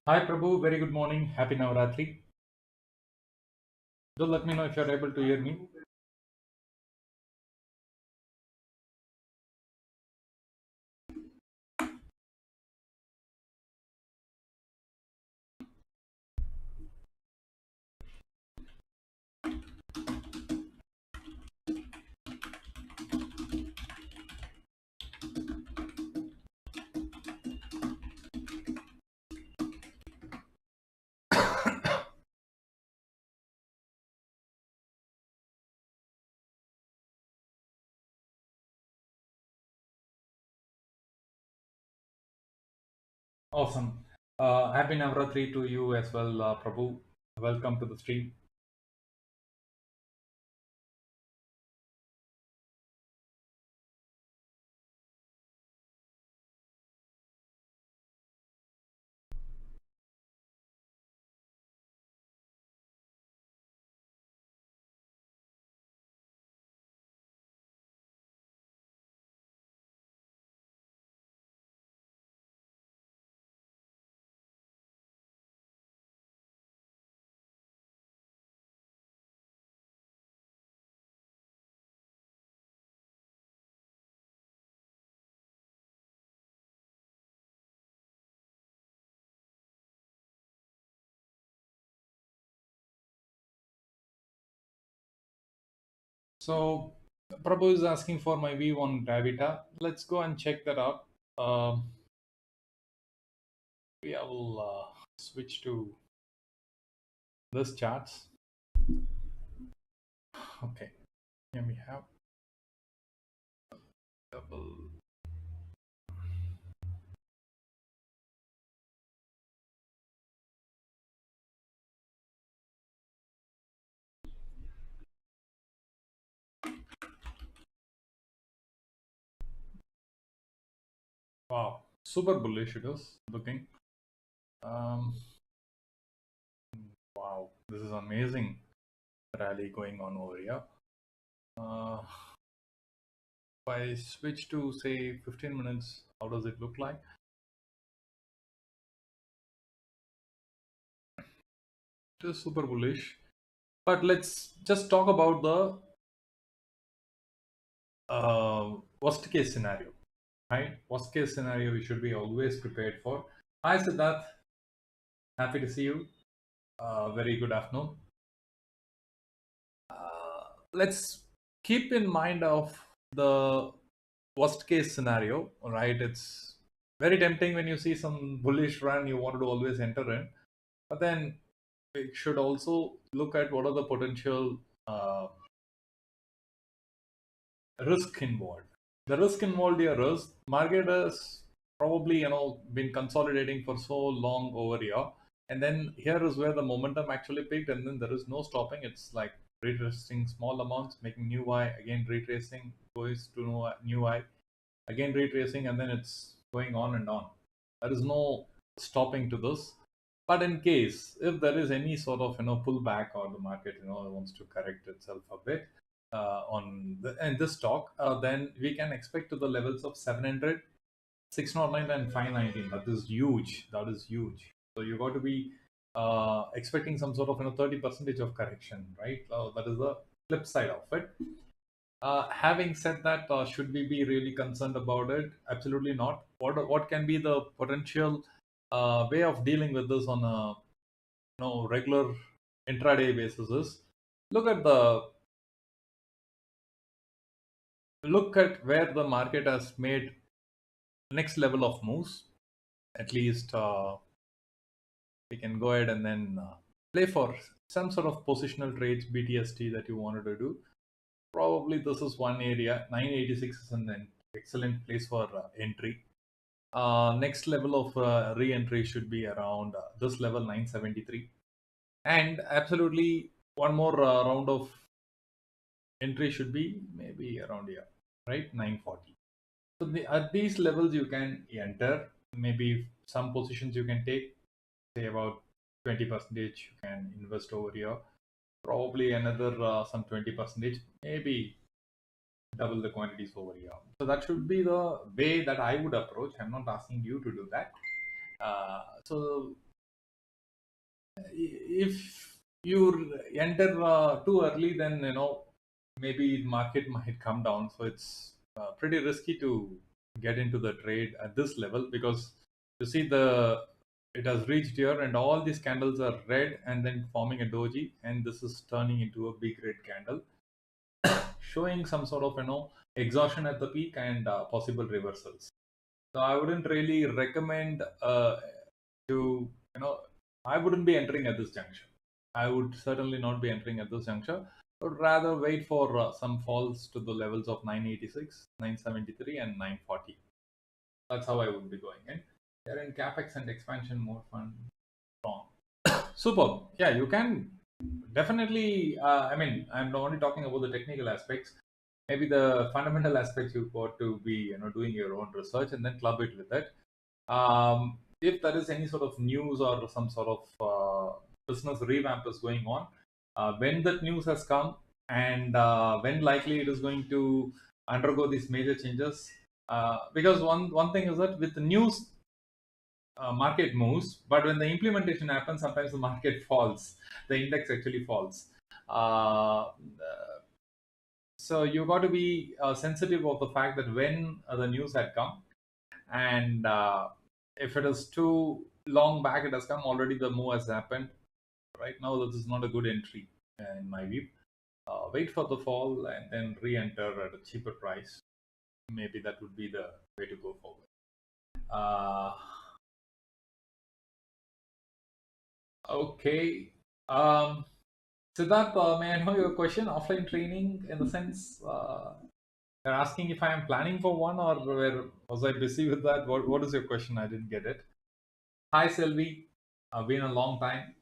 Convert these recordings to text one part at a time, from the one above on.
Hi Prabhu, very good morning. Happy Navaratri. Do let me know if you're able to hear me. Awesome. Happy Navaratri to you as well, Prabhu. Welcome to the stream. So, Prabhu is asking for my view on Gravita. Let's go and check that out. We will switch to this charts. Okay, here we have double. Wow, super bullish it is looking. Um, wow, this is amazing rally going on over here. If I switch to say 15 minutes, how does it look like? It is super bullish. But let's just talk about the worst case scenario, right? Worst case scenario we should be always prepared for. Hi Siddharth, happy to see you. Very good afternoon. Let's keep in mind of the worst case scenario, right? It's very tempting when you see some bullish run, you wanted to always enter in. But then we should also look at what are the potential risk involved. The risk involved here is market has probably been consolidating for so long over here, and then here is where the momentum actually peaked, and then there is no stopping. It's like retracing small amounts, making new high, again retracing, goes to new high, again retracing, and then it's going on and on. There is no stopping to this. But in case if there is any sort of pullback, or the market wants to correct itself a bit in this stock, then we can expect to the levels of 700, 609, and 519. That is huge. That is huge. So you got to be expecting some sort of 30% of correction, right? That is the flip side of it. Having said that, should we be really concerned about it? Absolutely not. What can be the potential way of dealing with this on a regular intraday basis is look at where the market has made next level of moves. At least we can go ahead and then play for some sort of positional trades, BTST, that you wanted to do. Probably this is one area. 986 is an excellent place for entry. Next level of re-entry should be around this level, 973, and absolutely one more round of entry should be maybe around here, right? 940. So at these levels you can enter. Maybe some positions you can take, say about 20% you can invest over here. Probably another some 20%, maybe double the quantities over here. So that should be the way that I would approach. I'm not asking you to do that. So if you enter too early, then maybe market might come down. So it's pretty risky to get into the trade at this level, because you see it has reached here and all these candles are red and then forming a doji, and this is turning into a big red candle, showing some sort of exhaustion at the peak and possible reversals. So I wouldn't really recommend to I wouldn't be entering at this juncture. I would certainly not be entering at this juncture. I would rather wait for some falls to the levels of 986, 973, and 940. That's how I would be going in. They're in capex and expansion mode fund. Strong. Superb. Yeah, you can definitely. I mean, I'm not only talking about the technical aspects. Maybe the fundamental aspects you've got to be, doing your own research and then club it with it. If there is any sort of news or some sort of business revamp is going on, when that news has come and when likely it is going to undergo these major changes. Because one thing is that with the news, market moves, but when the implementation happens, sometimes the market falls. The index actually falls. So you got to be sensitive of the fact that when the news had come, and if it is too long back it has come already, the move has happened. Right now this is not a good entry in my view. Wait for the fall and then re-enter at a cheaper price. Maybe that would be the way to go forward. Okay. Siddharth, may I know your question? Offline training, in the sense, you're asking if I am planning for one, or was I busy with that? What is your question? I didn't get it. Hi, Selvi. Been a long time.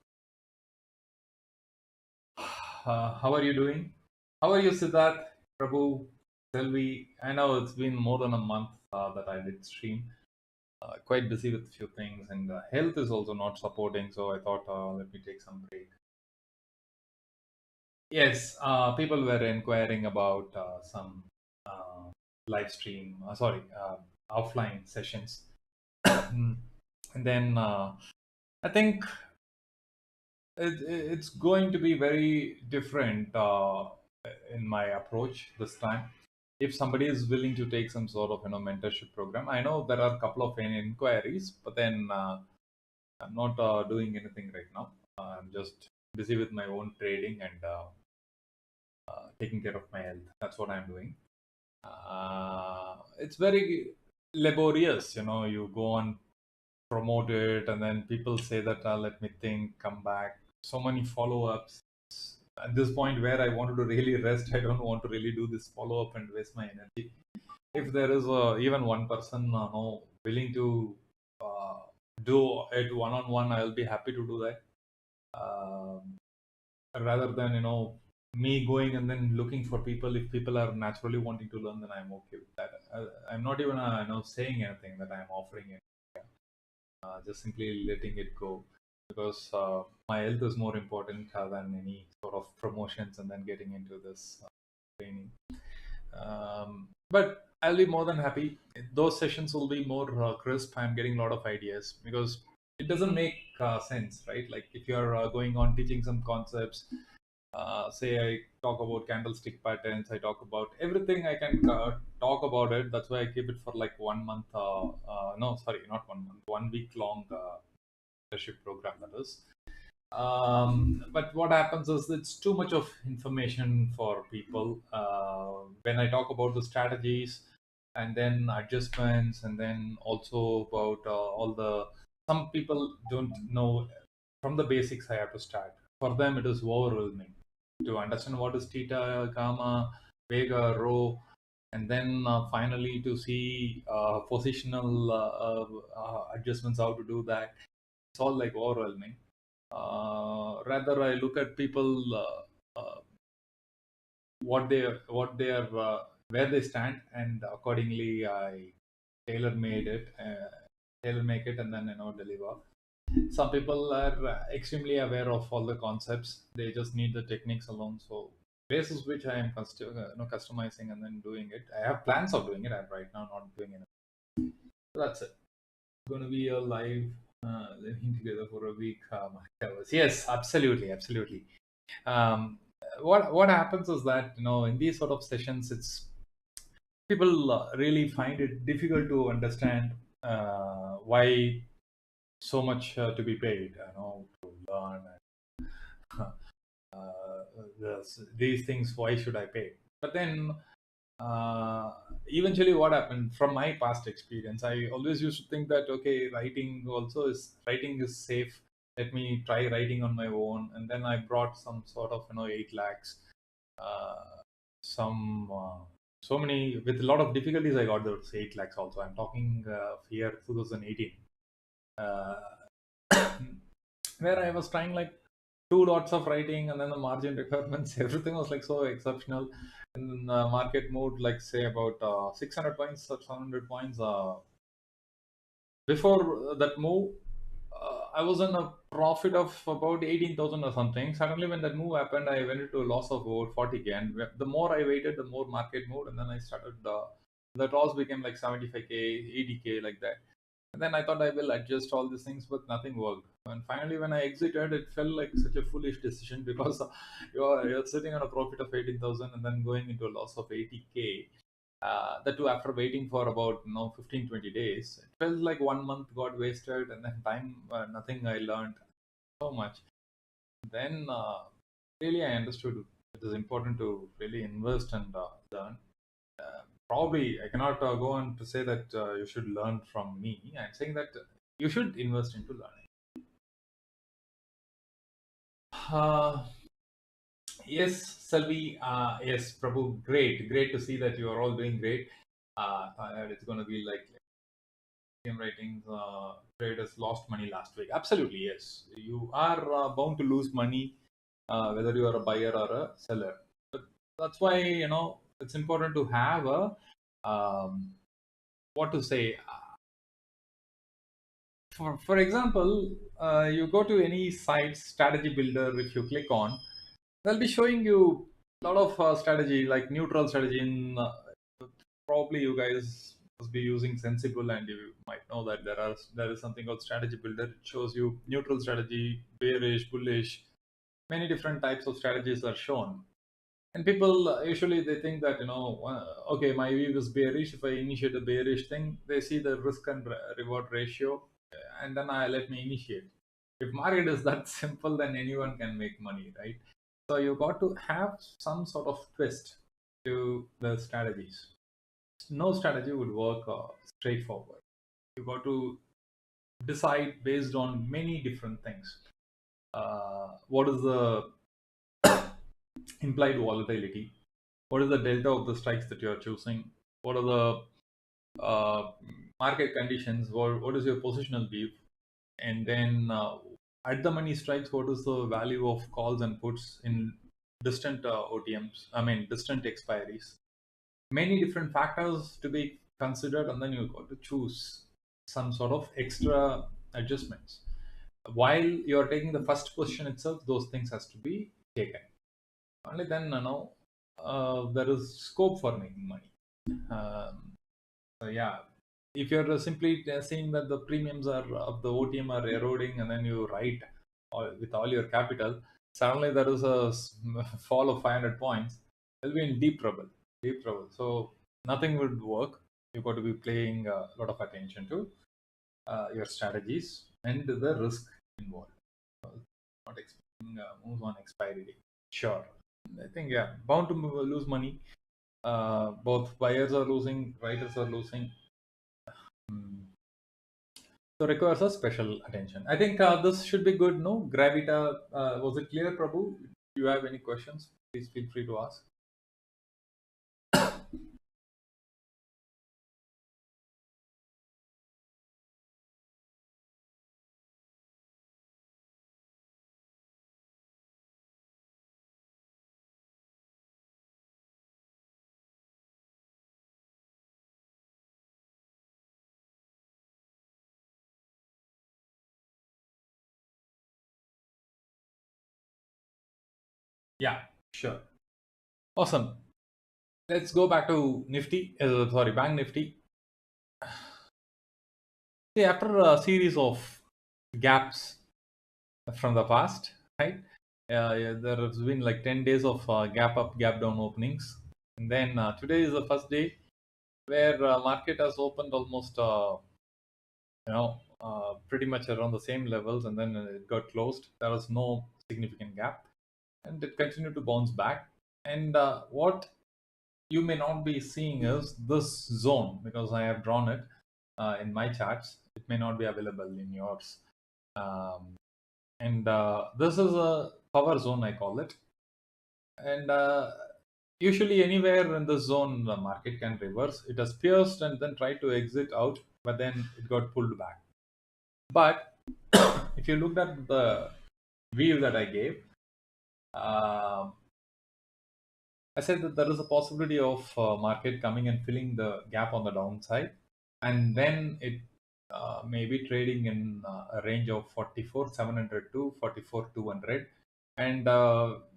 How are you doing? How are you, Siddharth, Prabhu, Selvi? I know it's been more than a month that I did stream. Quite busy with a few things, and health is also not supporting. So I thought, let me take some break. Yes, people were inquiring about some live stream, offline sessions. And then I think it's going to be very different in my approach this time. If somebody is willing to take some sort of mentorship program, I know there are a couple of inquiries, but then I'm not doing anything right now. I'm just busy with my own trading and taking care of my health. That's what I'm doing. It's very laborious, you go on, promote it, and then people say that let me think, come back, so many follow-ups. At this point where I wanted to really rest, I don't want to really do this follow-up and waste my energy. If there is even one person willing to uh, do it one-on-one, I'll be happy to do that. Rather than me going and then looking for people. If people are naturally wanting to learn, then I'm okay with that. I'm not even saying anything that I'm offering it. Just simply letting it go, because my health is more important than any sort of promotions and then getting into this training. But I'll be more than happy. Those sessions will be more crisp. I'm getting a lot of ideas, because it doesn't make sense, right? Like if you're going on teaching some concepts, say I talk about candlestick patterns, I talk about everything I can talk about it. That's why I keep it for like 1 month. No, sorry, not 1 month, 1 week long mentorship program, that is. But what happens is it's too much of information for people. When I talk about the strategies and then adjustments, and then also about all the, some people don't know from the basics. I have to start. For them, it is overwhelming to understand what is theta, gamma, vega, rho, and then finally to see positional adjustments, how to do that. It's all like overwhelming. Rather, I look at people, what they are, where they stand, and accordingly I tailor make it, and then deliver. Some people are extremely aware of all the concepts. They just need the techniques alone. So basis which I am customizing and then doing it. I have plans of doing it. I'm right now not doing it. So that's it. It's going to be a live Living together for a week. Yes, absolutely, absolutely. Um, what happens is that in these sort of sessions, it's people really find it difficult to understand why so much to be paid, to learn these things. Why should I pay? But then uh, eventually what happened from my past experience, I always used to think that okay, writing is safe. Let me try writing on my own, and then I brought some sort of 8 lakhs, uh, some so many, with a lot of difficulties I got those 8 lakhs also. I'm talking year 2018, uh, where I was trying like two lots of writing, and then the margin requirements, everything was like so exceptional. And the market moved like say about 600 points or 700 points. Before that move, I was in a profit of about 18,000 or something. Suddenly, when that move happened, I went into a loss of over 40k. And the more I waited, the more market moved, and then I started. The loss became like 75k, 80k, like that. And then I thought I will adjust all these things, but nothing worked. And finally, when I exited, it felt like such a foolish decision because you're sitting on a profit of 18,000 and then going into a loss of 80k. That too after waiting for about 15, 20 days. It felt like 1 month got wasted, and then time nothing. I learned so much. Then really I understood it is important to really invest and learn. Probably I cannot go on to say that you should learn from me. I'm saying that you should invest into learning. Uh, yes, Selvi. Yes, Prabhu. Great, great to see that you are all doing great. It's going to be like game ratings. Traders lost money last week. Absolutely, yes. You are bound to lose money, whether you are a buyer or a seller. But that's why it's important to have a what to say. For example, you go to any site strategy builder. If you click on, they'll be showing you a lot of strategy, like neutral strategy. In probably you guys must be using Sensible, and you might know that there is something called strategy builder. It shows you neutral strategy, bearish, bullish. Many different types of strategies are shown. And people usually they think that okay, my view is bearish. If I initiate a bearish thing, they see the risk and reward ratio, and then I let me initiate. If market is that simple, then anyone can make money, right? So you got to have some sort of twist to the strategies. No strategy would work straightforward. You got to decide based on many different things. What is the implied volatility? What is the delta of the strikes that you are choosing? What are the market conditions? What is your positional view? And then at the money strikes, what is the value of calls and puts in distant OTMs? I mean, distant expiries. Many different factors to be considered, and then you got to choose some sort of extra adjustments. While you're taking the first position itself, those things has to be taken. Only then, there is scope for making money. So yeah, if you're simply seeing that the premiums are of the OTM are eroding, and then you write with all your capital, suddenly there is a fall of 500 points, you'll be in deep trouble. Deep trouble. So nothing would work. You've got to be paying a lot of attention to your strategies and the risk involved. Not expecting moves on expiry date. Sure. I think yeah, bound to lose money. Both buyers are losing, writers are losing. Hmm. So requires a special attention. I think this should be good. No, Gravita. Was it clear, Prabhu? Do you have any questions? Please feel free to ask. Yeah, sure. Awesome. Let's go back to Nifty. Sorry, Bank Nifty. See, after a series of gaps from the past, right? Yeah, there has been like 10 days of gap up, gap down openings. And then today is the first day where market has opened almost, pretty much around the same levels, and then it got closed. There was no significant gap, and it continued to bounce back. And what you may not be seeing is this zone, because I have drawn it in my charts. It may not be available in yours. Um, and this is a power zone, I call it. And usually anywhere in this zone the market can reverse. It has pierced and then tried to exit out, but then it got pulled back. But if you looked at the view that I gave, uh, I said that there is a possibility of market coming and filling the gap on the downside, and then it may be trading in a range of 44,700 to 44,200. And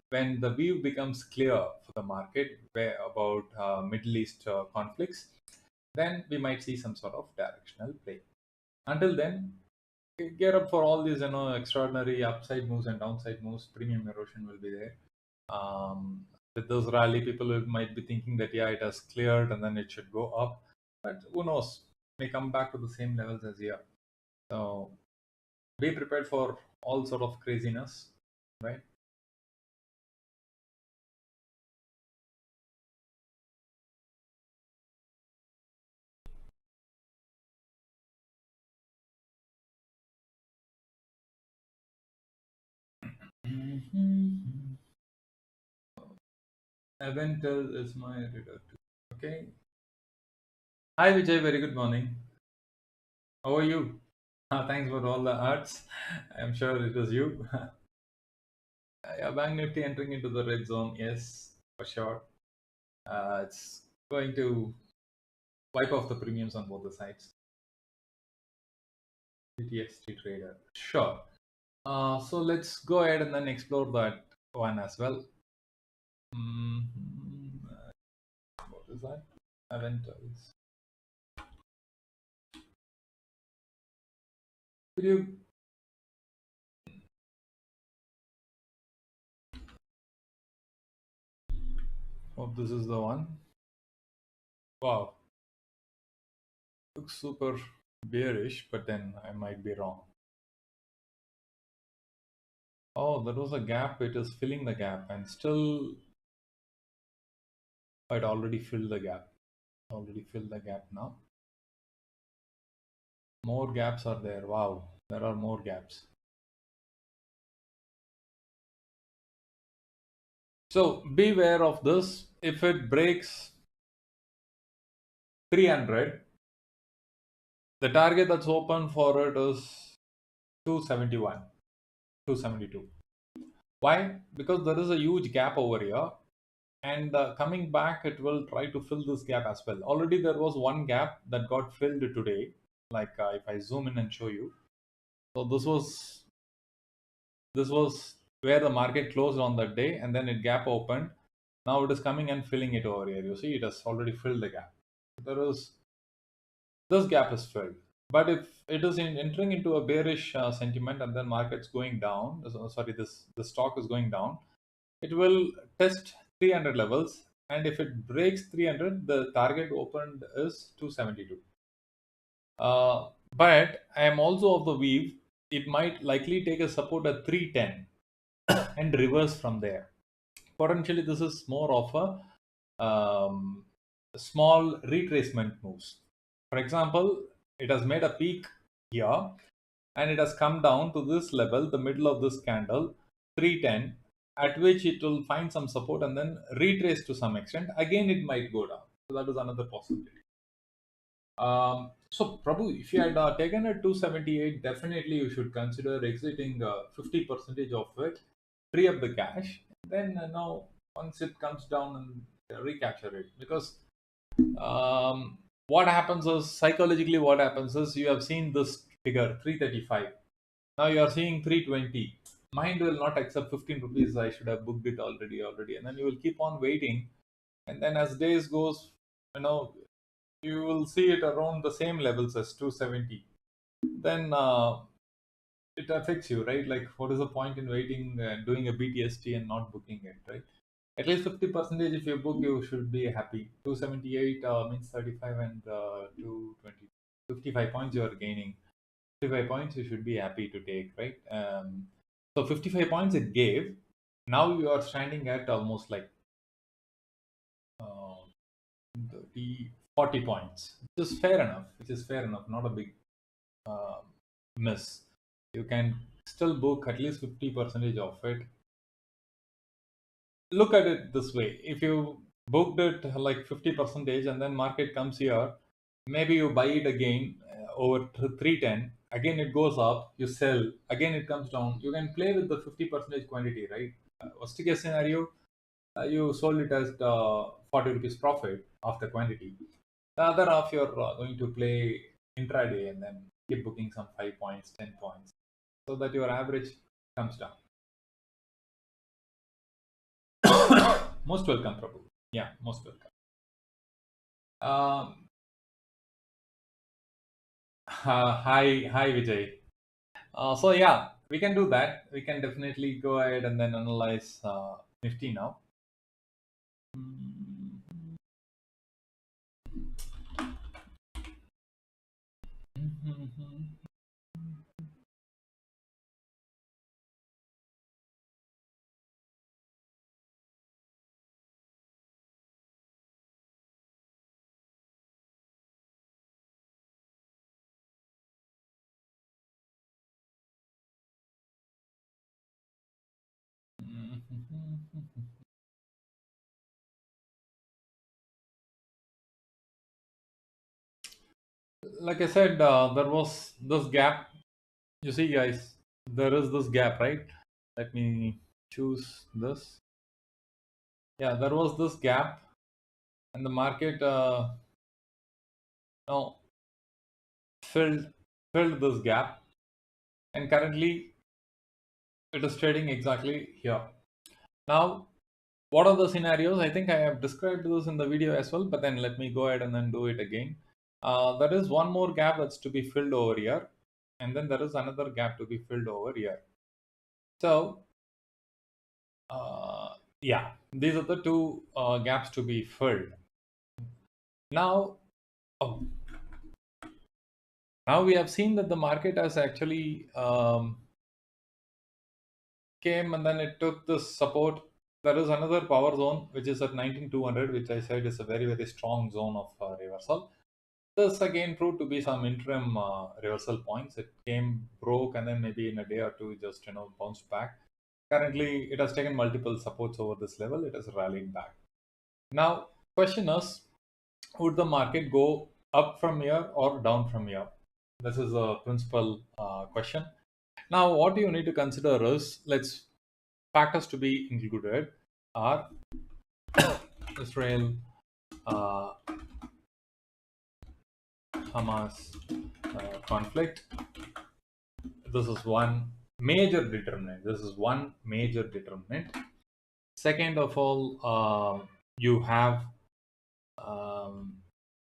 when the view becomes clear for the market about Middle East conflicts, then we might see some sort of directional play. Until then, gear up for all these, extraordinary upside moves and downside moves. Premium erosion will be there. With this rally, people might be thinking that yeah, it has cleared and then it should go up, but who knows? May come back to the same levels as here. So be prepared for all sort of craziness, right? Eventel is my reader too. Okay. Hi Vijay, very good morning. How are you? Thanks for all the arts. I'm sure it was you. Yeah, Bank Nifty entering into the red zone. Yes, for sure. It's going to wipe off the premiums on both the sides. PTXT trader. Sure. So let's go ahead and then explore that one as well. What is that? Aventals. Could you? Hope this is the one. Wow. Looks super bearish, but then I might be wrong. Oh, there was a gap. It is filling the gap, and still it already filled the gap. Already filled the gap now. More gaps are there. Wow, there are more gaps. So beware of this. If it breaks 300, the target that's open for it is 271, 272. Why? Because there is a huge gap over here, and coming back, it will try to fill this gap as well. Already there was one gap that got filled today. Like if I zoom in and show you, so this was where the market closed on that day, and then it gap opened. Now it is coming and filling it over here. You see, it has already filled the gap. There is this gap is filled. But if it is entering into a bearish sentiment and then market's going down, sorry, the stock is going down, it will test 300 levels, and if it breaks 300, the target opened is 272. But I am also of the view it might likely take a support at 310 and reverse from there. Potentially, this is more of a small retracement moves. For example, it has made a peak here and it has come down to this level, the middle of this candle, 310, at which it will find some support and then retrace to some extent. Again, it might go down. So that is another possibility. So Prabhu, if you had taken a 278, definitely you should consider exiting 50% of it, free up the cash. Then now once it comes down and recapture it, because what happens is psychologically what happens is you have seen this figure 335. Now you are seeing 320. Mind will not accept 15 rupees. I should have booked it already, and then you will keep on waiting. And then as days goes, you know you will see it around the same levels as 270. Then it affects you, right? Like, what is the point in waiting, doing a BTST and not booking it, right? At least 50% if you book, you should be happy. 278 means 35 and 220, 55 points you are gaining. 55 points you should be happy to take, right? So 55 points it gave. Now you are standing at almost like uh, 30, 40 points, which is fair enough. Which is fair enough. Not a big uh, miss. You can still book at least 50% of it. Look at it this way: if you booked it like 50% and then market comes here, maybe you buy it again over 310, again it goes up, you sell, again it comes down, you can play with the 50% quantity, right? Worst case scenario, you sold it as 40 rupees profit of the quantity. The other half you're going to play intraday and then keep booking some 5 points, 10 points, so that your average comes down. Most welcome, Prabhu. Yeah, most welcome. Hi, Vijay. So yeah, we can do that. We can definitely go ahead and then analyze Nifty now. Like I said, there was this gap. You see, guys, there is this gap, right? Let me choose this. Yeah, there was this gap, and the market now filled this gap, and currently it is trading exactly here. Now, what are the scenarios? I think I have described this in the video as well, but then let me go ahead and then do it again. There is one more gap that's to be filled over here, and then there is another gap to be filled over here. So yeah, these are the two gaps to be filled. Now, oh, now we have seen that the market has actually came and then it took this support. There is another power zone which is at 19200, which I said is a very strong zone of reversal. This again proved to be some interim reversal points. It came, broke, and then maybe in a day or two just bounced back. Currently, it has taken multiple supports over this level. It has rallied back. Now, question is, would the market go up from here or down from here? This is a principal question. Now, what you need to consider is, factors to be included are Israel, Hamas conflict. This is one major determinant. Second of all, you have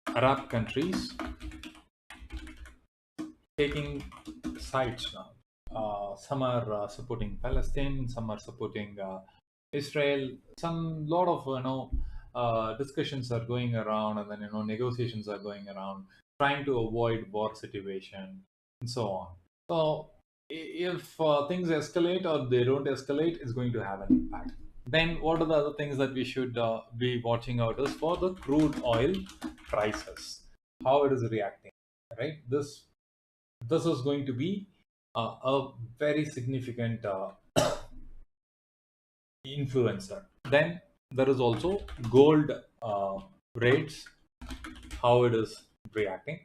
Arab countries taking sides now. Some are supporting Palestine, some are supporting Israel. Some lot of discussions are going around, and then negotiations are going around, trying to avoid war situation and so on. So if things escalate or they don't escalate, it's going to have an impact. Then what are the other things that we should be watching out is for the crude oil prices, how it is reacting, right? This is going to be a very significant influencer. Then there is also gold rates, how it is reacting.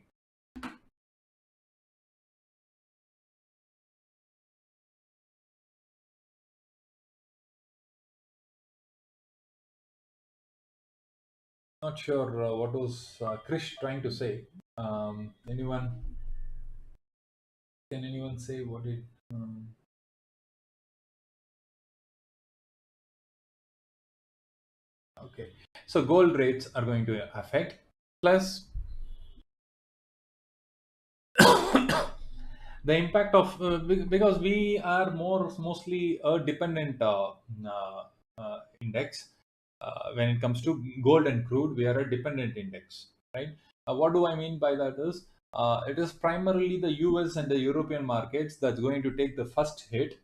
Not sure what was Krish trying to say. Anyone? Can anyone say what it? Okay, so gold rates are going to affect. Plus, the impact of because we are mostly a dependent uh, index. When it comes to gold and crude, we are a dependent index, right? What do I mean by that is, it is primarily the US and the European markets that's going to take the first hit,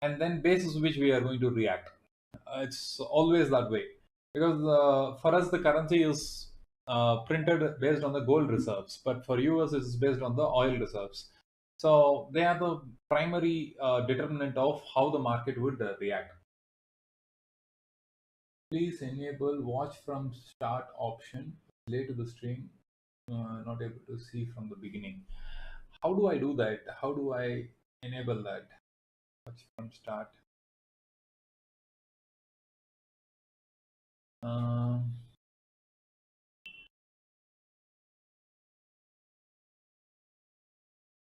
and then basis which we are going to react. It's always that way, because for us the currency is printed based on the gold reserves, but for us it's based on the oil reserves. So they are the primary determinant of how the market would react. Please enable watch from start option. Play to the stream. Not able to see from the beginning. How do I do that? How do I enable that? Watch from start. Um,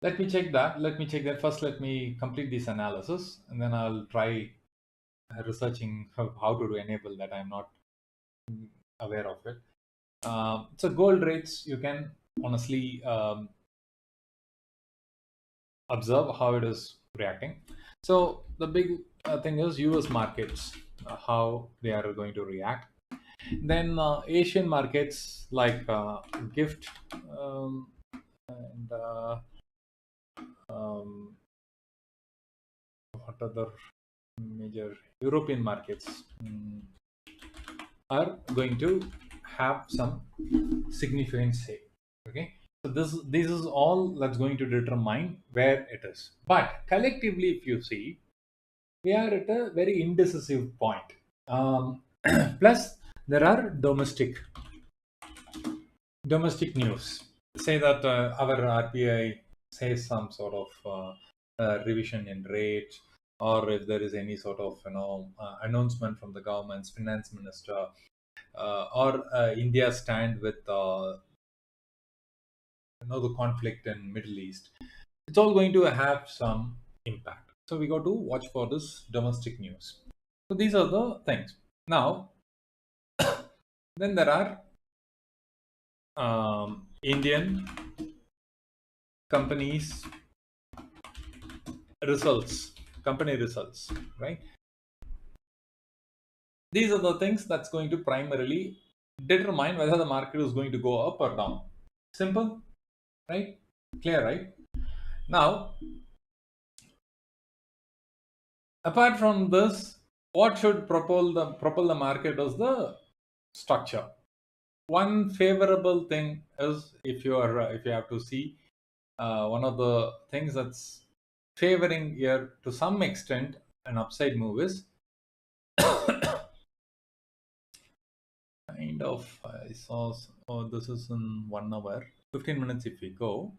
Let me check that. Let me check that first. Let me complete this analysis, and then I'll try researching how to enable that. I'm not aware of it. So gold rates, you can honestly observe how it is reacting. So the big thing is US markets, how they are going to react. Then Asian markets like gift and um, what other major European markets are going to have some significant say. Okay, so this is all that's going to determine where it is. But collectively, if you see, we are at a very indecisive point. Plus, there are domestic news. Say that our RBI says some sort of revision in rates, or if there is any sort of announcement from the government's finance minister, or India stand with the conflict in Middle East. It's all going to have some impact. So we got to watch for this domestic news. So these are the things. Now, then there are Indian companies results, company results, right? These are the things that's going to primarily determine whether the market is going to go up or down. Simple, right? Clear, right? Now, apart from this, what should propel the market is the structure. One favorable thing is, if you have to see, one of the things that's favoring here to some extent an upside move is kind of, I saw, oh, this is in 1 hour, 15 minutes if we go.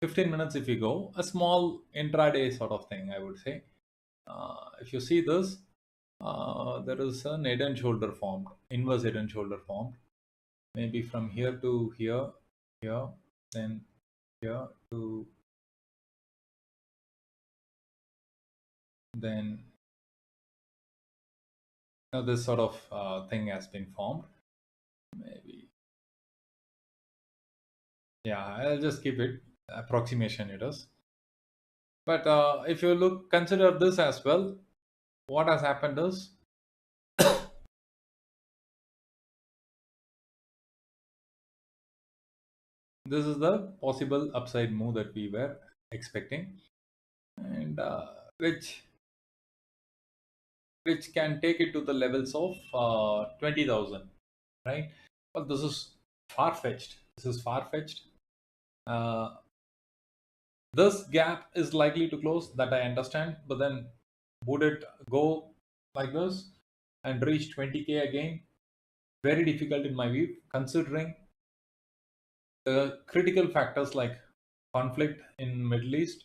15 minutes if we go, a small intraday sort of thing, I would say. If you see this, there is an head and shoulder formed, inverse head and shoulder formed, maybe from here to here, here, then here to then. Now this sort of thing has been formed. Maybe, yeah, I'll just keep it approximation it is. But if you consider this as well, what has happened is this is the possible upside move that we were expecting, and which can take it to the levels of 20,000, right? But this is far fetched. Uh, this gap is likely to close, that I understand, but then would it go like this and reach 20K again? Very difficult in my view, considering the critical factors like conflict in Middle East,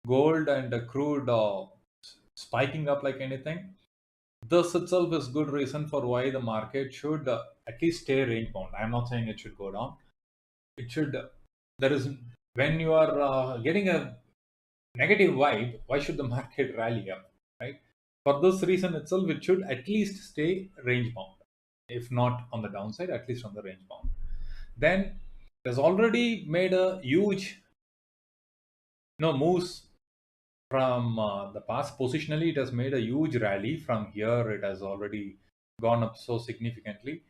gold and crude spiking up like anything. This itself is good reason for why the market should at least stay range bound. I'm not saying it should go down. It should. There is, when you are getting a negative vibe, why should the market rally up, right? For this reason itself, it should at least stay range bound. If not on the downside, at least on the range bound. Then it has already made a huge moves from the past. Positionally, it has made a huge rally. From here, it has already gone up so significantly.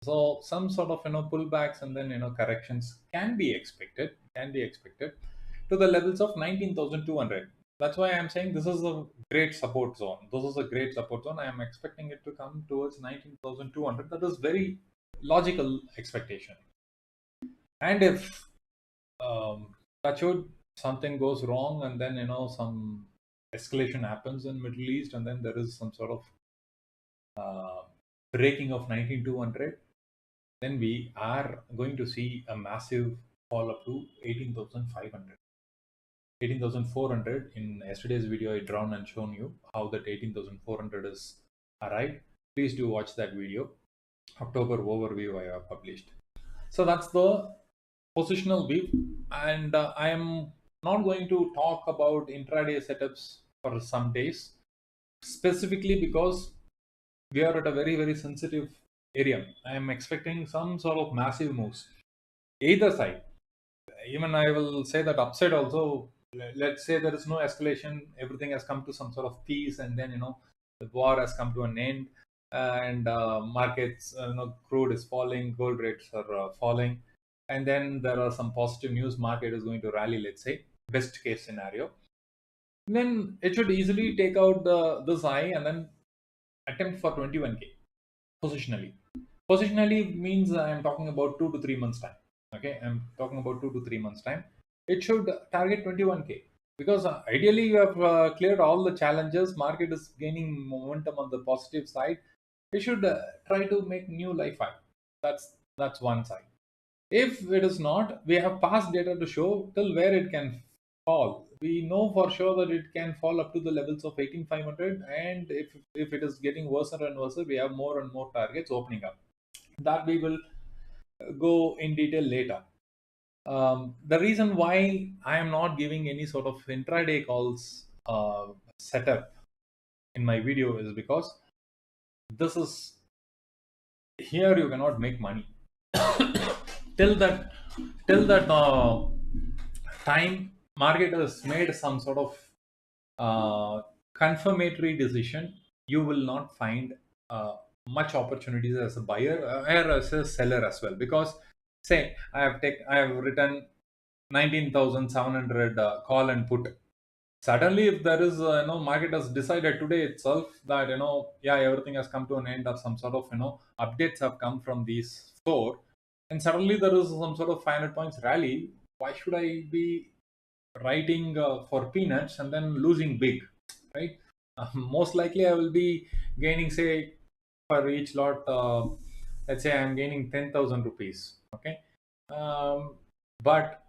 So some sort of pullbacks and then corrections can be expected. To the levels of 19,200. That's why I'm saying this is a great support zone. This is a great support zone. I am expecting it to come towards 19,200. That is very logical expectation. And if touch wood, something goes wrong and then some escalation happens in Middle East and then there is some sort of uh, breaking of 19,200, then we are going to see a massive fall up to 18,500. 18,400. In yesterday's video, I drawn and shown you how that 18,400 is arrived. Please do watch that video. October overview I have published. So that's the positional view, and I am not going to talk about intraday setups for some days, specifically because we are at a very sensitive area. I am expecting some sort of massive moves, either side. Even I will say that upside also. Let's say there is no escalation, everything has come to some sort of peace, and then the war has come to an end, and markets, crude is falling, gold rates are falling, and then there are some positive news. Market is going to rally. Let's say best case scenario, then it should easily take out this high and then attempt for 21K positionally. Positionally means I am talking about 2 to 3 months time. Okay, I'm talking about 2 to 3 months time. It should target 21K because ideally you have cleared all the challenges. Market is gaining momentum on the positive side. We should try to make new life high. That's one side. If it is not, we have past data to show till where it can fall. We know for sure that it can fall up to the levels of 18,500, and if it is getting worse and worse, we have more and more targets opening up. That we will go in detail later. The reason why I am not giving any sort of intraday calls setup in my video is because this is here you cannot make money till that time. Market has made some sort of confirmatory decision. You will not find much opportunities as a buyer or as a seller as well, because say I have written 19,700 call and put. Suddenly if there is market has decided today itself that yeah, everything has come to an end, or some sort of updates have come from these four, and suddenly there is some sort of 500 points rally. Why should I be writing for peanuts and then losing big, right? Most likely I will be gaining, say, for each lot, let's say I'm gaining 10,000 rupees. Okay. But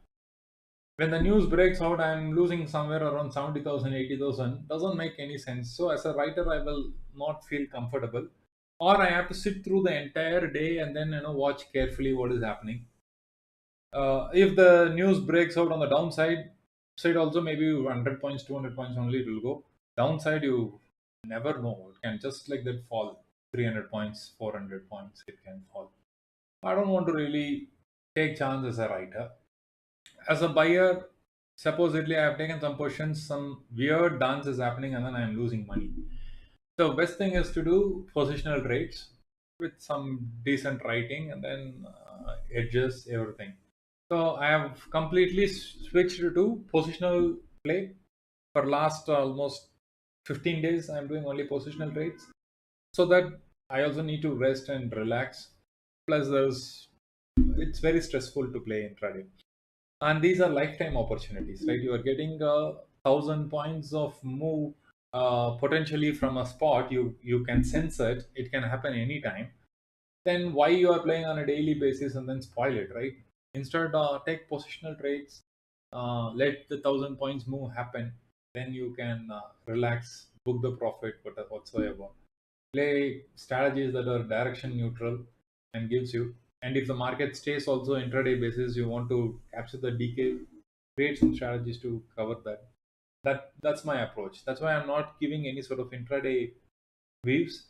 when the news breaks out, I'm losing somewhere around 70,000, 80,000. Doesn't make any sense. So as a writer, I will not feel comfortable, or I have to sit through the entire day and then watch carefully what is happening. If the news breaks out on the downside side also, maybe 100 points, 200 points only it will go. Downside, you never know. It can just like that fall 300 points, 400 points, it can fall. I don't want to really take chance as a writer. As a buyer, supposedly I have taken some positions, some weird dance is happening, and then I am losing money. The best thing is to do positional trades with some decent writing and then edges, everything. So I have completely switched to positional play. For last almost 15 days, I'm doing only positional trades, so that I also need to rest and relax. Plus, it's very stressful to play intraday, and these are lifetime opportunities, right? You are getting 1,000 points of move potentially from a spot. You can sense it. It can happen anytime. Then why you are playing on a daily basis and then spoil it, right? Instead, take positional trades, let the 1,000 points move happen, then you can relax, book the profit whatsoever. Play strategies that are direction neutral and gives you. And if the market stays also intraday basis, you want to capture the decay, create some strategies to cover that. That's my approach. That's why I'm not giving any sort of intraday waves.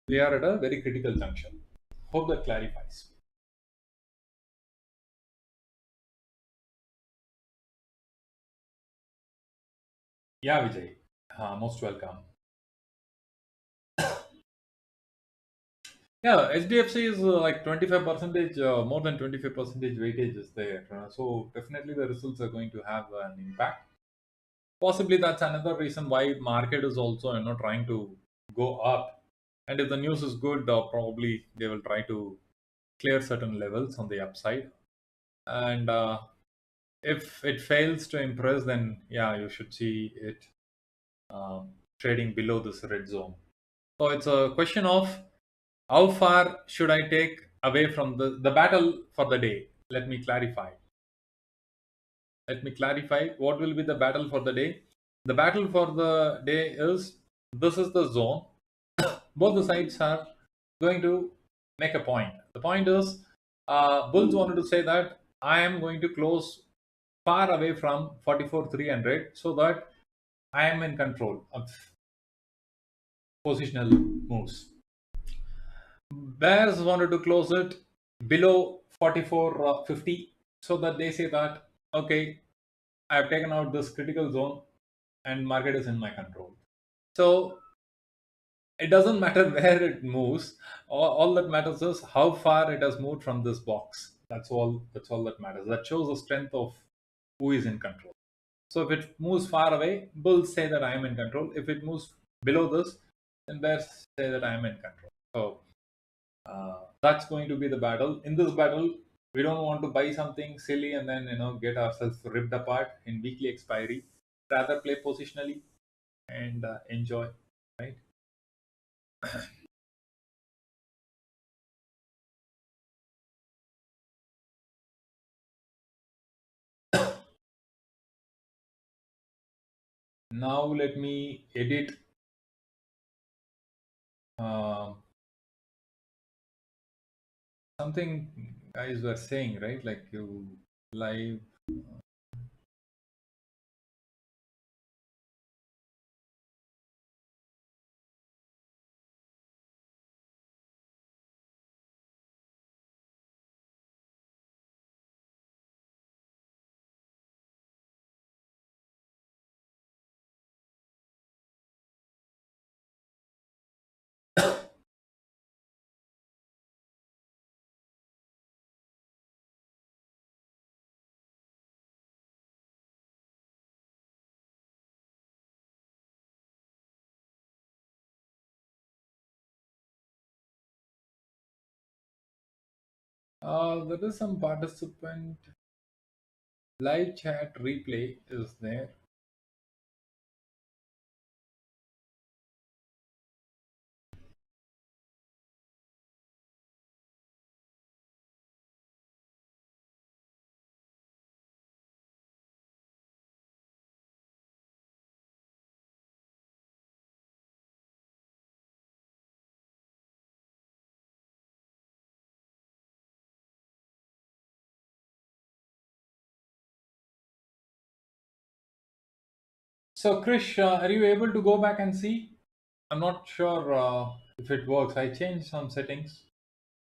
We are at a very critical junction. Hope that clarifies. Yeah, Vijay. Most welcome. Yeah, HDFC is like 25 percentage, more than 25 percentage weightage is there. So definitely the results are going to have an impact. Possibly that's another reason why market is also trying to go up. And if the news is good, probably they will try to clear certain levels on the upside. And if it fails to impress, then yeah, you should see it um, trading below this red zone. So it's a question of how far should I take away from the battle for the day. Let me clarify what will be the battle for the day. The battle for the day is, this is the zone. Both the sides are going to make a point. The point is, bulls wanted to say that I am going to close far away from 44,300 so that I am in control of positional moves. Bears wanted to close it below 44.50 so that they say that, okay, I have taken out this critical zone and market is in my control. So it doesn't matter where it moves. All that matters is how far it has moved from this box. That's all that matters. That shows the strength of who is in control. So if it moves far away, bulls say that I am in control. If it moves below this, then bears say that I am in control. So that's going to be the battle. In this battle, we don't want to buy something silly and then get ourselves ripped apart in weekly expiry. Rather play positionally and enjoy, right? Now let me edit uh, something guys were saying, right? Like you live. There is some participant live chat replay is there. So Krish, are you able to go back and see? I'm not sure if it works. I changed some settings,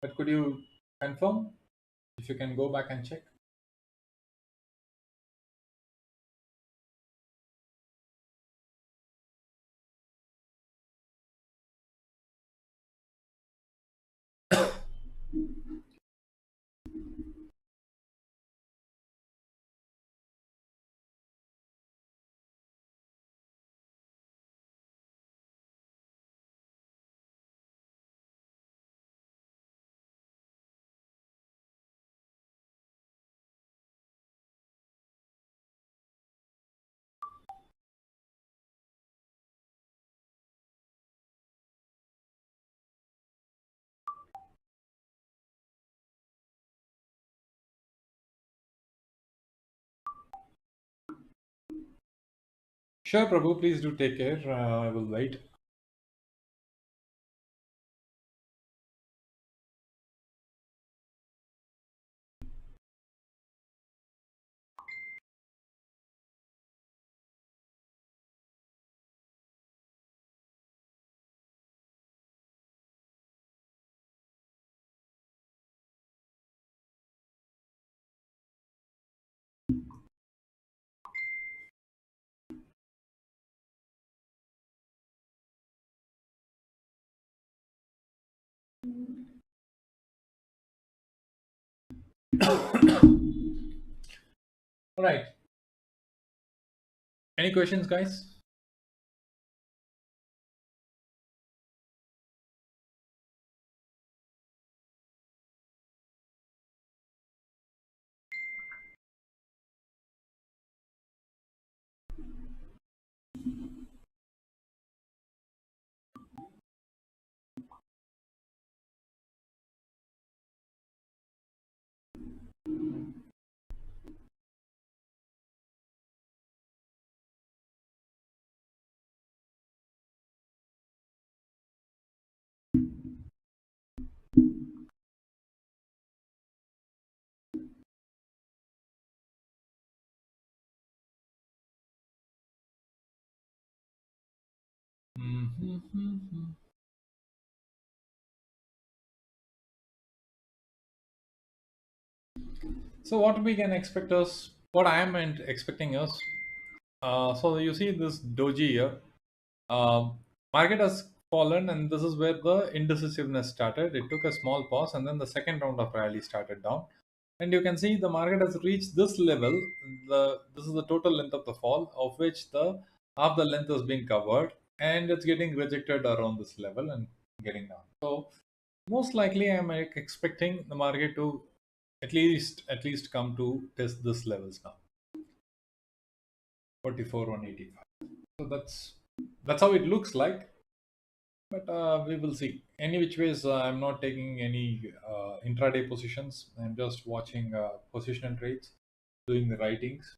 but could you confirm if you can go back and check? Sure, Prabhu. Please do take care. I will wait. All right. Any questions, guys? Mhm. So what we can expect is, what I am expecting is, so you see this doji here, market has fallen, and this is where the indecisiveness started. It took a small pause, and then the second round of rally started down. And you can see the market has reached this level. This is the total length of the fall, of which the half the length is being covered, and it's getting rejected around this level and getting down. So most likely, I'm expecting the market to at least come to test this levels now, 44 185. So that's how it looks like. But we will see. Any which ways, I'm not taking any intraday positions. I'm just watching positional trades, doing the writings.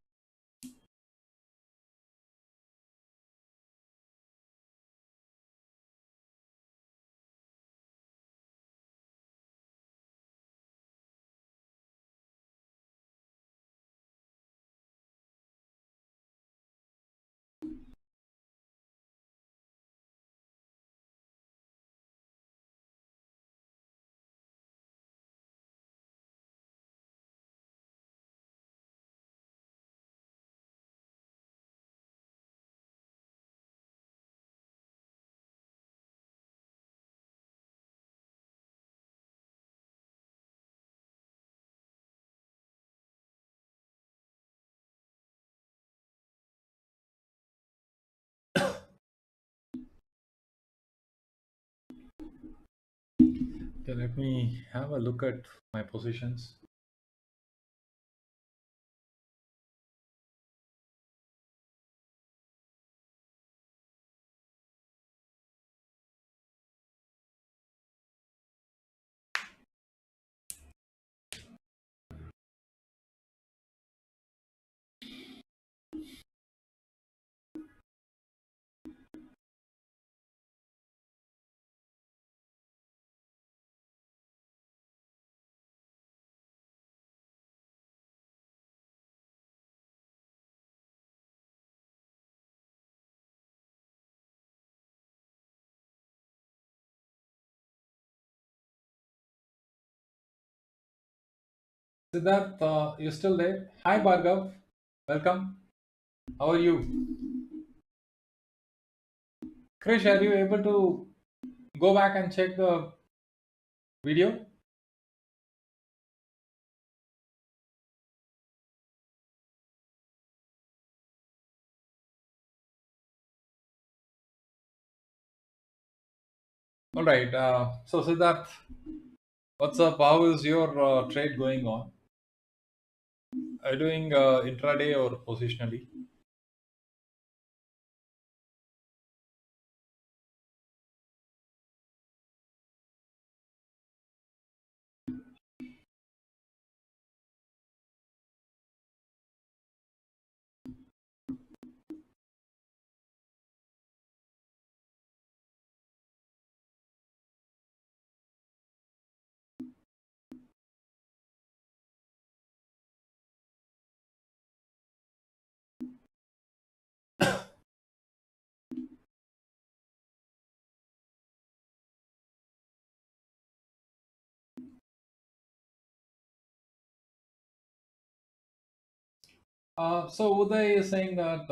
Okay, let me have a look at my positions. Siddharth, you still there? Hi, Bhargav. Welcome. How are you? Krish, are you able to go back and check the video? All right. So, Siddharth, what's up? How is your trade going on? Are you doing intraday or positionally? So Uday is saying that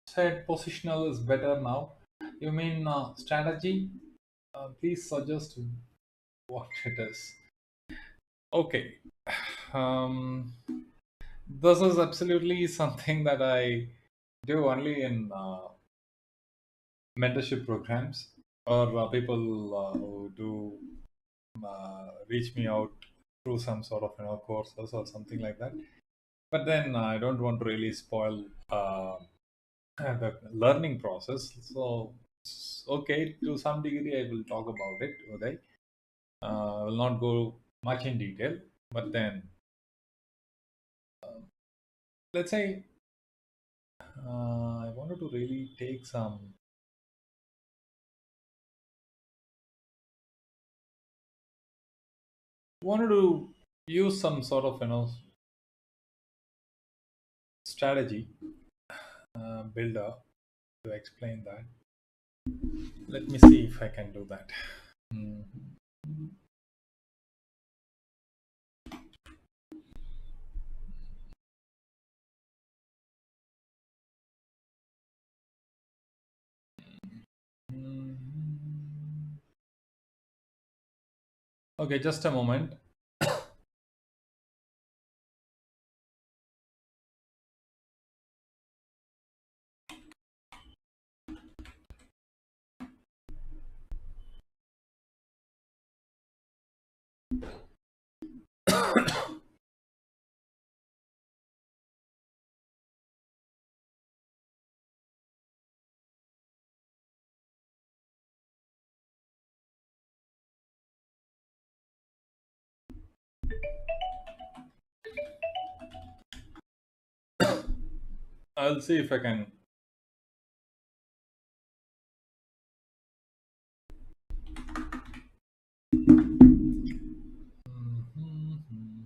said positional is better now. You mean strategy? Please suggest what it is. Okay. Um, this is absolutely something that I do only in mentorship programs, or people who do reach me out through some sort of courses or something like that. But then I don't want to really spoil the learning process. So okay, to some degree, I will talk about it. Uday. I will not go much in detail, but then let's say I wanted to really take some. Wanted to use some sort of strategy builder to explain that. Let me see if I can do that. Mhm. Mhm. Okay, just a moment. I'll see if I can. Mhm.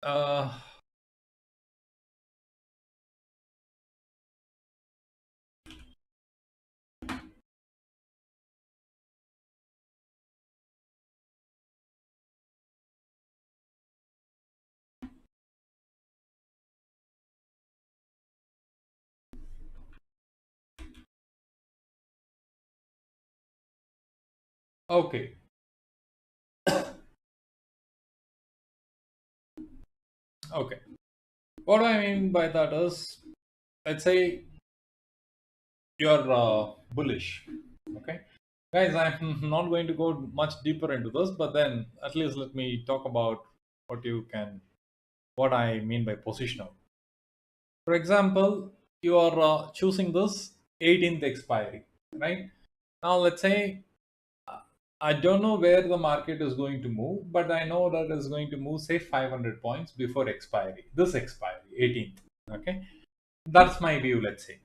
Uh, okay, okay. What I mean by that is, let's say you're bullish. Okay, guys, I'm not going to go much deeper into this, but then at least let me talk about what I mean by positional. For example, you are choosing this 18th expiry, right? Now, let's say I don't know where the market is going to move, but I know that it's going to move, say, 500 points before expiry. This expiry, 18th. Okay, that's my view. Let's say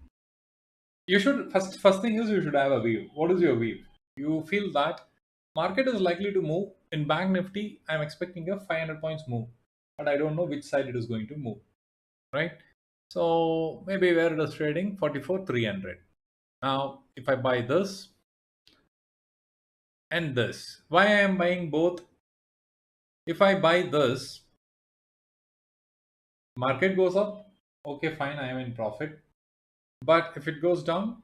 you should first thing is you should have a view. What is your view? You feel that market is likely to move in Bank Nifty. I'm expecting a 500 points move, but I don't know which side it is going to move. Right? So maybe where it is trading 44,300. Now, if I buy this and this, why I am buying both? If I buy this, market goes up, okay, fine, I am in profit. But if it goes down,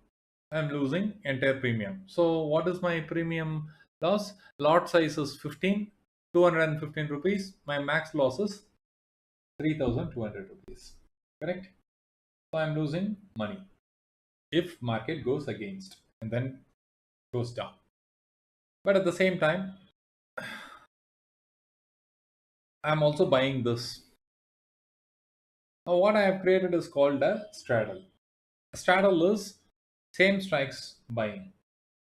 I'm losing entire premium. So what is my premium loss? Lot size is 15, 215 rupees. My max loss is 3,200 rupees. Correct? So I'm losing money if market goes against and then goes down. But at the same time, I'm also buying this. Now what I have created is called a straddle. A straddle is same strikes buying.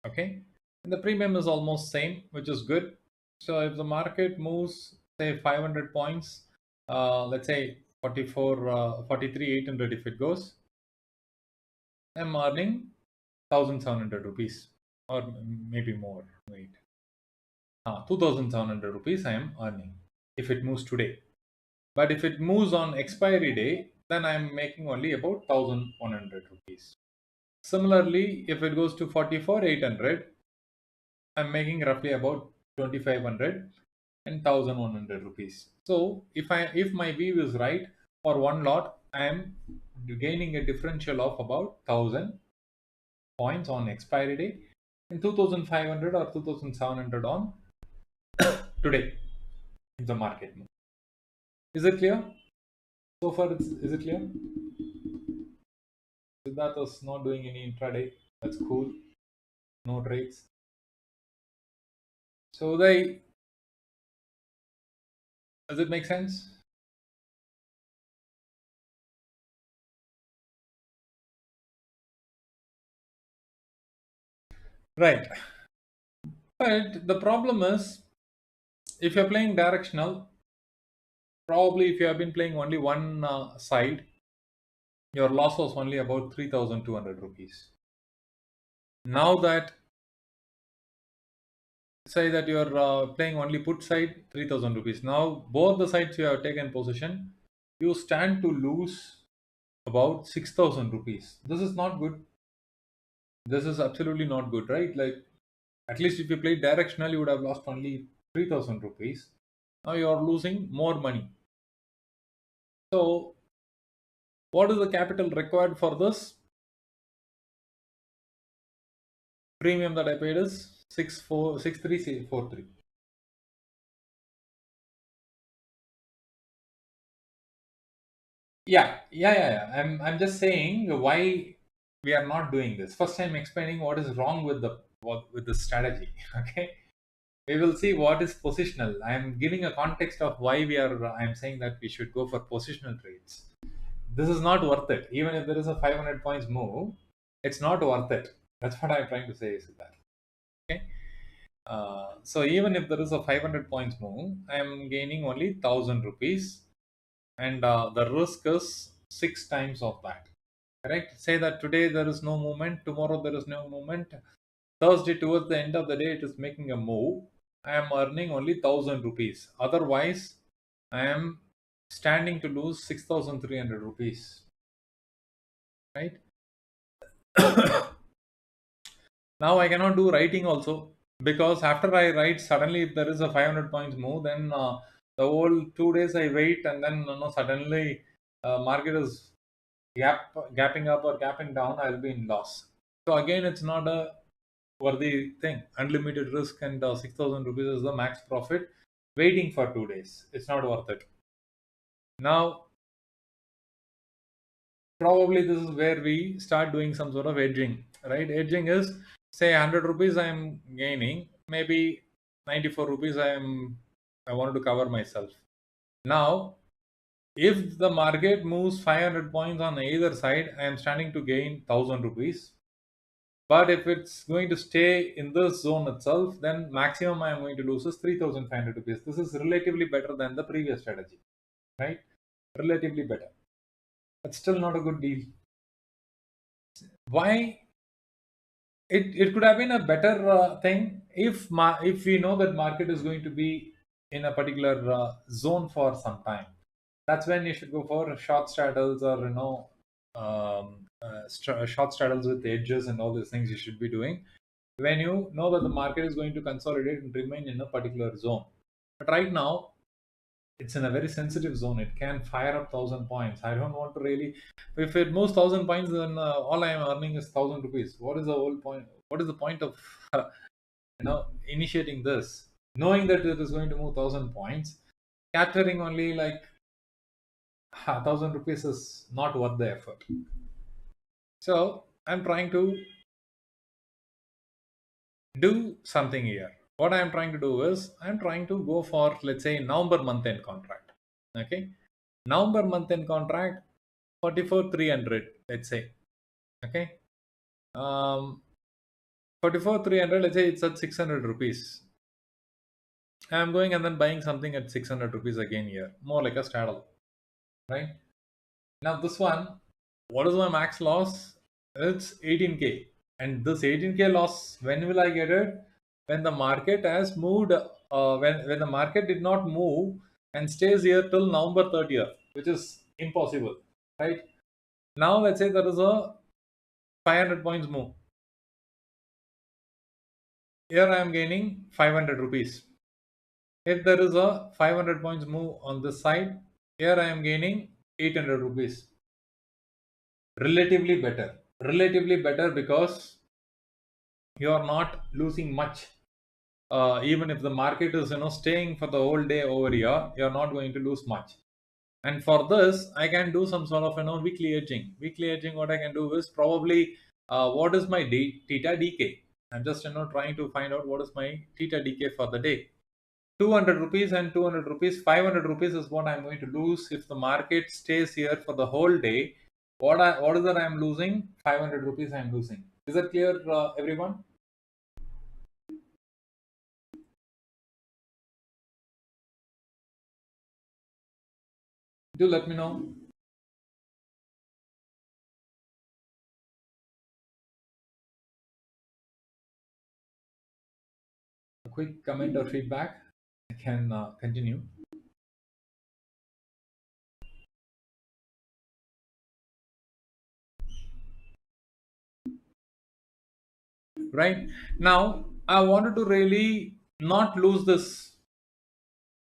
Okay, and the premium is almost same, which is good. So if the market moves say 500 points, let's say 44 43 800, if it goes, I'm earning 1700 rupees, or maybe more. Wait, 2700 rupees I am earning if it moves today. But if it moves on expiry day, then I'm making only about 1100 rupees. Similarly, if it goes to 44 800, I'm making roughly about 2500 and 1100 rupees. So if my view is right, for one lot I am gaining a differential of about 1000 points on expiry day and 2500 or 2700 on today in the market. Is it clear? So far, is it clear? Siddharth is not doing any intraday. That's cool. No trades. So does it make sense? Right. But the problem is, if you're playing directional, probably if you have been playing only one side, your loss was only about 3,200 rupees. Now that, say that you're playing only put side, 3,000 rupees. Now both the sides you have taken position, you stand to lose about 6,000 rupees. This is not good. This is absolutely not good, right? Like, at least if you played directional, you would have lost only 3,000 rupees. Now you are losing more money. So what is the capital required for this? Premium that I paid is 6343. Yeah. I'm just saying why we are not doing this. First, I'm explaining what is wrong with the strategy. Okay, we will see what is positional. I'm giving a context of why we are. I'm saying that we should go for positional trades. This is not worth it. Even if there is a 500 points move, it's not worth it. That's what I'm trying to say. Is that okay? So even if there is a 500 points move, I am gaining only 1000 rupees, and the risk is 6 times of that. Correct? Say that today there is no movement, tomorrow there is no movement, Thursday towards the end of the day it is making a move. I am earning only 1000 rupees. Otherwise, I am standing to lose 6,300 rupees. Right? Now I cannot do writing also, because after I write, suddenly if there is a 500 points move, then the whole 2 days I wait, and then suddenly market is gapping up or gapping down, I'll be in loss. So again, it's not a worthy thing. Unlimited risk, and 6,000 rupees is the max profit. Waiting for 2 days, it's not worth it. Now, probably this is where we start doing some sort of edging, right? Edging is, say 100 rupees I am gaining, maybe 94 rupees I wanted to cover myself. Now, if the market moves 500 points on either side, I am standing to gain 1000 rupees. But if it's going to stay in this zone itself, then maximum I am going to lose is 3,500 rupees. This is relatively better than the previous strategy, right? Relatively better. But still not a good deal. Why? It could have been a better thing if we know that market is going to be in a particular zone for some time. That's when you should go for short straddles, or short straddles with edges and all these things you should be doing when you know that the market is going to consolidate and remain in a particular zone. But right now, it's in a very sensitive zone. It can fire up 1000 points. I don't want to really. If it moves 1000 points, then all I am earning is 1000 rupees. What is the whole point? What is the point of initiating this? Knowing that it is going to move 1000 points, capturing only like 1000 rupees is not worth the effort. So I'm trying to do something here. What I'm trying to do is I'm trying to go for, let's say, November month end contract. Okay, November month end contract 44,300, let's say. Okay, 44,300, let's say it's at 600 rupees. I'm going and then buying something at 600 rupees again here, more like a straddle, right? Now this one, what is my max loss? It's 18k, and this 18k loss, when will I get it? When the market has moved, when the market did not move and stays here till November 30th, which is impossible, right? Now let's say there is a 500 points move. Here I am gaining 500 rupees. If there is a 500 points move on this side, here I am gaining 800 rupees. Relatively better because you are not losing much. Even if the market is staying for the whole day over here, you're not going to lose much. And for this, I can do some sort of weekly edging. Weekly edging, what I can do is probably what is my theta decay. I'm just trying to find out what is my theta decay for the day. 200 rupees and 200 rupees, 500 rupees is what I'm going to lose if the market stays here for the whole day. What is that I'm losing? 500 rupees I'm losing. Is that clear, everyone? Do let me know. A quick comment or feedback. I can continue. Right now, I wanted to really not lose this.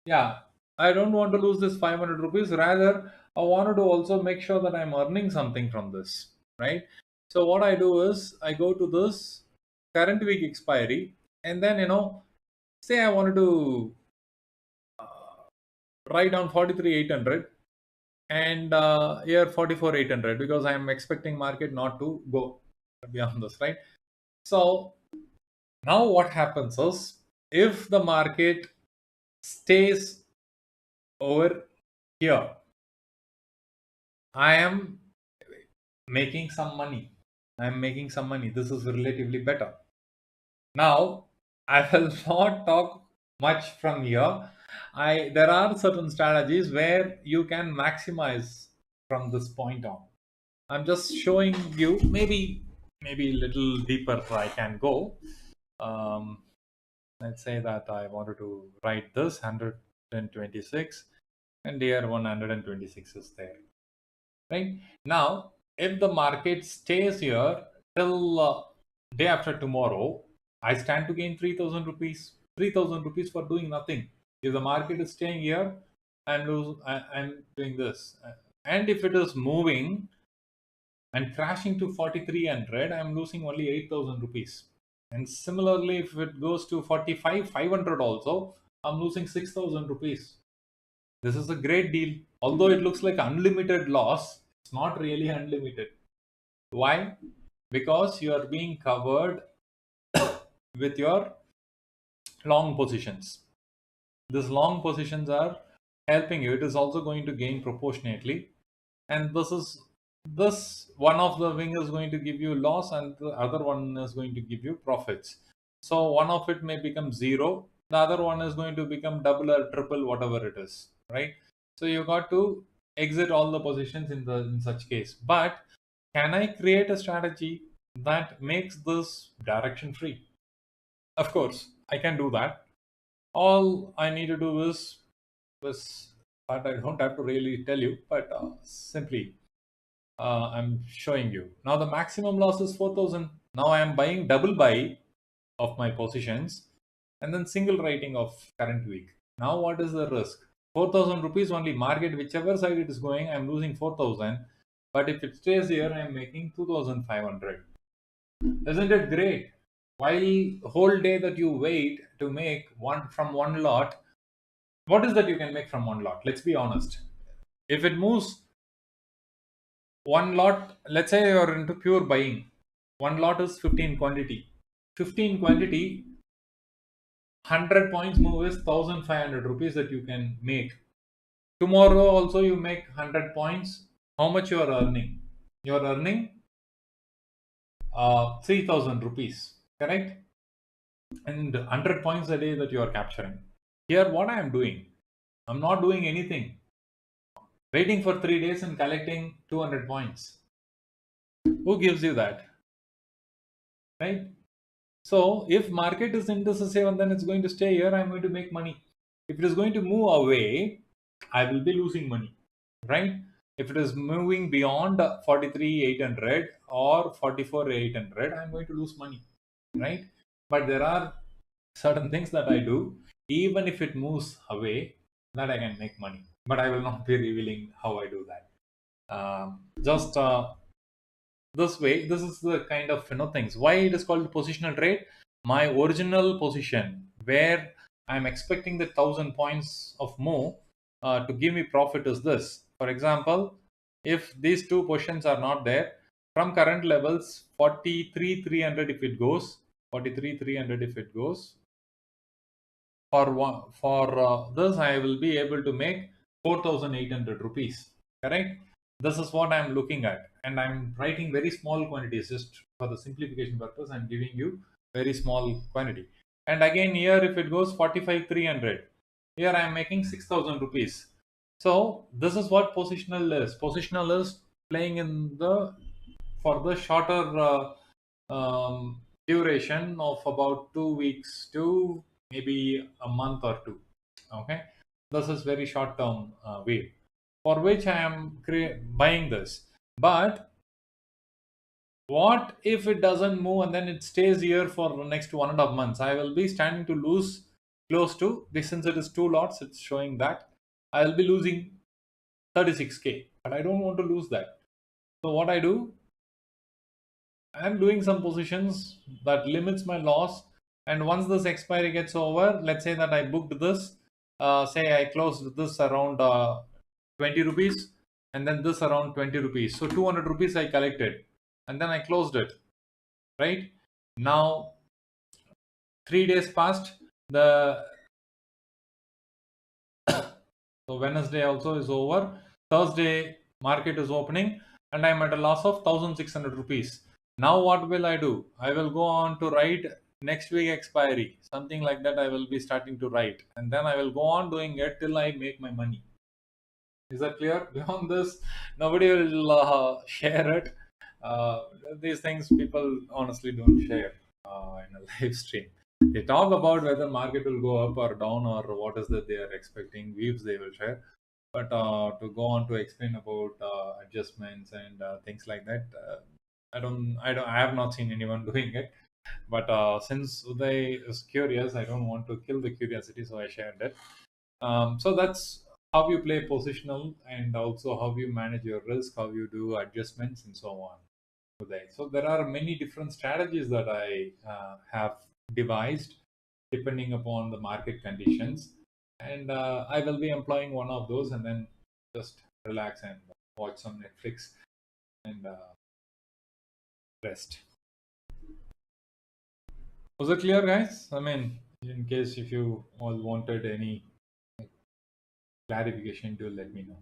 Yeah, I don't want to lose this 500 rupees. Rather, I wanted to also make sure that I'm earning something from this. Right. So what I do is I go to this current week expiry, and then say I wanted to write down 43,800 and here 44,800 because I'm expecting market not to go beyond this, right? So now what happens is if the market stays over here, I am making some money. I'm making some money. This is relatively better. Now, I will not talk much from here. There are certain strategies where you can maximize from this point on. I'm just showing you maybe a little deeper I can go. Um, let's say that I wanted to write this 126 and here 126 is there. Right now, if the market stays here till day after tomorrow, I stand to gain 3,000 rupees. 3,000 rupees for doing nothing. If the market is staying here, I'm doing this. And if it is moving and crashing to 4300, I'm losing only 8,000 rupees. And similarly, if it goes to 45,500 also, I'm losing 6,000 rupees. This is a great deal. Although it looks like unlimited loss, it's not really unlimited. Why? Because you are being covered with your long positions. These long positions are helping you. It is also going to gain proportionately. And this one of the wing is going to give you loss and the other one is going to give you profits. So one of it may become zero, the other one is going to become double or triple, whatever it is, right? So you got to exit all the positions in such case. But can I create a strategy that makes this direction free? Of course I can do that. All I need to do is but I don't have to really tell you, but simply I'm showing you. Now the maximum loss is 4,000. Now I am buying double buy of my positions and then single writing of current week. Now what is the risk? 4,000 rupees only market, whichever side it is going, I'm losing 4,000. But if it stays here, I'm making 2,500. Isn't it great? While whole day that you wait to make one from one lot, what is that you can make from one lot? Let's be honest. If it moves one lot, let's say you're into pure buying, one lot is 15 quantity. 15 quantity, 100 points move is 1,500 rupees that you can make. Tomorrow also you make 100 points. How much you are earning? You are earning 3,000 rupees, correct? And 100 points a day that you are capturing. Here, what I am doing, I'm not doing anything. Waiting for 3 days and collecting 200 points. Who gives you that? Right? So if market is indecisive and then it's going to stay here, I'm going to make money. If it is going to move away, I will be losing money, right? If it is moving beyond 43,800 or 44,800, I'm going to lose money, right? But there are certain things that I do, even if it moves away, that I can make money. But I will not be revealing how I do that. Just this way. This is the kind of things. Why it is called positional trade? My original position where I'm expecting the 1,000 points of move to give me profit is this. For example, if these two positions are not there from current levels, 43,300 if it goes, 43,300 if it goes, for one, for this I will be able to make 4,800 rupees. Correct? This is what I'm looking at, and I'm writing very small quantities just for the simplification purpose. I'm giving you very small quantity. And again here, if it goes 45,300, here I'm making 6,000 rupees. So this is what positional is. Positional is playing in the for the shorter duration of about 2 weeks to maybe a month or two. Okay, this is very short term wave for which I am buying this. But what if it doesn't move and then it stays here for the next 1.5 months? I will be standing to lose close to this. Since it is two lots, it's showing that I will be losing 36k, but I don't want to lose that. So what I do, I'm doing some positions that limits my loss. And once this expiry gets over, let's say that I booked this, say I closed this around 20 rupees and then this around 20 rupees. So 200 rupees I collected and then I closed it. Right now, 3 days passed. The so Wednesday also is over. Thursday market is opening and I'm at a loss of 1,600 rupees. Now what will I do? I will go on to write next week expiry, something like that. I will be starting to write, and then I will go on doing it till I make my money. Is that clear? Beyond this, nobody will share it. These things people honestly don't share in a live stream. They talk about whether market will go up or down or what is that they are expecting. Views they will share, but to go on to explain about adjustments and things like that, I have not seen anyone doing it. But since Uday is curious, I don't want to kill the curiosity, so I shared it. So that's how you play positional, and also how you manage your risk, how you do adjustments, and so on. Uday. So there are many different strategies that I have devised depending upon the market conditions, and I will be employing one of those, and then just relax and watch some Netflix and rest. Was it clear, guys? I mean, in case if you all wanted any clarification, do let me know.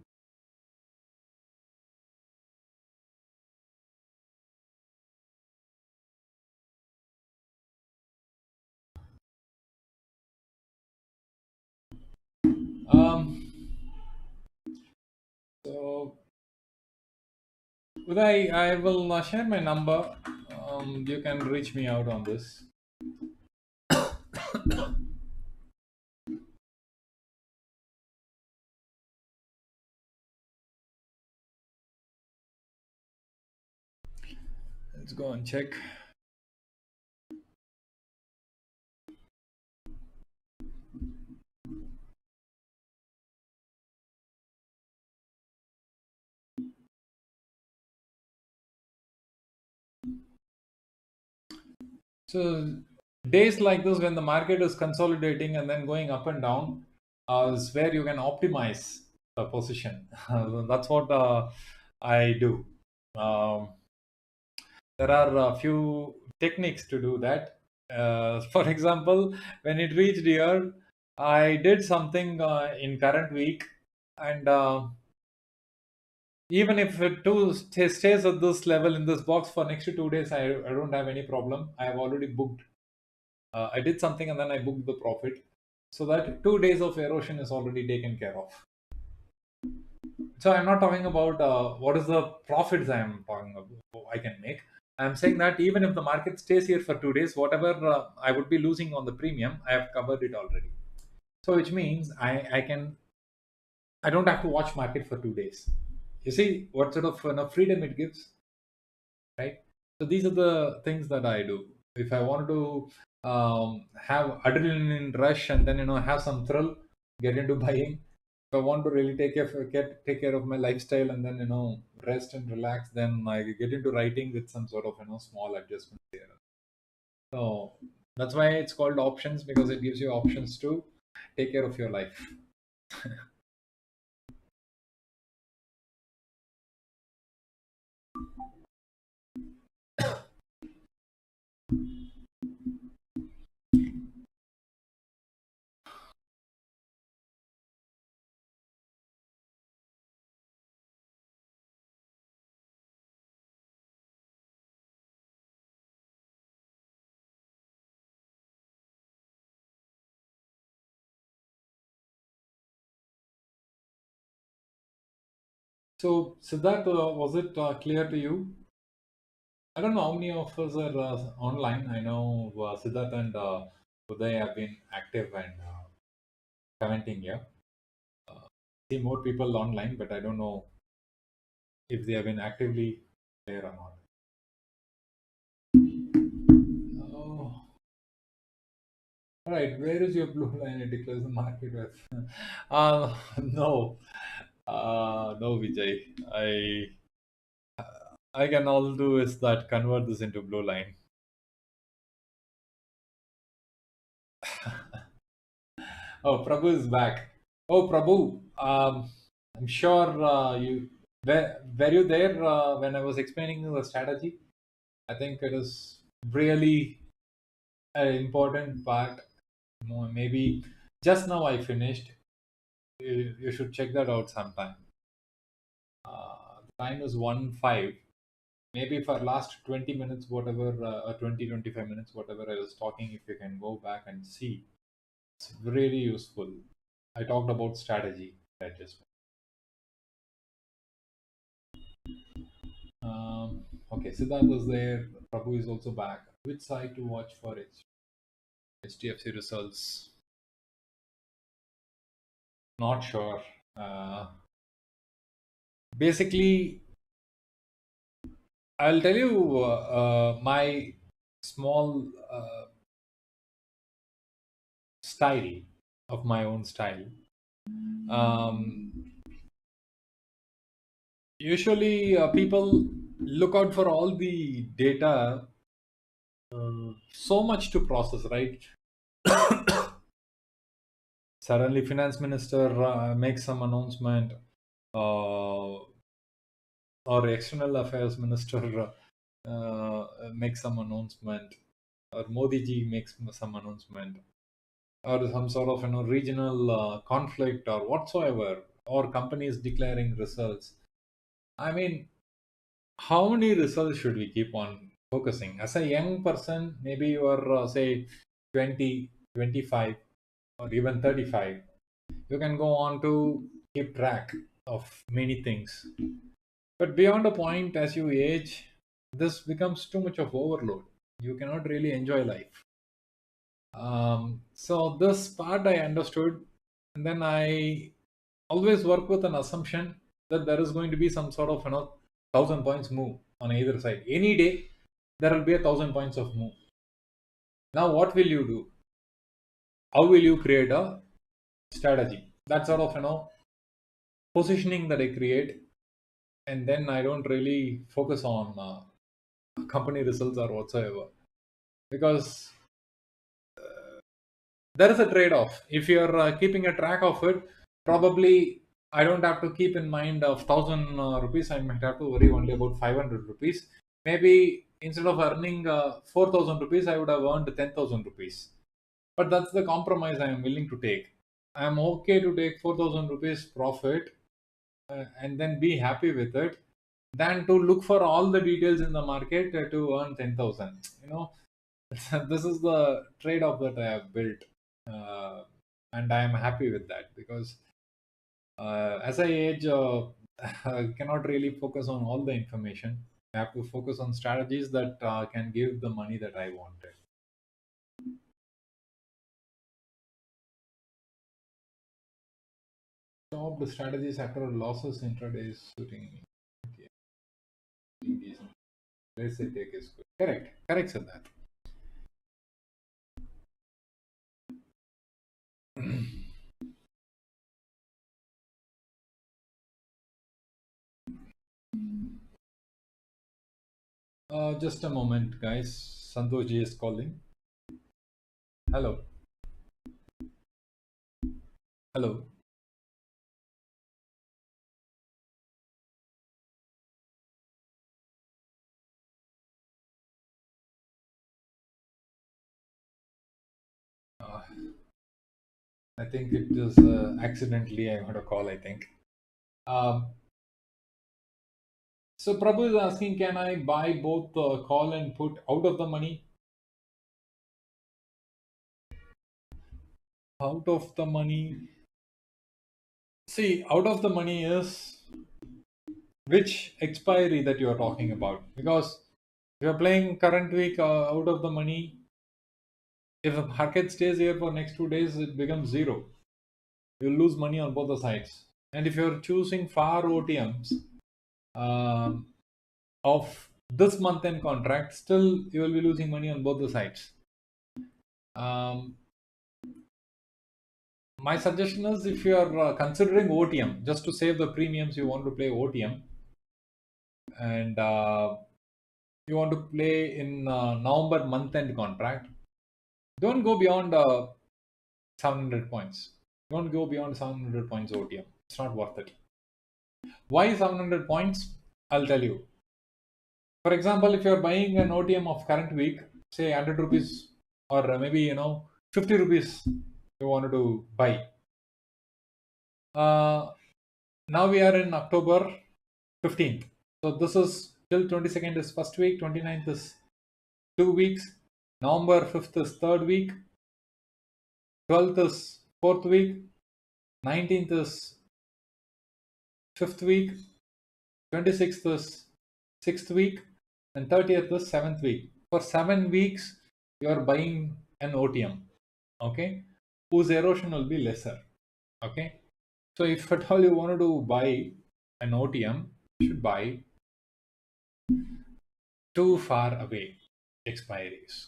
Um, so, Uday, I will share my number. You can reach me out on this. Let's go and check. So days like this, when the market is consolidating and then going up and down, is where you can optimize the position. That's what I do. Um, there are a few techniques to do that. For example, when it reached here, I did something in current week, and even if it too stays at this level in this box for next 2 days, I don't have any problem. I have already booked. I did something and then I booked the profit, so that 2 days of erosion is already taken care of. So I'm not talking about what is the profits I am talking about I can make. I'm saying that even if the market stays here for 2 days, whatever I would be losing on the premium, I have covered it already. So which means I don't have to watch market for 2 days. You see what sort of freedom it gives, right? So these are the things that I do. If I want to have adrenaline rush and then have some thrill, get into buying. I want to really take care of my lifestyle and then rest and relax, then I get into writing with some sort of small adjustments here. So that's why it's called options, because it gives you options to take care of your life. So Siddharth, was it clear to you? I don't know how many of us are online. I know Siddharth and Uday have been active and commenting here. Uh, See more people online, but I don't know if they have been actively there or not. Oh, all right. Where is your blue line? It declares the market with. No, no, Vijay. I can all do is that convert this into blue line. Oh, Prabhu is back. Oh, Prabhu. I'm sure were you there when I was explaining the strategy. I think it is really an important part. Maybe just now I finished. You should check that out sometime. The time is 1:05. Maybe for last 20 minutes, whatever, 20, 25 minutes, whatever I was talking, if you can go back and see, it's really useful. I talked about strategy. Just okay, Siddharth was there. Prabhu is also back. Which side to watch for HDFC results? Not sure. Uh, Basically, I'll tell you my small style of my own style. Um, Usually, people look out for all the data, so much to process, right? Suddenly, finance minister makes some announcement, or external affairs minister makes some announcement, or Modi ji makes some announcement, or some sort of regional conflict or whatsoever, or companies declaring results. I mean, how many results should we keep on focusing? As a young person, maybe you are say 20, 25, or even 35, you can go on to keep track of many things. But beyond a point, as you age, this becomes too much of overload. You cannot really enjoy life. So this part I understood, and then I always work with an assumption that there is going to be some sort of 1,000 points move on either side. Any day there will be 1,000 points of move. Now what will you do? How will you create a strategy? That sort of positioning that I create, and then I don't really focus on company results or whatsoever, because there is a trade-off. If you're keeping a track of it, probably I don't have to keep in mind of 1,000 rupees. I might have to worry only about 500 rupees. Maybe instead of earning 4,000 rupees, I would have earned 10,000 rupees. But that's the compromise I am willing to take. I am okay to take 4,000 rupees profit and then be happy with it, than to look for all the details in the market to earn 10,000. This is the trade-off that I have built, uh, and I am happy with that, because as I age, I cannot really focus on all the information. I have to focus on strategies that can give the money that I wanted. Some of the strategies after losses intraday is suiting me. Okay. Let's say take is good. Correct, said that. Just a moment, guys. Santoshi is calling. Hello. Hello. Uh, I think it was accidentally I got a call, I think. Um, so Prabhu is asking, can I buy both call and put out of the money? Out of the money. See, out of the money is which expiry that you are talking about. Because if you're playing current week out of the money, if the market stays here for next 2 days, it becomes zero. You'll lose money on both the sides. And if you're choosing far OTMs um, of this month end contract, still you will be losing money on both the sides. Um, my suggestion is if you are considering OTM, just to save the premiums, you want to play OTM and you want to play in November month end contract, don't go beyond 700 points. Don't go beyond 700 points OTM. It's not worth it. Why 700 points? I'll tell you. For example, if you're buying an OTM of current week, say 100 rupees or maybe 50 rupees you wanted to buy. Now we are in October 15th. So this is till 22nd is first week, 29th is 2 weeks, November 5th is third week, 12th is fourth week, 19th is fifth week, 26th is sixth week, and 30th is seventh week. For 7 weeks, you are buying an OTM, okay, whose erosion will be lesser, okay. So if at all you wanted to buy an OTM, you should buy too far away expiries.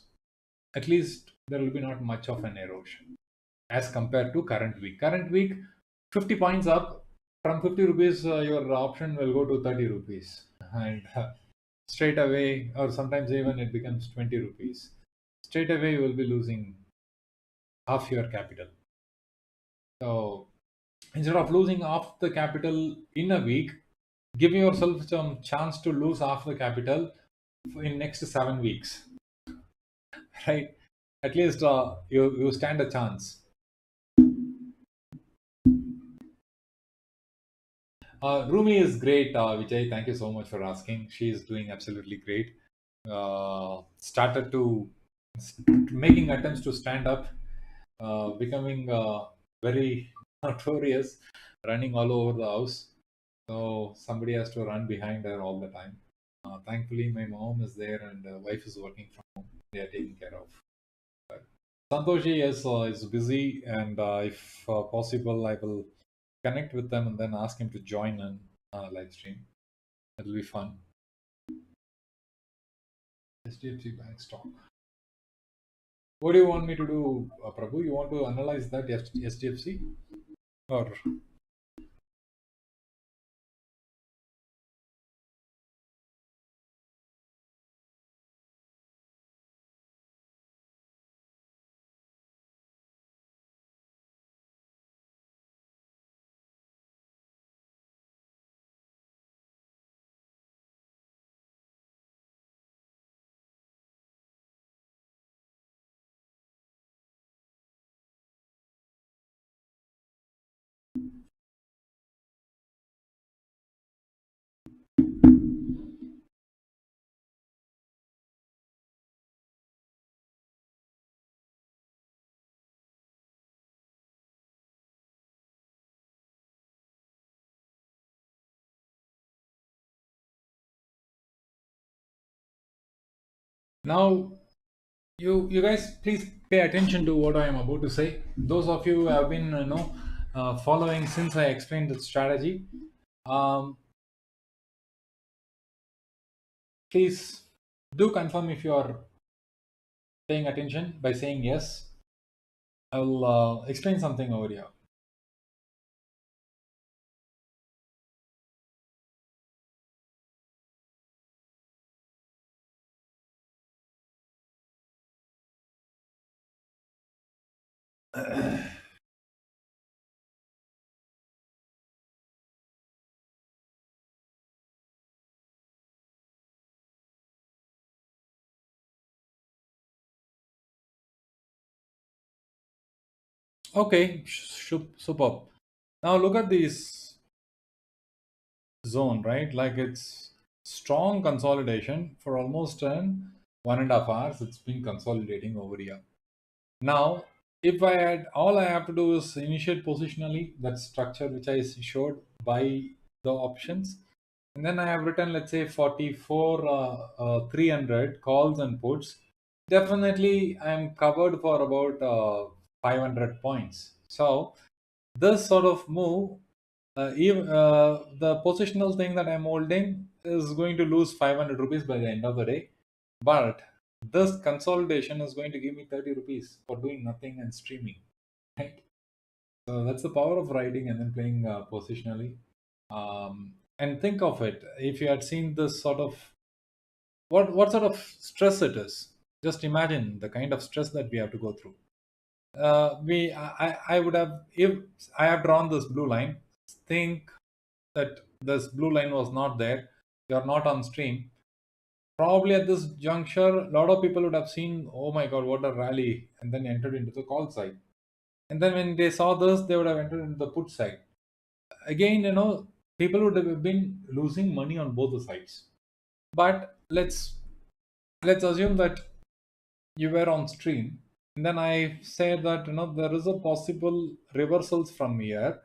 At least there will be not much of an erosion as compared to current week. Current week, 50 points up. From 50 rupees, your option will go to 30 rupees. And straight away, or sometimes even it becomes 20 rupees. Straight away, you will be losing half your capital. So instead of losing half the capital in a week, give yourself some chance to lose half the capital in next 7 weeks, right? At least you stand a chance. Rumi is great, Vijay. Thank you so much for asking. She is doing absolutely great. Started to making attempts to stand up, becoming very notorious, running all over the house. So somebody has to run behind her all the time. Thankfully, my mom is there and wife is working from home. They are taken care of. But Santoshi is busy, and if possible, I will connect with them and then ask him to join in live stream. It'll be fun. HDFC Bank stock. What do you want me to do, Prabhu? You want to analyze that HDFC or? Now, you guys please pay attention to what I am about to say. Those of you who have been following since I explained the strategy, um, please do confirm if you are paying attention by saying yes. I will explain something over here. Okay, superb. Now look at this zone, right? Like it's strong consolidation for almost an 1.5 hours. It's been consolidating over here. Now, if I had, all I have to do is initiate positionally that structure which I showed by the options, and then I have written, let's say 44 300 calls and puts. Definitely I'm covered for about 500 points. So this sort of move, even the positional thing that I'm holding is going to lose 500 rupees by the end of the day, but this consolidation is going to give me 30 rupees for doing nothing and streaming, right? So that's the power of writing and then playing positionally. And think of it, if you had seen this sort of, what sort of stress it is. Just imagine the kind of stress that we have to go through. I would have, if I have drawn this blue line, think that this blue line was not there, you're not on stream. Probably at this juncture, a lot of people would have seen, oh my god, what a rally, and then entered into the call side. And then when they saw this, they would have entered into the put side. Again, people would have been losing money on both the sides. But let's assume that you were on stream, and then I said that there is a possible reversals from here.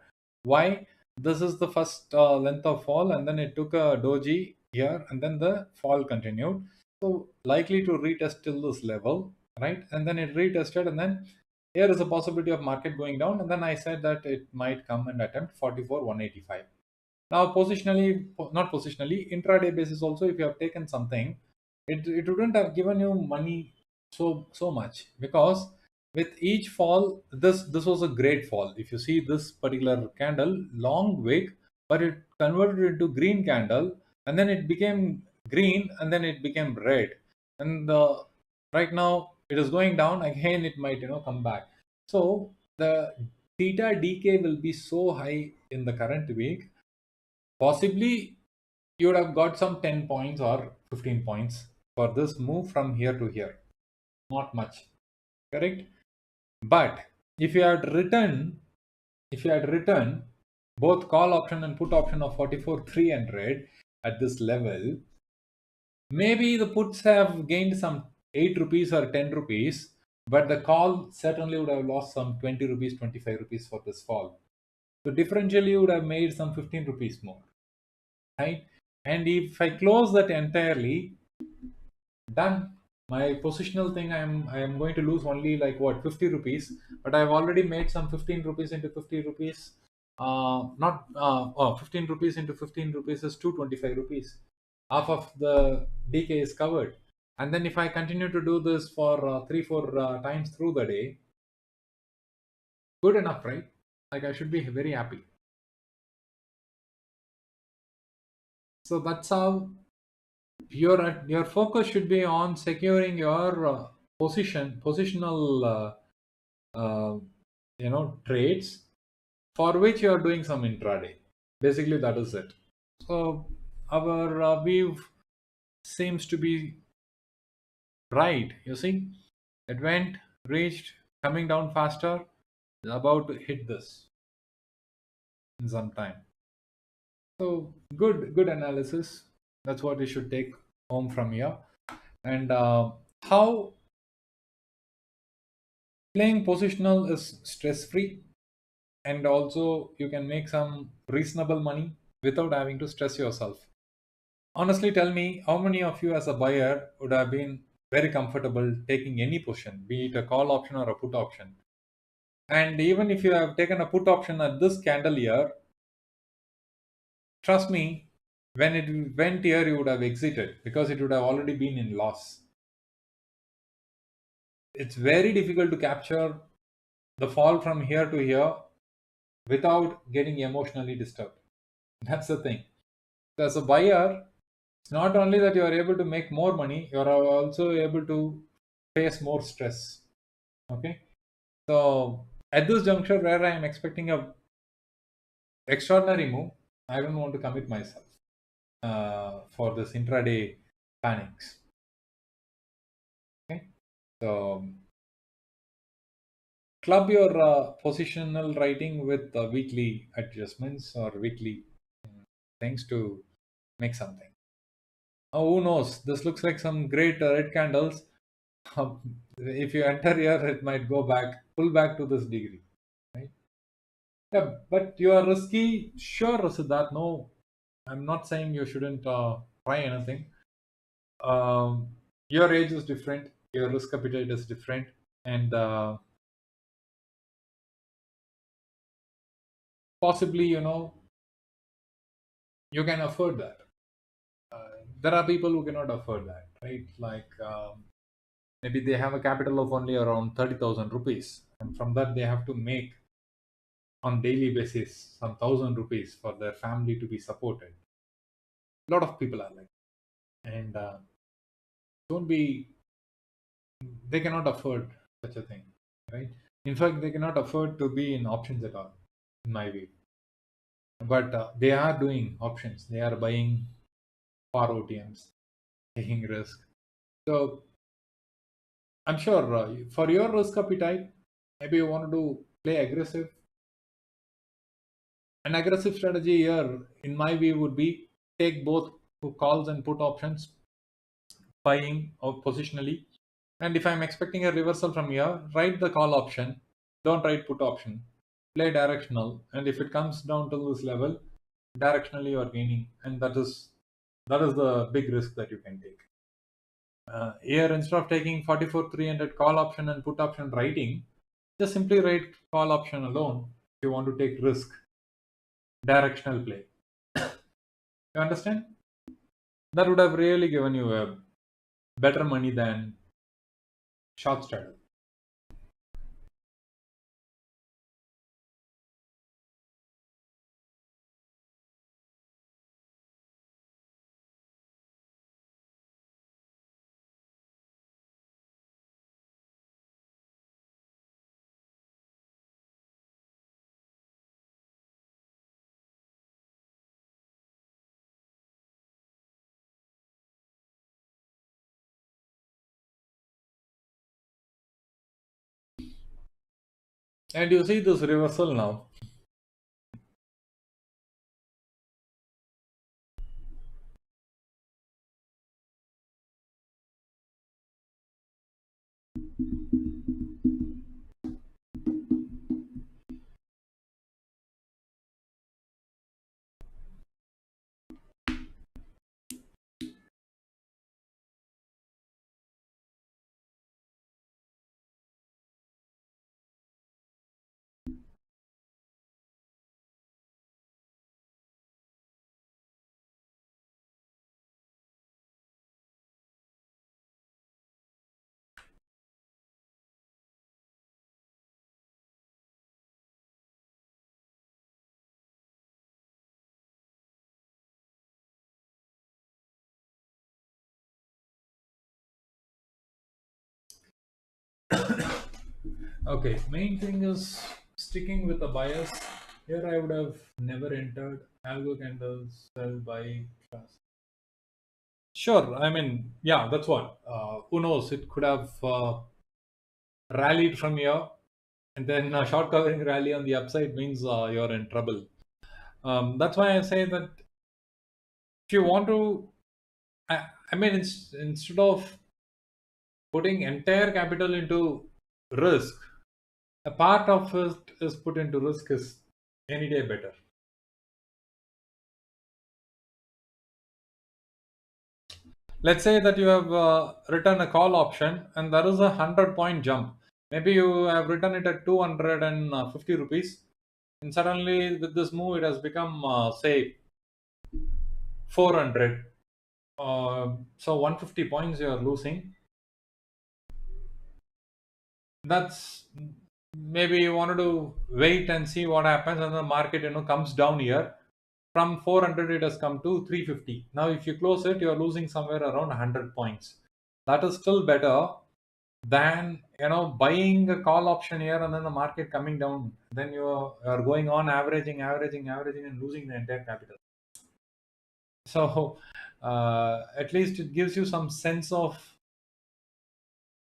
Why? This is the first length of fall, and then it took a doji here, and then the fall continued. So likely to retest till this level, right? And then it retested, and then here is a possibility of market going down, and then I said that it might come and attempt 44 185. Now, positionally, not positionally, intraday basis also, if you have taken something, it wouldn't have given you money so much, because with each fall, this was a great fall. If you see this particular candle, long wick, but it converted into green candle, and then it became green, and then it became red, and right now it is going down again. It might come back. So the theta decay will be so high in the current week. Possibly you would have got some 10 points or 15 points for this move from here to here. Not much, correct? But if you had written both call option and put option of 44 300 at this level, maybe the puts have gained some 8 rupees or 10 rupees, but the call certainly would have lost some 20 rupees, 25 rupees for this fall. So differentially you would have made some 15 rupees more, right? And if I close that entirely, done. My positional thing, I am going to lose only like what, 50 rupees, but I've already made some 15 rupees into 50 rupees. Not 15 rupees into 15 rupees is 225 rupees. Half of the DK is covered. And then if I continue to do this for 3 4 times through the day, good enough, right? Like I should be very happy. So that's how your focus should be on securing your positional uh, trades for which you are doing some intraday. Basically, that is it. So our view seems to be right. You see, it went, reached, coming down faster, about to hit this in some time. So good analysis. That's what you should take home from here. And how playing positional is stress free, and also you can make some reasonable money without having to stress yourself. Honestly, tell me, how many of you as a buyer would have been very comfortable taking any position, be it a call option or a put option? And even if you have taken a put option at this candle here, trust me, when it went here, you would have exited because it would have already been in loss. It's very difficult to capture the fall from here to here without getting emotionally disturbed. That's the thing. So as a buyer, it's not only that you are able to make more money, you are also able to face more stress. Okay. So at this juncture where I am expecting a extraordinary move, I don't want to commit myself for this intraday panics. Okay. So club your positional writing with weekly adjustments or weekly things to make something. Oh, who knows? This looks like some great red candles. If you enter here, it might go back, pull back to this degree, right? Yeah, but you are risky. Sure, Siddharth. No, I'm not saying you shouldn't try anything. Your age is different. Your risk appetite is different, and possibly, you can afford that. There are people who cannot afford that, right? Like maybe they have a capital of only around 30,000 rupees, and from that they have to make on daily basis some thousand rupees for their family to be supported. A lot of people are like, and don't be. They cannot afford such a thing, right? In fact, they cannot afford to be in options at all, in my view. But they are doing options. They are buying for OTMs, taking risk. So I'm sure for your risk appetite, maybe you want to play aggressive. An aggressive strategy here, in my view, would be take both calls and put options, buying or positionally. And if I'm expecting a reversal from here, write the call option. Don't write put option. Play directional, and if it comes down to this level, directionally you are gaining, and that is the big risk that you can take. Here, instead of taking 44,300 call option and put option writing, just simply write call option alone if you want to take risk, directional play. You understand? That would have really given you a better money than short strategy. And you see this reversal now. Okay, main thing is sticking with the bias. Here I would have never entered algo candles, sell, buy, trust. Sure, I mean, yeah, that's what. Who knows? It could have rallied from here, and then a short covering rally on the upside means you're in trouble. That's why I say that if you want to, I mean, instead of putting entire capital into risk, a part of it is put into risk is any day better. Let's say that you have written a call option and there is a 100-point jump. Maybe you have written it at 250 rupees, and suddenly with this move it has become say 400. So 150 points you are losing. That's maybe you wanted to wait and see what happens, and the market comes down here. From 400 it has come to 350. Now if you close it, you're losing somewhere around 100 points. That is still better than buying a call option here and then the market coming down. Then you are going on averaging and losing the entire capital. So at least it gives you some sense of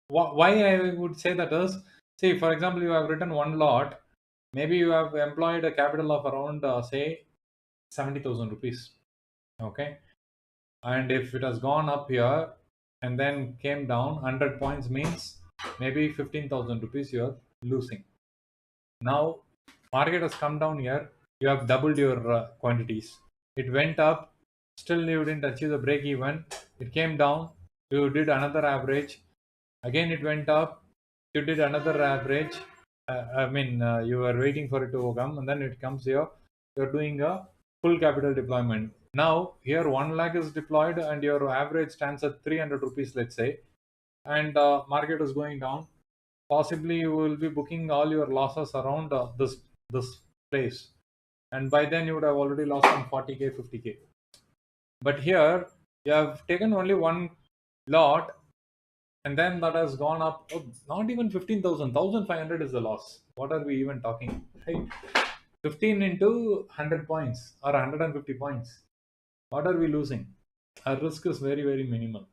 why I would say that is See, for example, you have written one lot. Maybe you have employed a capital of around, say, 70,000 rupees. Okay. And if it has gone up here and then came down, 100 points means maybe 15,000 rupees you're losing. Now, market has come down here. You have doubled your quantities. It went up. Still, you didn't achieve the break even. It came down. You did another average. Again, it went up. You did another average. You were waiting for it to come, and then it comes here. You're doing a full capital deployment. Now, here 1 lakh is deployed, and your average stands at 300 rupees, let's say, and market is going down. Possibly, you will be booking all your losses around this place, and by then you would have already lost some 40k, 50k. But here you have taken only one lot, and then that has gone up. Oh, not even 15,000, 1,500 is the loss. What are we even talking? Right? 15 into 100 points or 150 points. What are we losing? Our risk is very, very minimal.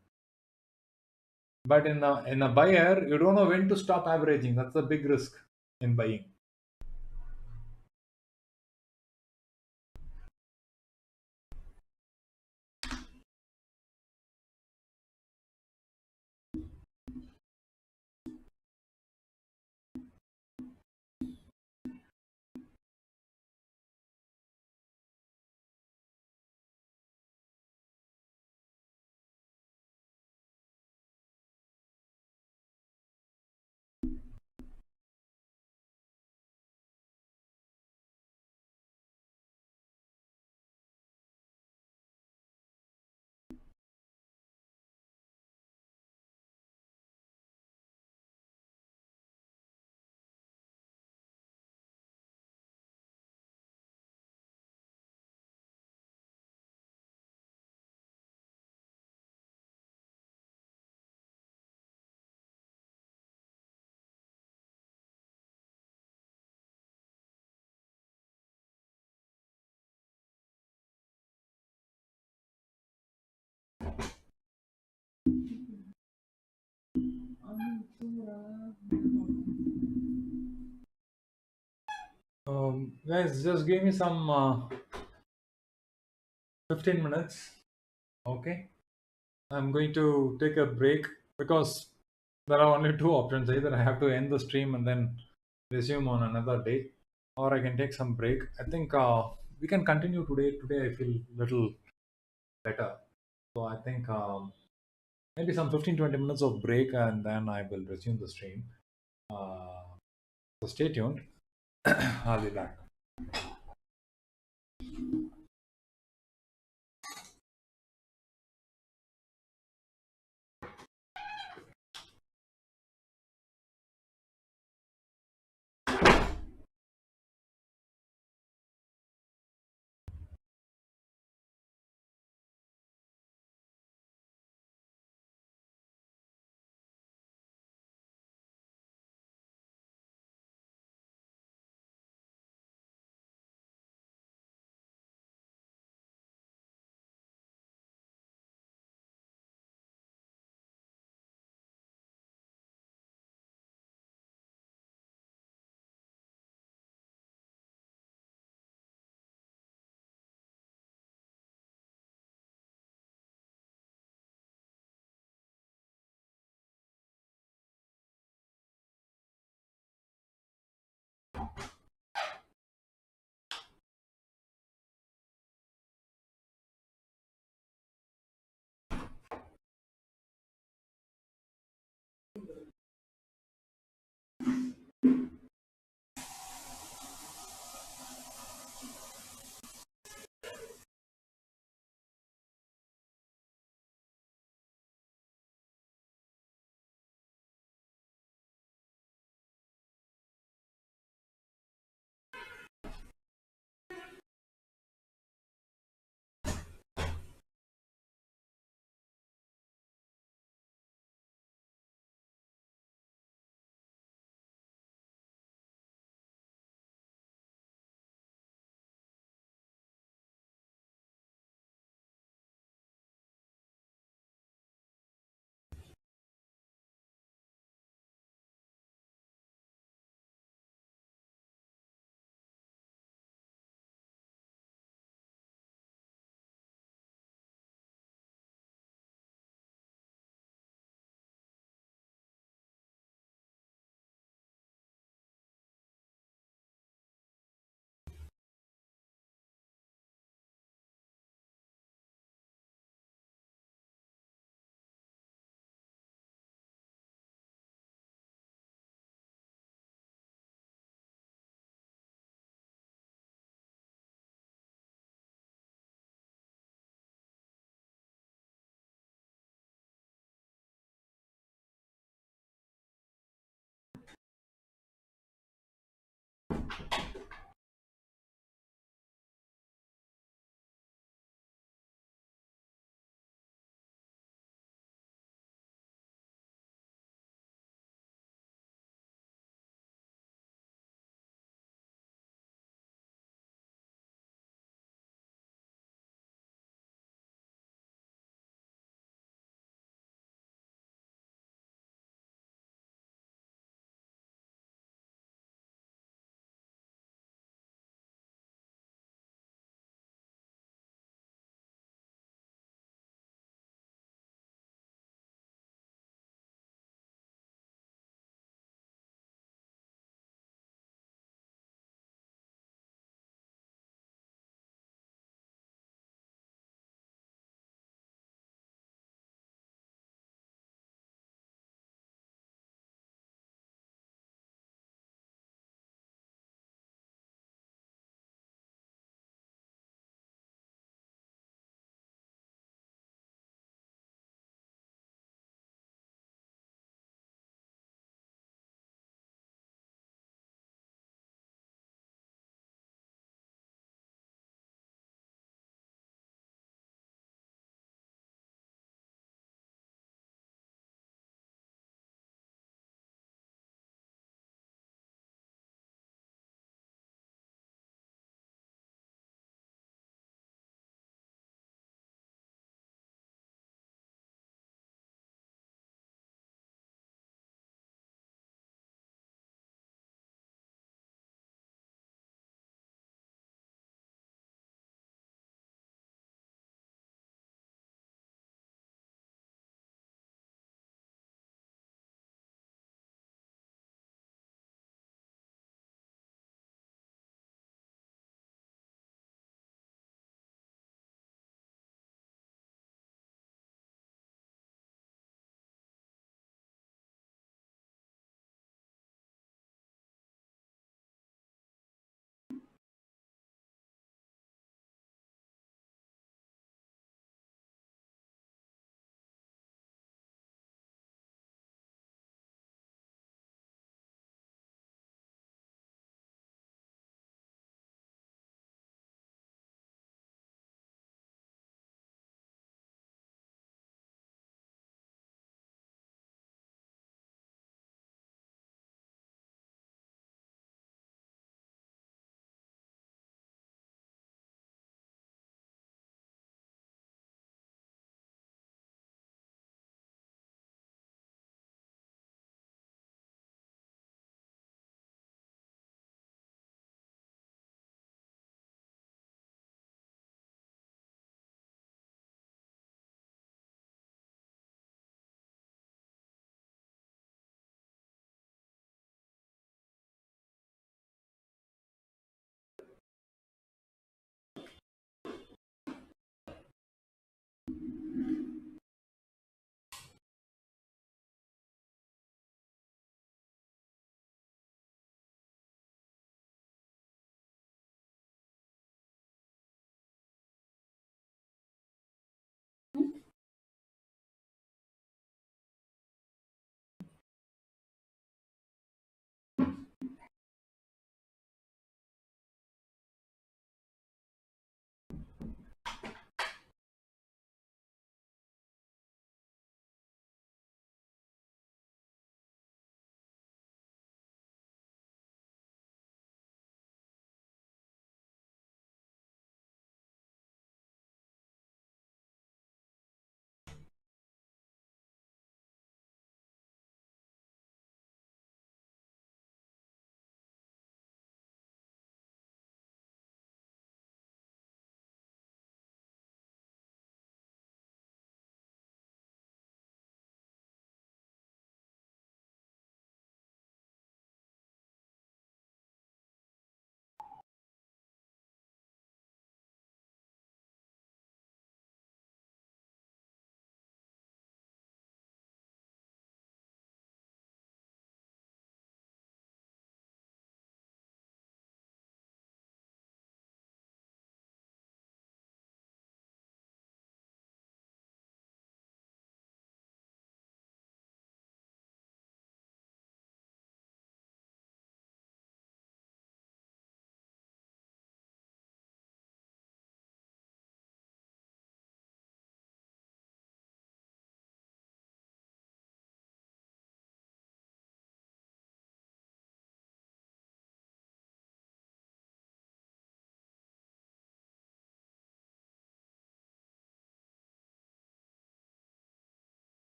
But in a buyer, you don't know when to stop averaging. That's the big risk in buying. Guys, just give me some 15 minutes. Okay. I'm going to take a break because there are only two options. Either I have to end the stream and then resume on another day, or I can take some break. I think we can continue today. Today I feel little better. So I think maybe some 15-20 minutes of break and then I will resume the stream. So stay tuned. I'll be back.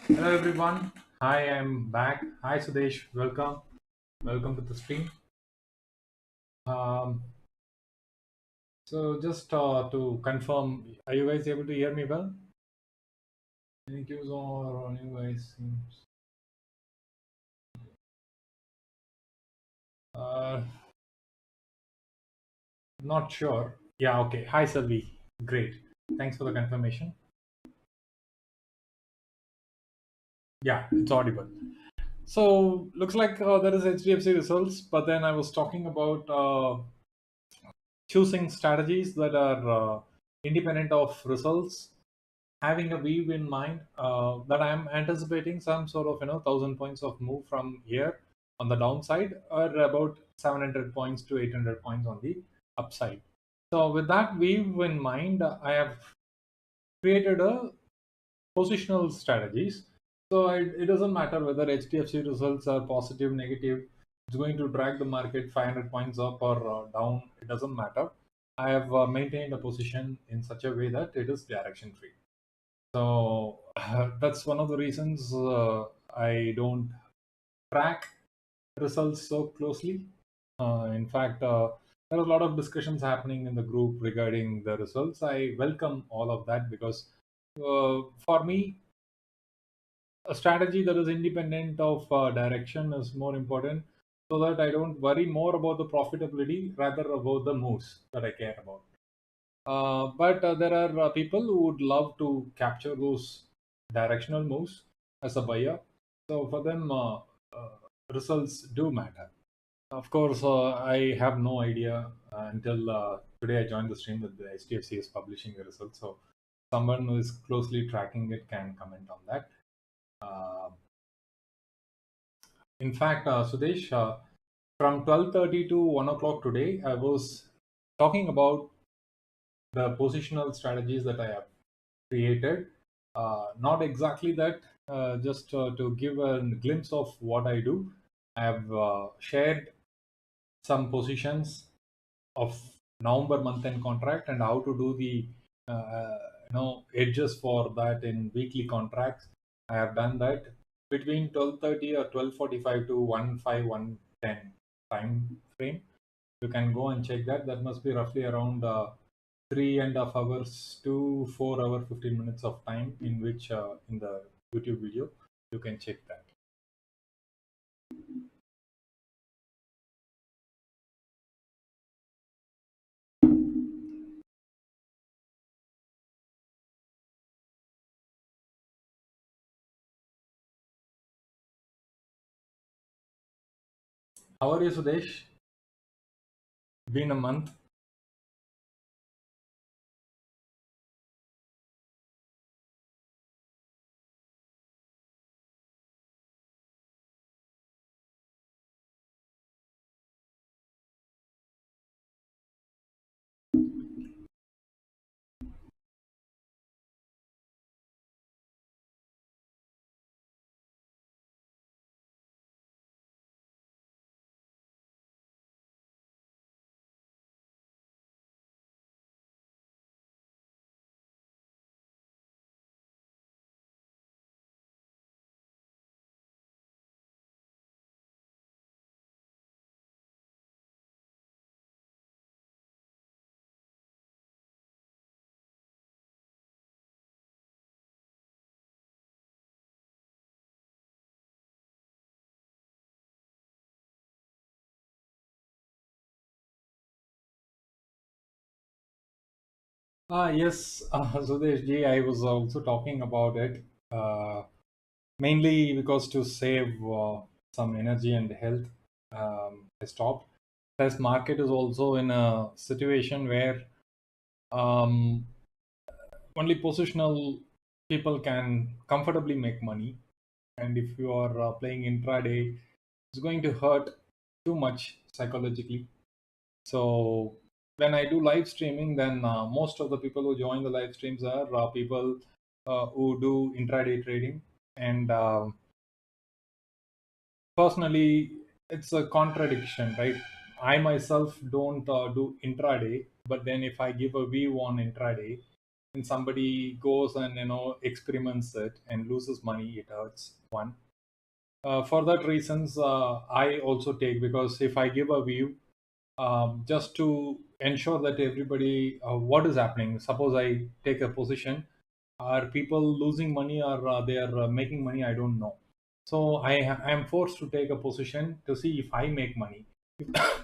Hello everyone. Hi, I'm back. Hi Sudesh. Welcome. Welcome to the stream. Um, so just to confirm, are you guys able to hear me well? Any cues or you guys seems uh, not sure. Yeah, okay. Hi Selvi. Great. Thanks for the confirmation. Yeah, it's audible. So looks like there is HDFC results, but then I was talking about choosing strategies that are independent of results, having a view in mind that I am anticipating some sort of 1,000 points of move from here on the downside, or about 700 points to 800 points on the upside. So with that view in mind, I have created a positional strategies. So it doesn't matter whether HDFC results are positive, negative. It's going to drag the market 500 points up or down. It doesn't matter. I have maintained a position in such a way that it is direction free. So that's one of the reasons I don't track results so closely. In fact, there are a lot of discussions happening in the group regarding the results. I welcome all of that because for me, a strategy that is independent of direction is more important, so that I don't worry more about the profitability rather about the moves that I care about. But there are people who would love to capture those directional moves as a buyer. So for them, results do matter. Of course, I have no idea until today I joined the stream that the HDFC is publishing the results. So someone who is closely tracking it can comment on that. Uh, in fact, Sudesh, from 12:30 to 1 o'clock today, I was talking about the positional strategies that I have created. Not exactly that, just to give a glimpse of what I do. I have shared some positions of November month end contract and how to do the edges for that in weekly contracts. I have done that between 12:30 or 12:45 to 1:5 1:10 time frame. You can go and check that. That must be roughly around 3.5 hours to 4 hour 15 minutes of time in which in the YouTube video you can check that. How are you, Sudesh? Been a month. Yes, Sudesh ji, I was also talking about it, mainly because to save some energy and health, I stopped. Plus, market is also in a situation where um, only positional people can comfortably make money, and if you are playing intraday, it's going to hurt too much psychologically. So when I do live streaming, then most of the people who join the live streams are people who do intraday trading. And personally, it's a contradiction, right? I myself don't do intraday, but then if I give a view on intraday, and somebody goes and experiments it and loses money, it hurts. One. For that reasons, I also take, because if I give a view, just to ensure that everybody, what is happening, suppose I take a position, are people losing money or they are making money, I don't know. So I am forced to take a position to see if I make money.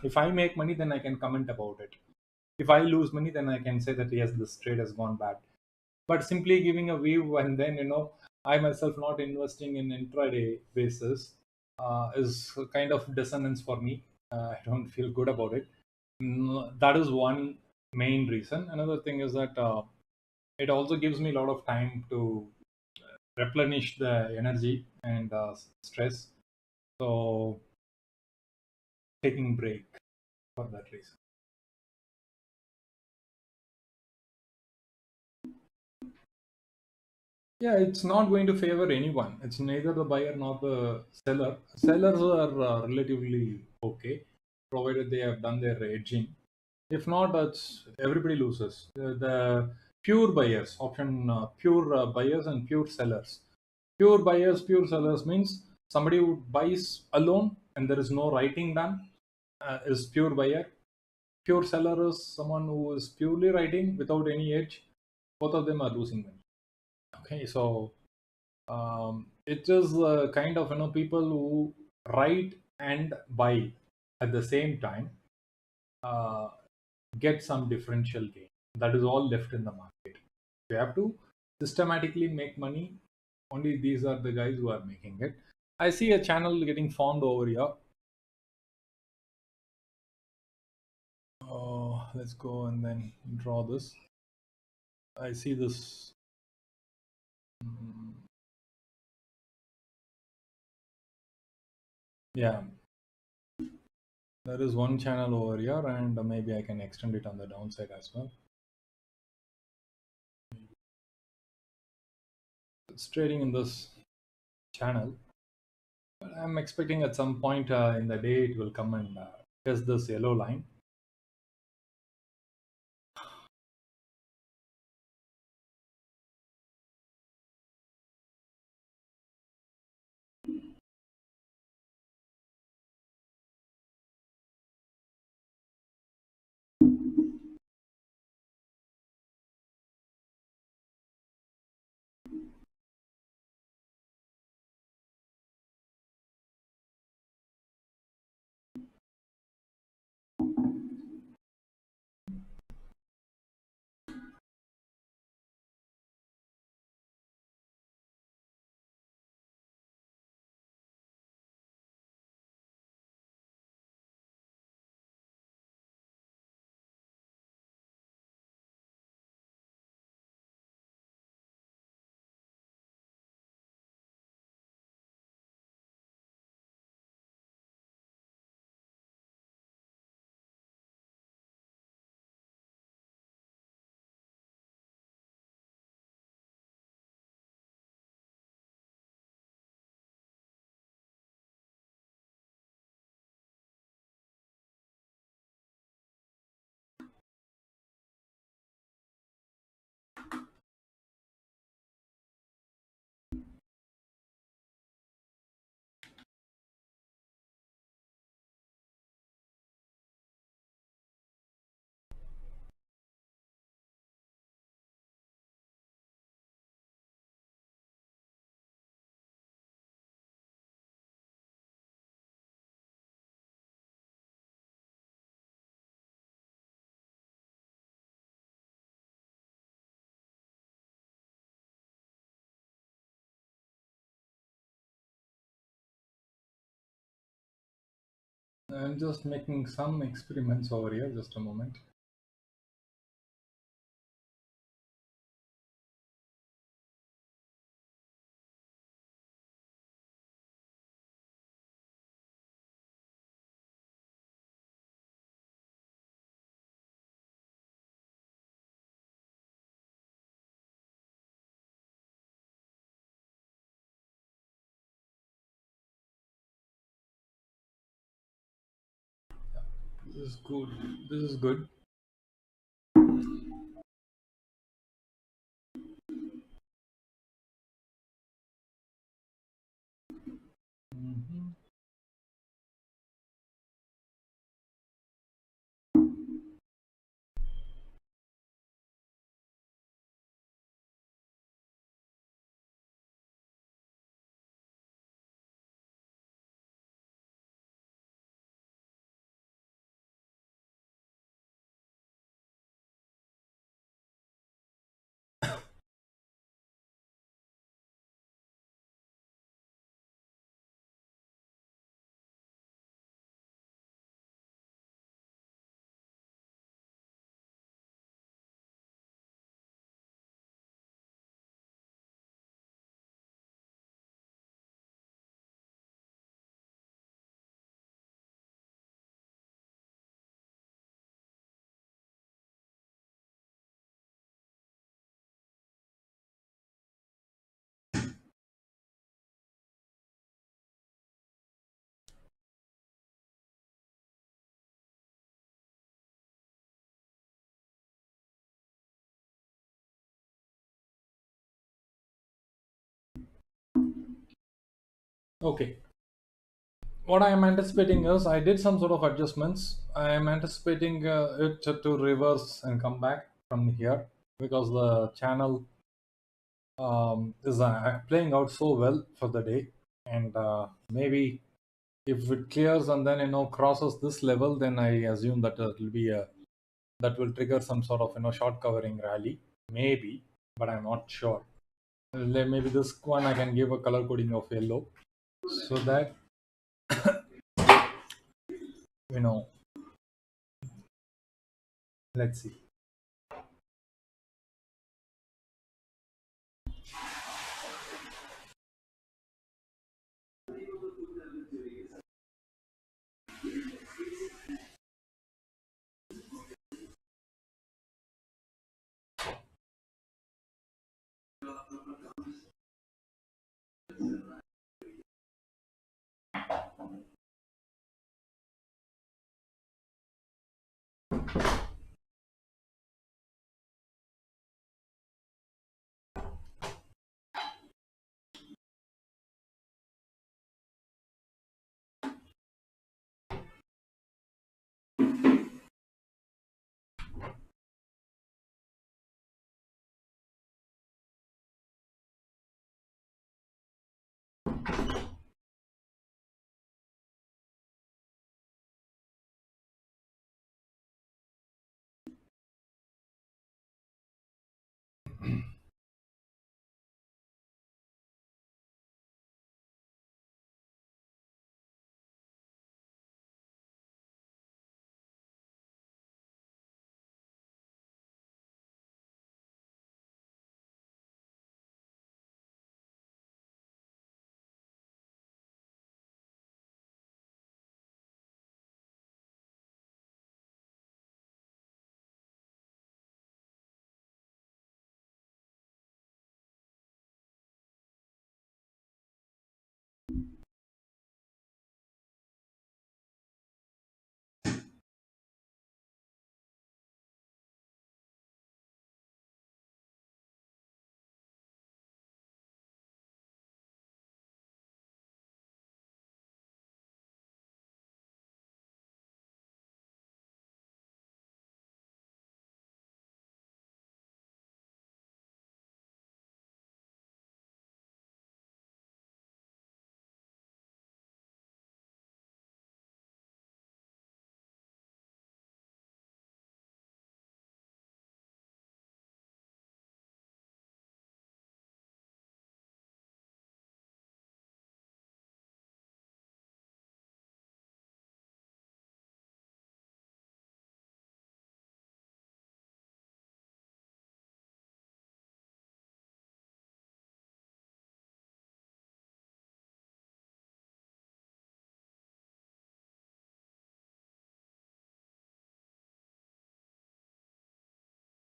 If I make money, then I can comment about it. If I lose money, then I can say that yes, this trade has gone bad. But simply giving a view and then I myself not investing in intraday basis is a kind of dissonance for me. I don't feel good about it. That is one main reason. Another thing is that it also gives me a lot of time to replenish the energy and stress. So taking break for that reason. Yeah, it's not going to favor anyone. It's neither the buyer nor the seller. Sellers are relatively okay, provided they have done their edging. If not, that's everybody loses. The pure buyers, often pure buyers and pure sellers. Pure buyers, pure sellers means somebody who buys alone and there is no writing done is pure buyer. Pure seller is someone who is purely writing without any edge. Both of them are losing money. Okay, so it is kind of people who write and buy at the same time uh, get some differential gain. That is all left in the market. You have to systematically make money. Only these are the guys who are making it. I see a channel getting formed over here. Let's go and then draw this. I see this. mm, Yeah, there is one channel over here, and maybe I can extend it on the downside as well. It's trading in this channel. I'm expecting at some point in the day it will come and test this yellow line. I'm just making some experiments over here. Just a moment. This is good. This is good. Mhm. Okay. What I am anticipating is I did some sort of adjustments. I am anticipating it to reverse and come back from here because the channel is playing out so well for the day, and maybe if it clears and then crosses this level, then I assume that it will be a that will trigger some sort of short covering rally, maybe, but I'm not sure. Maybe this one I can give a color coding of yellow so that you know let's see.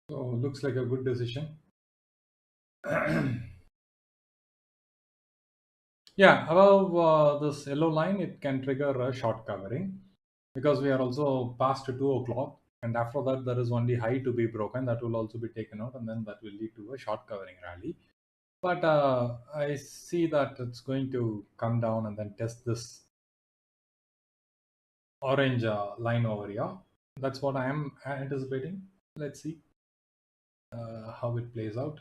So looks like a good decision. Yeah, above this yellow line, it can trigger a short covering because we are also past 2 o'clock. And after that, there is only high to be broken that will also be taken out, and then that will lead to a short covering rally. But I see that it's going to come down and then test this orange line over here. That's what I am anticipating. Let's see how it plays out.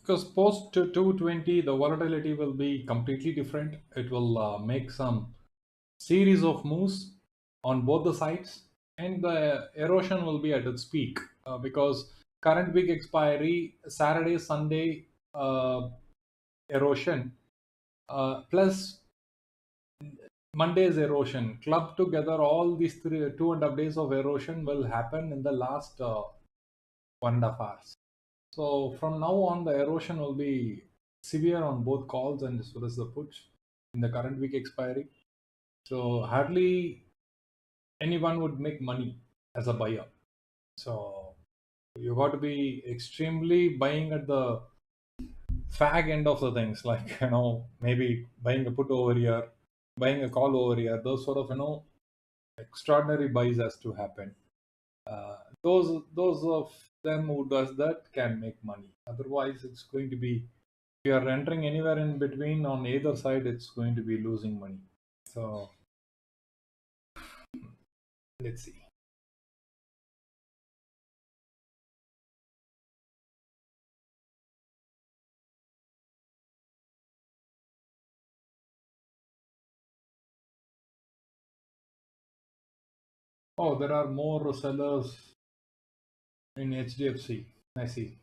Because post to 220, the volatility will be completely different. It will make some series of moves on both the sides, and the erosion will be at its peak because current week expiry, Saturday, Sunday erosion, plus Monday's erosion, clubbed together, all these 2.5 days of erosion will happen in the last 1.5 hours. So from now on, the erosion will be severe on both calls and as well as the puts in the current week expiry. So hardly anyone would make money as a buyer. So you got to be extremely buying at the fag end of the things, like maybe buying a put over here, buying a call over here. Those sort of extraordinary buys has to happen. Those of them who does that can make money. Otherwise, it's going to be, if you are entering anywhere in between on either side, it's going to be losing money. So let's see. Oh, there are more sellers in HDFC. I see.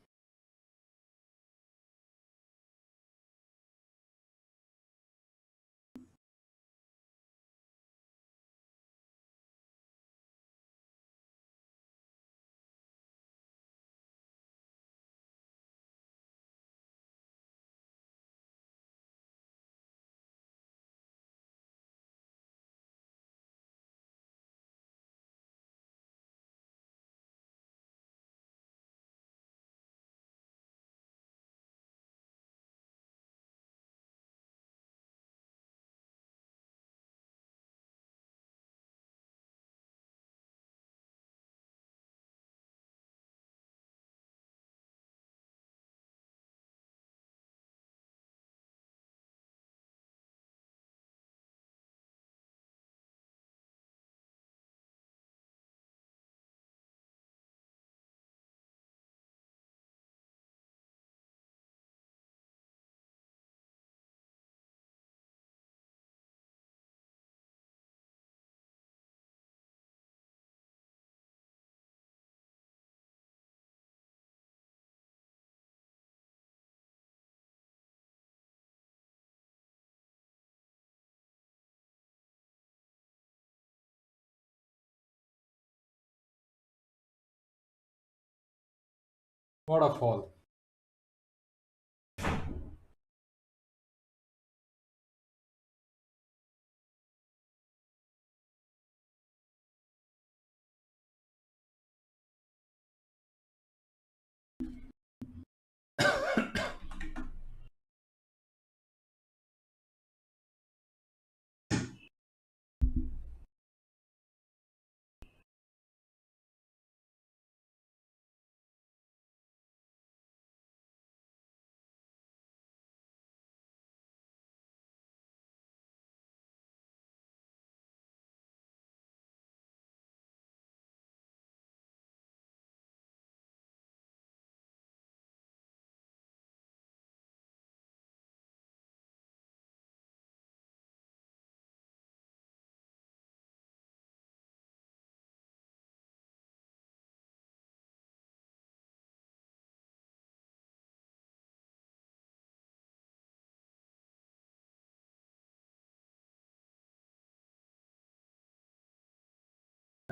What a fall.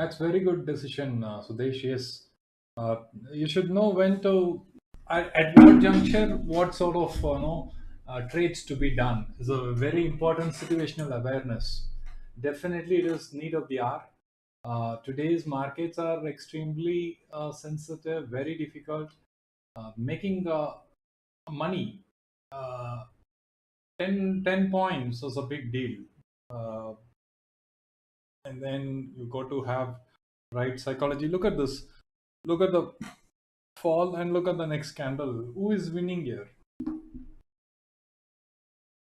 That's very good decision, Sudesh. Yes, uh, you should know when to at what juncture, what sort of trades to be done. Is a very important situational awareness. Definitely, it is need of the hour. Today's markets are extremely sensitive, very difficult. Making money, uh, 10 points is a big deal. Uh, and then you got to have right psychology. Look at this. Look at the fall and look at the next candle. Who is winning here?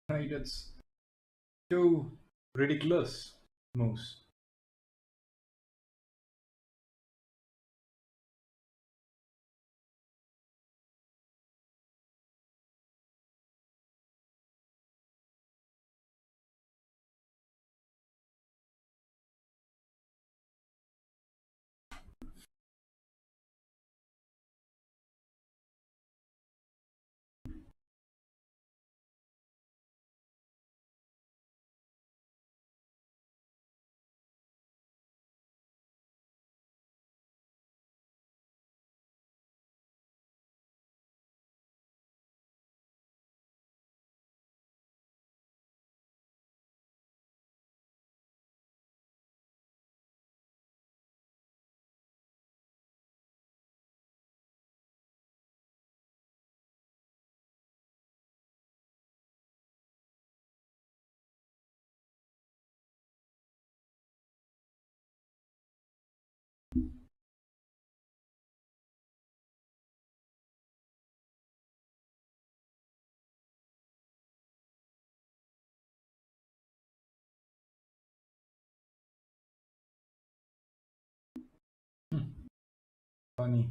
Right? It's too ridiculous moves. Hmm, funny.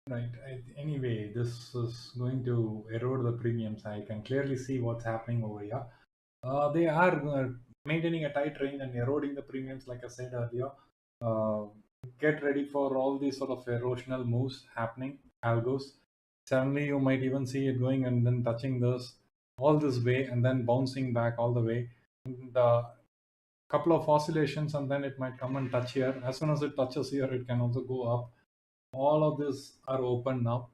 Right. Anyway, this is going to erode the premiums. I can clearly see what's happening over here. They are maintaining a tight range and eroding the premiums, like I said earlier. Uh, get ready for all these sort of erosional moves happening, algos. Suddenly, you might even see it going and then touching this all this way and then bouncing back all the way. And couple of oscillations, and then it might come and touch here. As soon as it touches here, it can also go up. All of this are open now.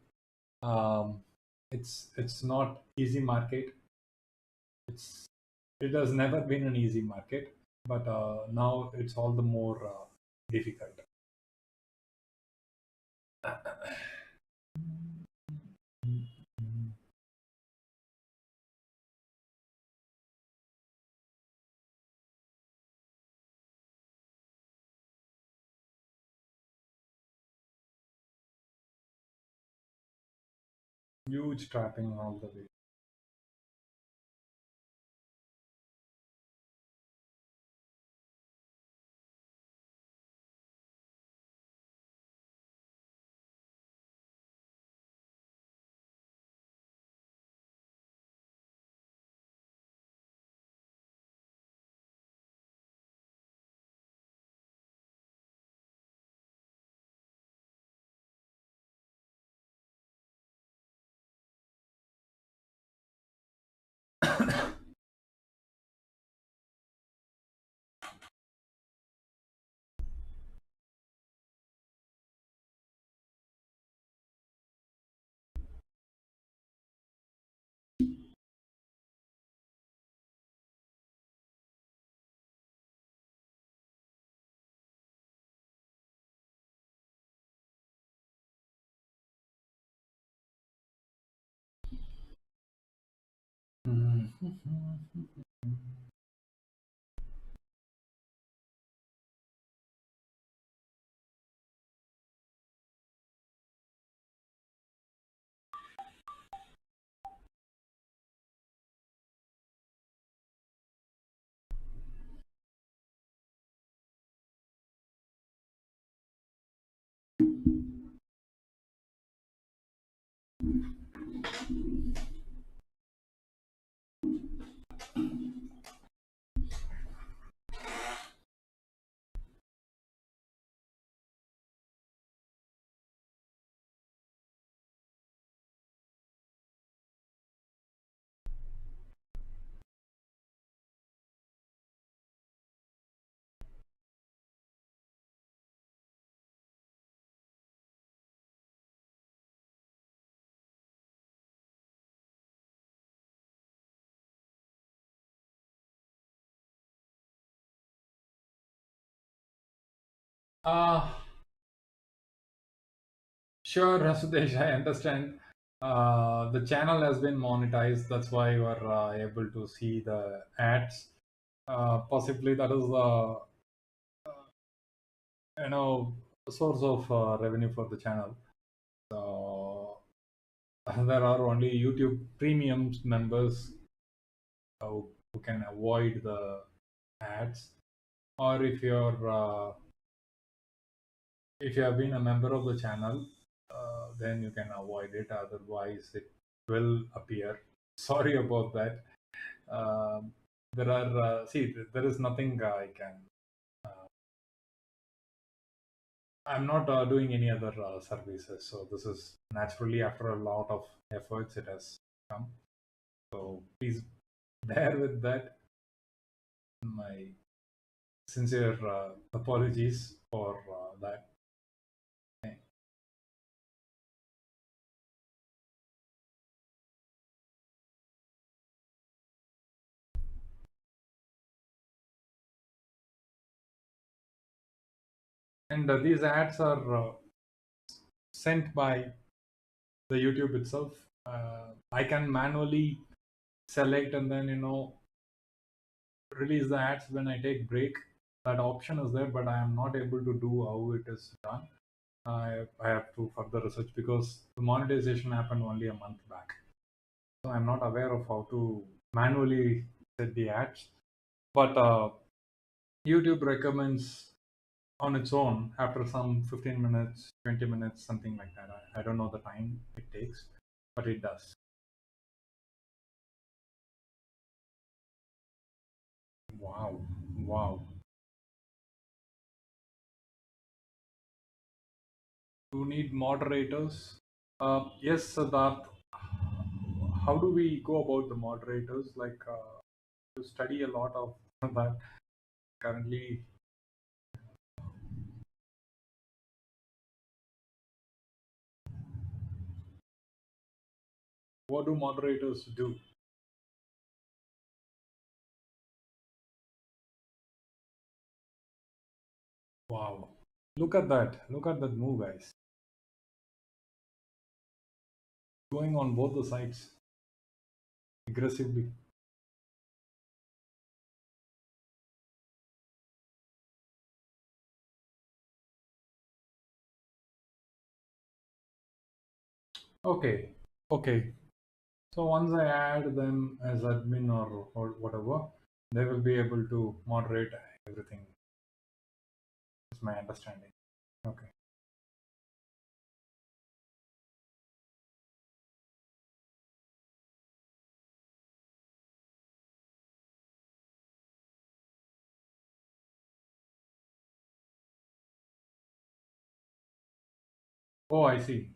Um, it's not easy market. It's it has never been an easy market, but now it's all the more difficult. Huge trapping all the way. Uh, sure, Rasudesh, I understand. The channel has been monetized. That's why you are able to see the ads. Possibly that is the you know source of revenue for the channel. So there are only YouTube Premium members who can avoid the ads, or if you have been a member of the channel, then you can avoid it. Otherwise, it will appear. Sorry about that. Um there are see, there is nothing I can. Uh, I'm not doing any other services, so this is naturally after a lot of efforts it has come. So please bear with that. My sincere apologies for that. And these ads are sent by the YouTube itself. I can manually select and then release the ads when I take break. That option is there, but I am not able to do how it is done. I have to further research because the monetization happened only a month back. So I'm not aware of how to manually set the ads. But YouTube recommends on its own after some 15 minutes, 20 minutes, something like that. I don't know the time it takes, but it does. Wow. Wow. You need moderators. Yes, Siddharth. How do we go about the moderators? Like, to study a lot of that currently. What do moderators do? Wow. Look at that. Look at that move, guys. Going on both the sides aggressively. Okay. Okay. So once I add them as admin or whatever, they will be able to moderate everything. Is my understanding. Okay. Oh, I see.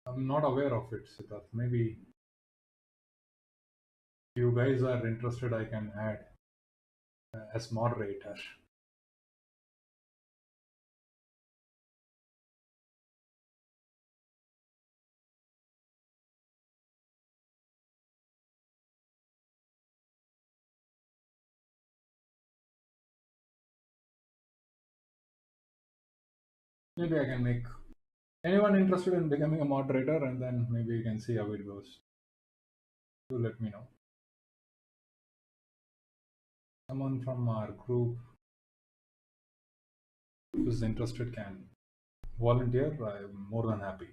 I'm not aware of it, Siddharth. Maybe if you guys are interested, I can add as moderator. Maybe I can make anyone interested in becoming a moderator, and then maybe you can see how it goes. Do let me know. Someone from our group who is interested can volunteer. I'm more than happy.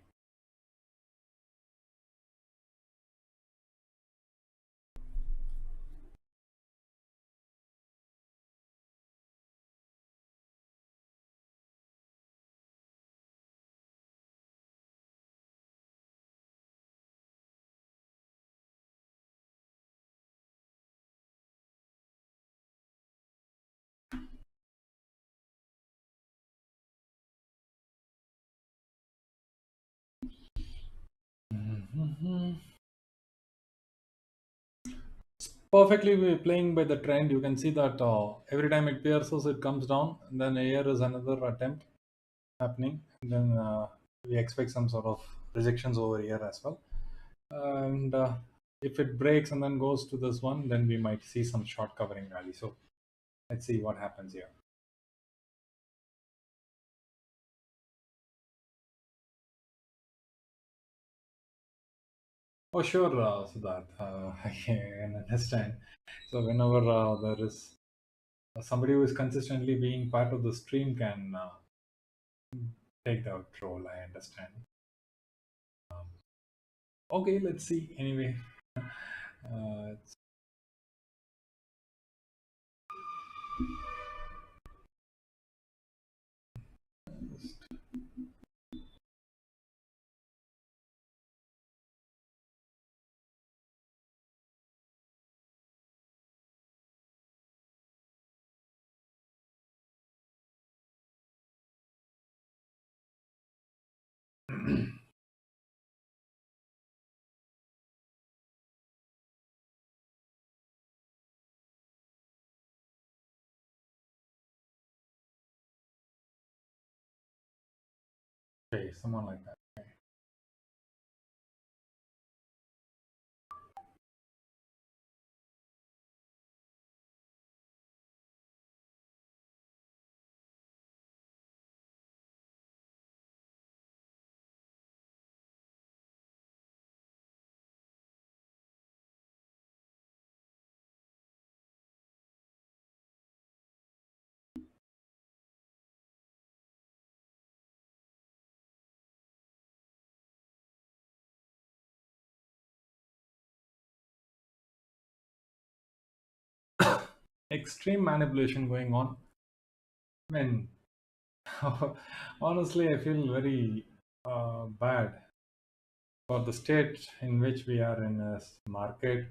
Mhm. Perfectly playing by the trend. You can see that every time it pierces, it comes down. And then here is another attempt happening. And then we expect some sort of rejections over here as well. And if it breaks and then goes to this one, then we might see some short covering rally. So let's see what happens here. Oh, sure, Siddharth. I can understand. So whenever there is somebody who is consistently being part of the stream can take that role. I understand. Okay, let's see. Anyway, it's okay, someone like that. Okay. Extreme manipulation going on. I mean, honestly, I feel very bad for the state in which we are in a market.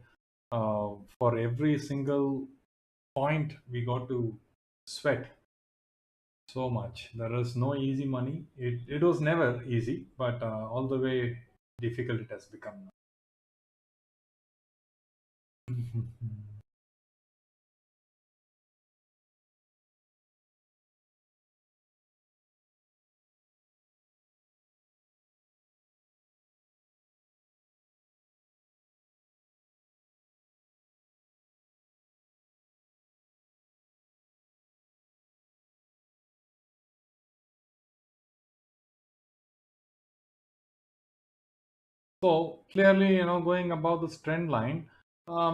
For every single point, we got to sweat so much. There is no easy money. It was never easy, but all the way difficult it has become. So clearly, going above this trend line,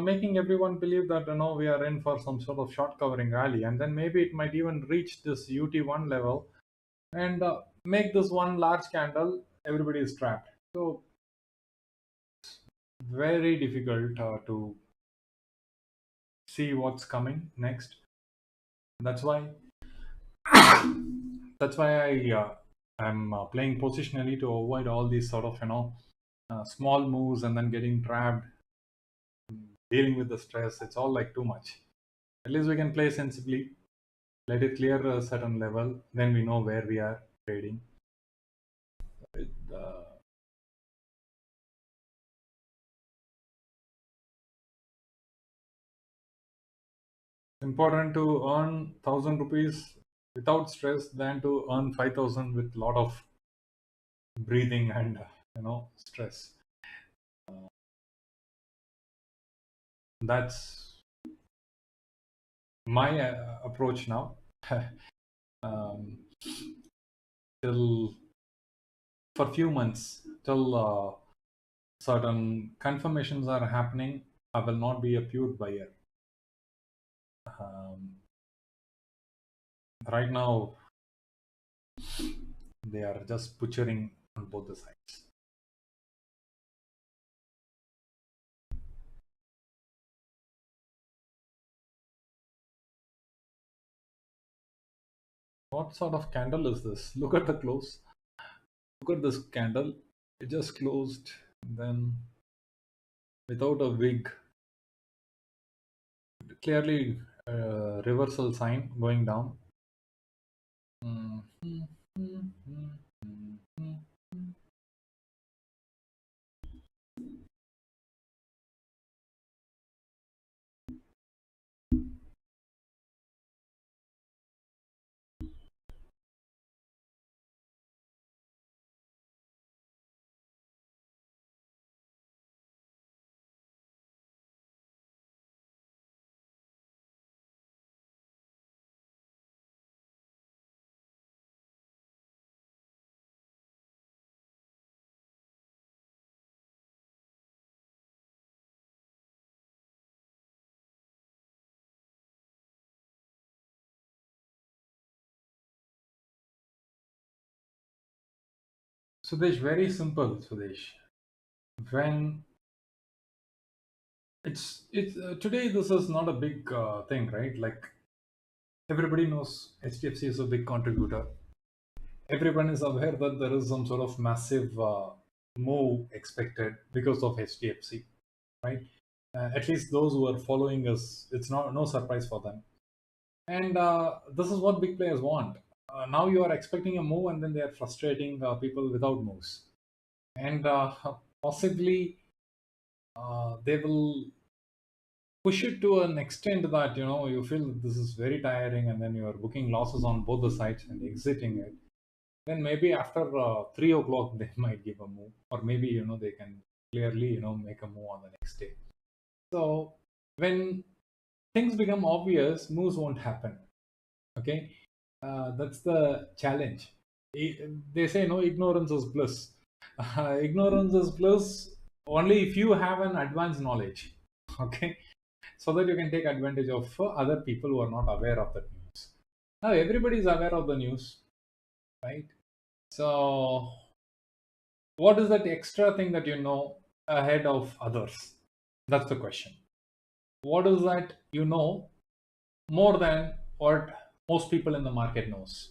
making everyone believe that we are in for some sort of short covering rally, and then maybe it might even reach this UT1 level and make this one large candle. Everybody is trapped. So very difficult to see what's coming next. That's why I'm playing positionally to avoid all these sort of small moves and then getting trapped, dealing with the stress. It's all like too much. At least we can play sensibly, let it clear a certain level, then we know where we are trading. It, important to earn 1,000 rupees without stress than to earn 5,000 with a lot of breathing and stress. That's my approach now. um, till for few months till certain confirmations are happening, I will not be a pure buyer. Right now they are just butchering on both the sides. What sort of candle is this? Look at the close. Look at this candle. It just closed, then without a wig. Clearly, reversal sign going down. Sudesh, very simple, Sudesh. When it's today, this is not a big thing, right? Like everybody knows, HDFC is a big contributor. Everyone is aware that there is some sort of massive move expected because of HDFC, right? At least those who are following us, it's not no surprise for them. And this is what big players want. Now you are expecting a move, and then they are frustrating people without moves, and possibly they will push it to an extent that you feel this is very tiring, and then you are booking losses on both the sides and exiting it. Then maybe after 3 o'clock they might give a move, or maybe they can clearly make a move on the next day. So when things become obvious, moves won't happen. Okay, that's the challenge. They say no, ignorance is bliss. Ignorance is bliss only if you have an advanced knowledge. Okay, so that you can take advantage of other people who are not aware of that news. Now everybody is aware of the news, right? So what is that extra thing that you know ahead of others? That's the question. What is that you know more than what most people in the market knows?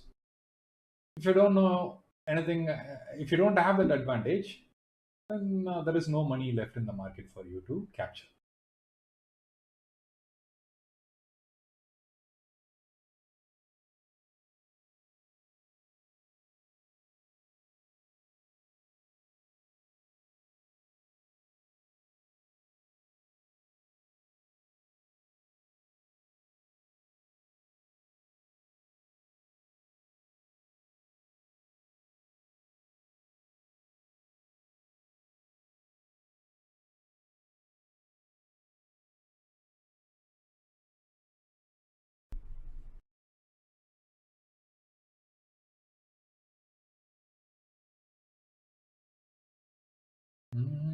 If you don't know anything, if you don't have that advantage, then there is no money left in the market for you to capture. Mm.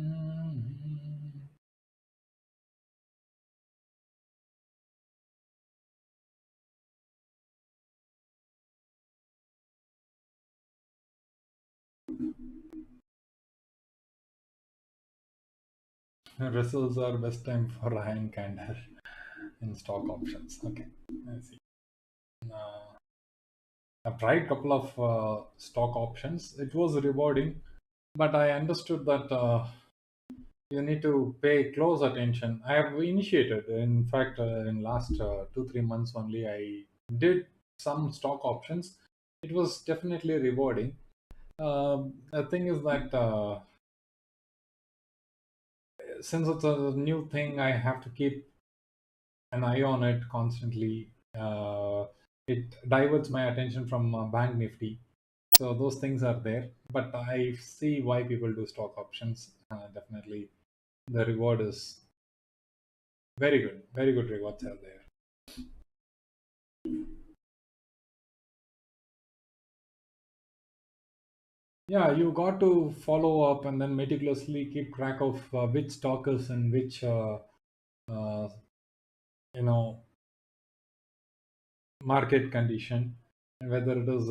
Results are best time for Ryan Kander in stock options. Okay, I see. Uh, I've tried a couple of stock options. It was rewarding, but I understood that you need to pay close attention. I have initiated, in fact, in last 2 3 months only, I did some stock options. It was definitely rewarding. The thing is that since it's a new thing, I have to keep an eye on it constantly. It diverts my attention from Bank Nifty. So those things are there, but I see why people do stock options. Definitely, the reward is very good. Very good rewards are there. Yeah, you got to follow up and then meticulously keep track of which stock is in which uh, you know market condition, and whether it is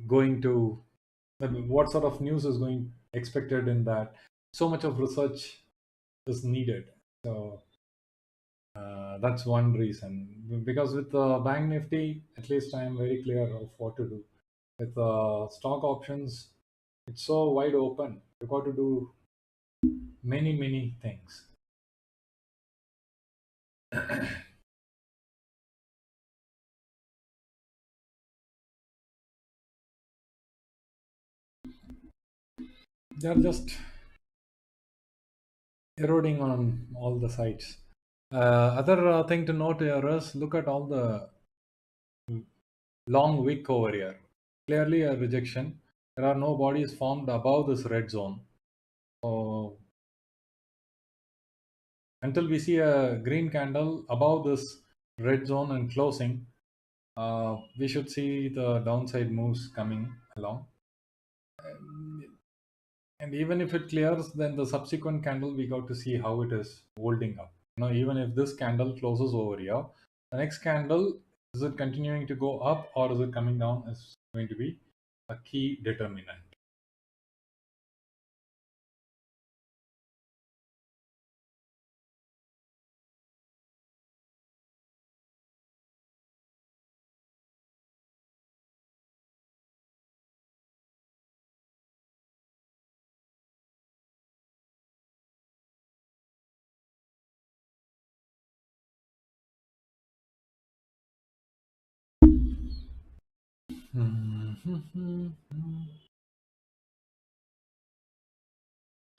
going to what sort of news is going expected in that. So much of research is needed. So that's one reason. Because with Bank Nifty, at least I am very clear of what to do. With stock options, it's so wide open. You got to do many things. They're just eroding on all the sides. Other thing to note here is look at all the long wick over here. Clearly a rejection. There are no bodies formed above this red zone. So until we see a green candle above this red zone and closing, we should see the downside moves coming along. And even if it clears, then the subsequent candle we got to see how it is holding up. Even if this candle closes over here, the next candle, is it continuing to go up or is it coming down, is going to be a key determinant.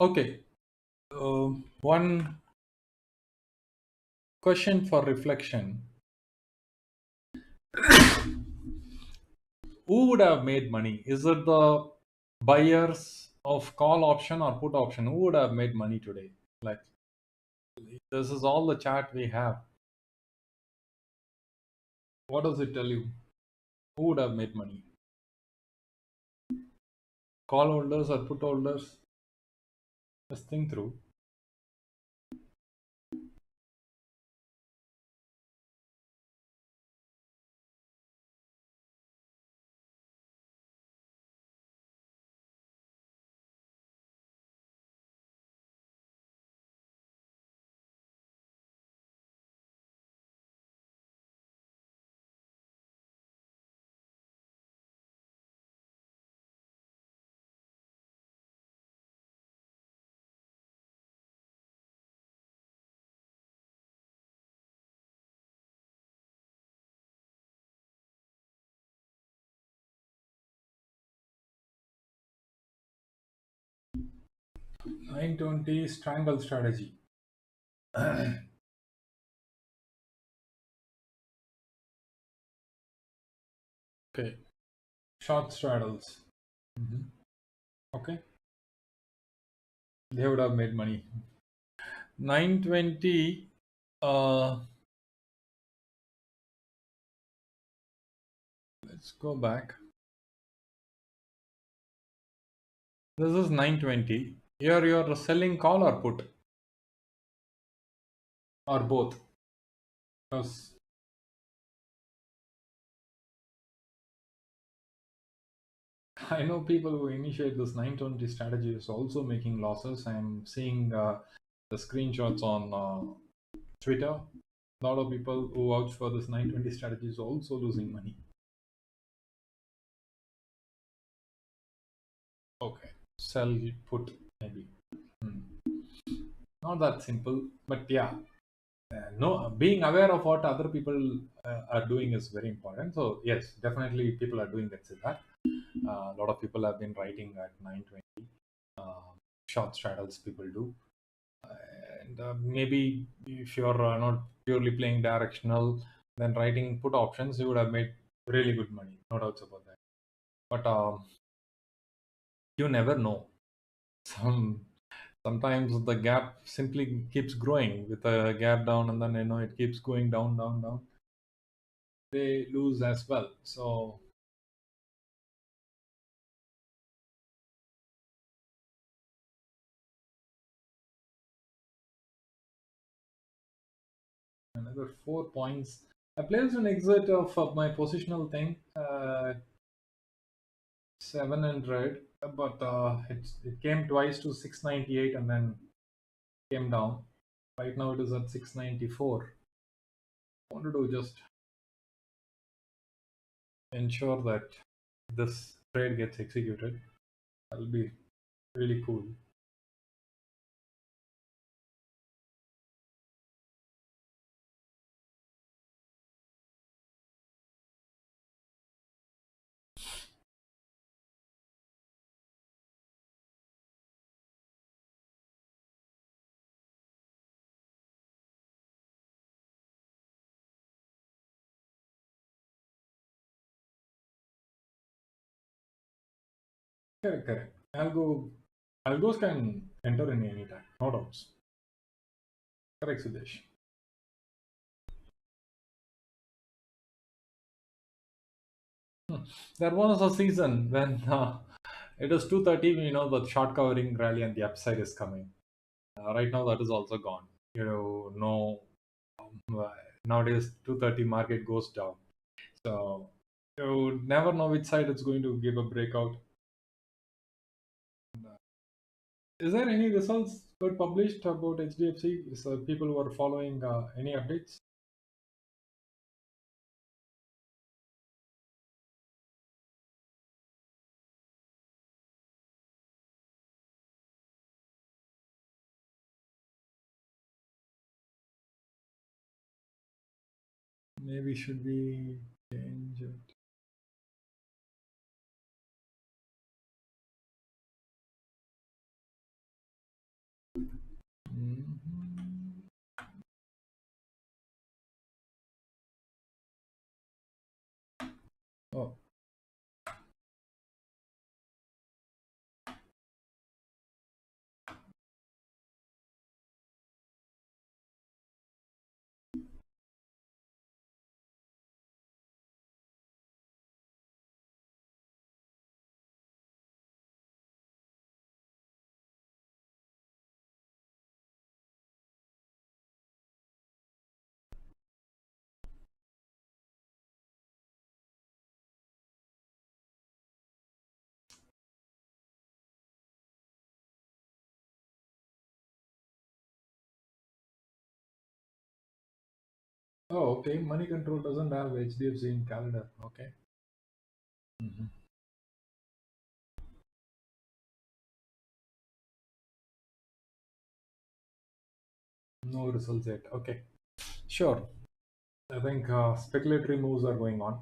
Okay, one question for reflection. Who would have made money? Is it the buyers of call option or put option? Who would have made money today? Like, this is all the chart we have. What does it tell you? Who would have made money? Call holders or put holders? Just think through. $9.20 strangle strategy. Okay, short straddles. Mhm. Okay, they would have made money. 920. Let's go back. This is 920. Here you are selling call or put or both. Because I know people who initiate this 920 strategy is also making losses. I'm seeing the screenshots on Twitter. A lot of people who vouch for this 920 strategy is also losing money. Okay, sell, put, maybe. Not that simple, but yeah. No, being aware of what other people are doing is very important. So yes, definitely people are doing that. A lot of people have been writing at 920. Short straddles people do. And maybe if you're not purely playing directional, then writing put options, you would have made really good money. No doubts about that. But you never know. Sometimes the gap simply keeps growing with a gap down, and then it keeps going down, down, down. They lose as well. So another 4 points. I placed an exit of my positional thing, 700, but it came twice to 698 and then came down. Right now it is at 694. I wanted to just ensure that this trade gets executed. That'll be really cool. Correct, correct. Algos can enter in any time, no doubts. Correct, Sudesh. There was a season when it was 2:30. The short covering rally and the upside is coming. Right now, that is also gone. No, nowadays 2:30 market goes down. So You never know which side it's going to give a breakout. Is there any results got published about HDFC? So people who are following any updates? Maybe should we change it? Mhm. Oh, oh, okay. Money Control doesn't have HDFC in calendar. Okay. Mhm. No results yet. Okay. Sure. I think speculatory moves are going on.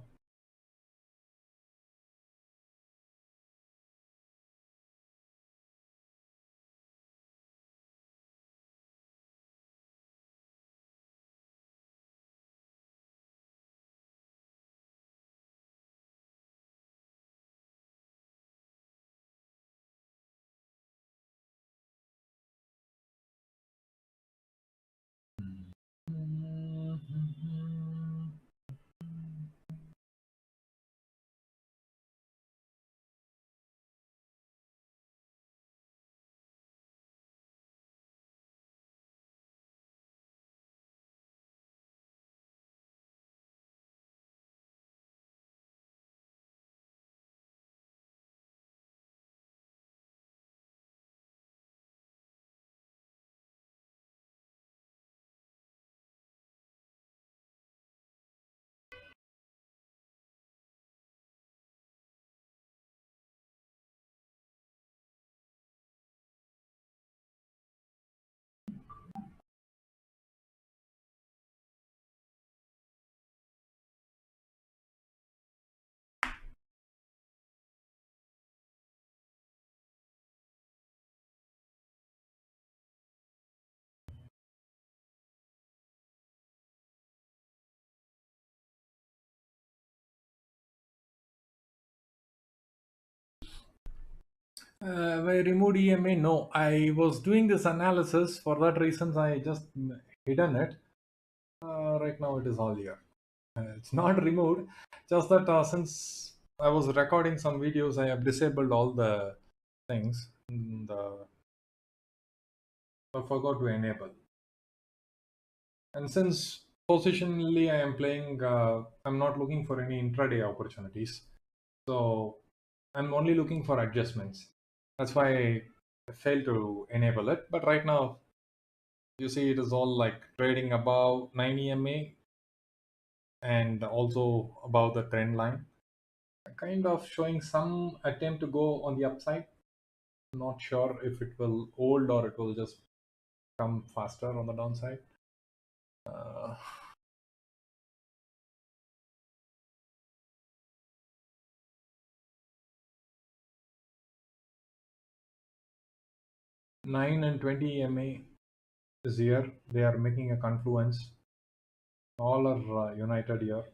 Mhm. I removed EMA. No, I was doing this analysis. For that reasons, I just hidden it. Right now, it is all here. It's not removed. Just that since I was recording some videos, I have disabled all the things. I forgot to enable. And since positionally I am playing, I'm not looking for any intraday opportunities. So I'm only looking for adjustments. That's why I failed to enable it. But right now, you see, it is all like trading above 9 EMA and also above the trend line. Kind of showing some attempt to go on the upside. Not sure if it will hold or it will just come faster on the downside. Uh, 9 and 20 EMA is here. They are making a confluence. All are united here.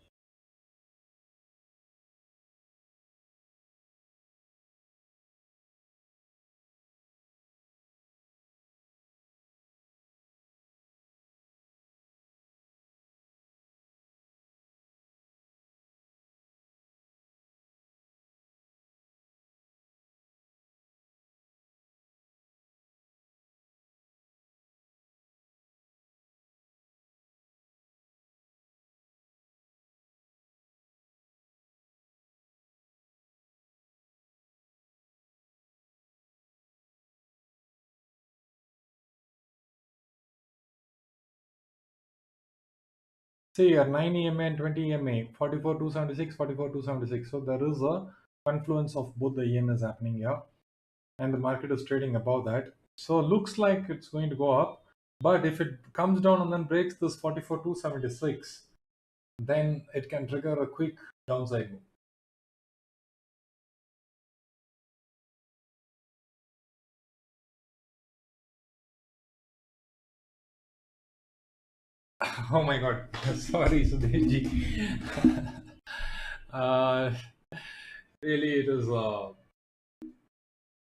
See here 9 EMA and 20 EMA, 44,276, 44,276. So there is a confluence of both the EMAs happening here, and the market is trading above that. So looks like it's going to go up, but if it comes down and then breaks this 44,276, then it can trigger a quick downside move. Oh my god, sorry, Sudhirji. uh, really, it is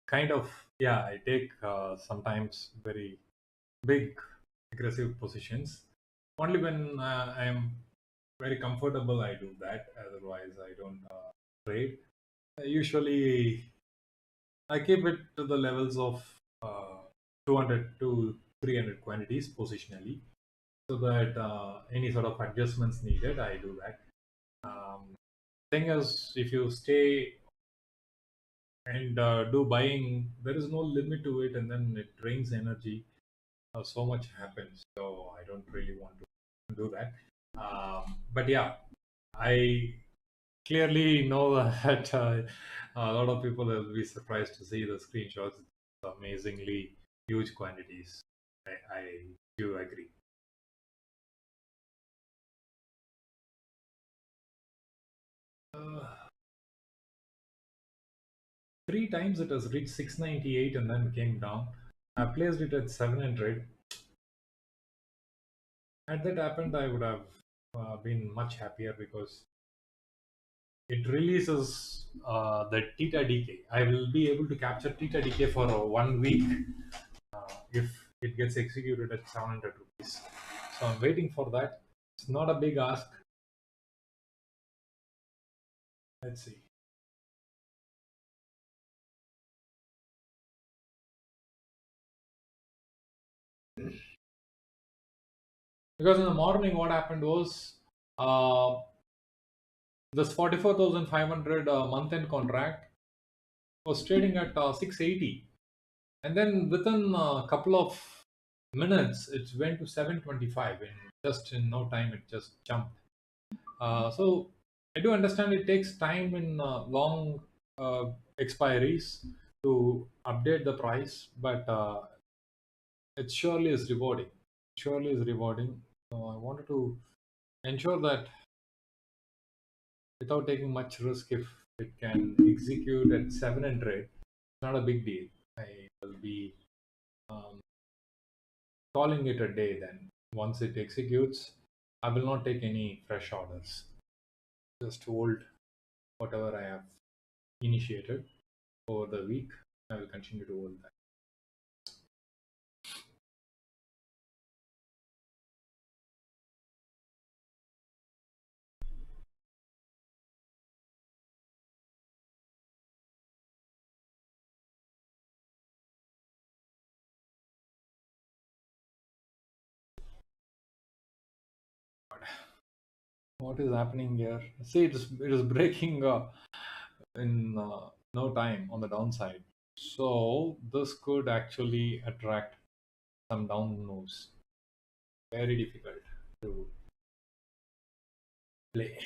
kind of, yeah, I take sometimes very big aggressive positions. Only when I am very comfortable, I do that. Otherwise, I don't trade. Usually, I keep it to the levels of 200 to 300 quantities positionally, so that any sort of adjustments needed, I do that. Thing is, if you stay and do buying, there is no limit to it, and then it drains energy. So much happens, so I don't really want to do that. But yeah, I clearly know that a lot of people will be surprised to see the screenshots. It's amazingly huge quantities. I do agree. Uh, Three times it has reached 698 and then came down. I placed it at 700. Had that happened, I would have been much happier because it releases the theta decay. I will be able to capture theta decay for 1 week if it gets executed at 700 rupees. So I'm waiting for that. It's not a big ask. Let's see. Because in the morning, what happened was uh, this 44,500 month-end contract was trading at 680, and then within a couple of minutes, it went to 725, and just in no time, it just jumped. So I do understand it takes time in long uh, expiries to update the price, but it surely is rewarding. Surely is rewarding. So I wanted to ensure that without taking much risk, if it can execute at 700, it's not a big deal. I will be um, calling it a day then. Once it executes, I will not take any fresh orders. Just hold whatever I have initiated over the week. I will continue to hold that. What is happening here? See, it is breaking in no time on the downside. So this could actually attract some down moves. Very difficult to play.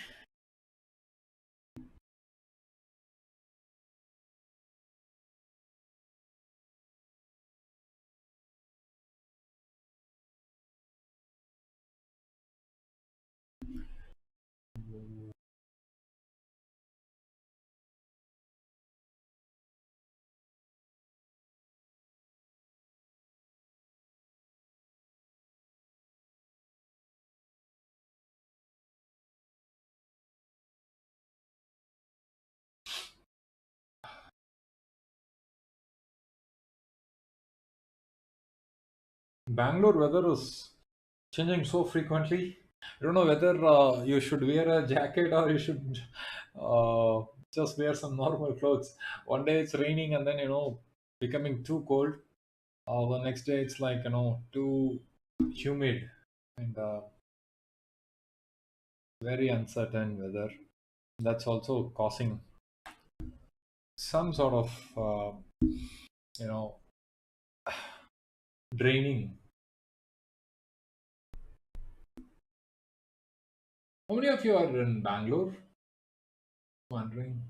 Bangalore weather is changing so frequently. I don't know whether you should wear a jacket or you should uh, just wear some normal clothes. One day it's raining and then becoming too cold. The next day it's like too humid and very uncertain weather. That's also causing some sort of you know draining. How many of you are in Bangalore? Wondering.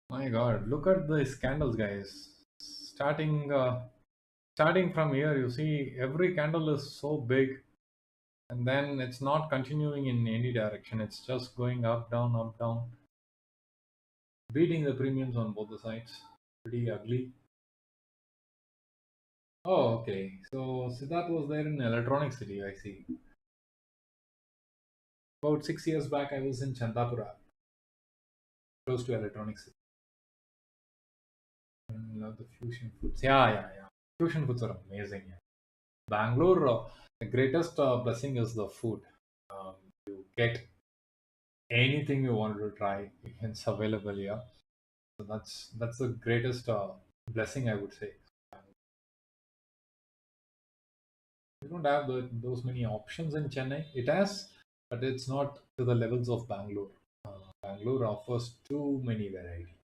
My God, look at the candles, guys. Starting, starting from here, you see every candle is so big, and then it's not continuing in any direction. It's just going up, down, beating the premiums on both the sides. Pretty ugly. Oh, okay. So Siddharth was there in Electronic City, I see. About 6 years back, I was in Chandapura, close to Electronic City. Love the fusion foods. Yeah. Fusion foods are amazing. Yeah. Bangalore, the greatest blessing is the food. Um, you get anything you want to try, it's available here. So that's the greatest blessing, I would say. You don't have those many options in Chennai. It has, but it's not to the levels of Bangalore. Bangalore offers too many varieties.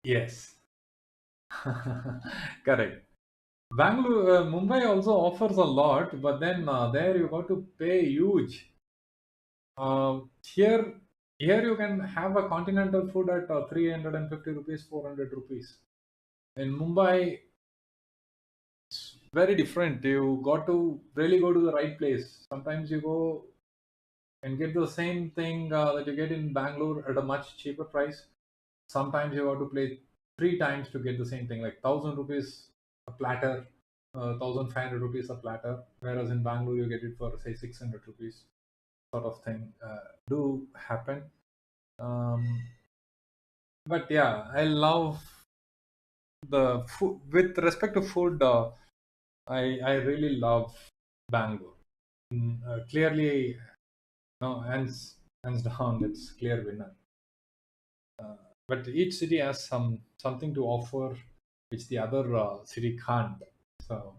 Yes, correct. Bangalore, Mumbai also offers a lot, but then there you got to pay huge. Here, here you can have a continental food at 350 rupees, 400 rupees. In Mumbai, it's very different. You got to really go to the right place. Sometimes you go and get the same thing that you get in Bangalore at a much cheaper price. Sometimes you have to pay three times to get the same thing, like 1,000 rupees a platter, 1,500 rupees a platter. Whereas in Bangalore, you get it for say 600 rupees, sort of thing. Do happen. Um, but yeah, I love the food. With respect to food, I really love Bangalore. Clearly, no, hands down, it's clear winner. Uh, but each city has something to offer which the other city can't. So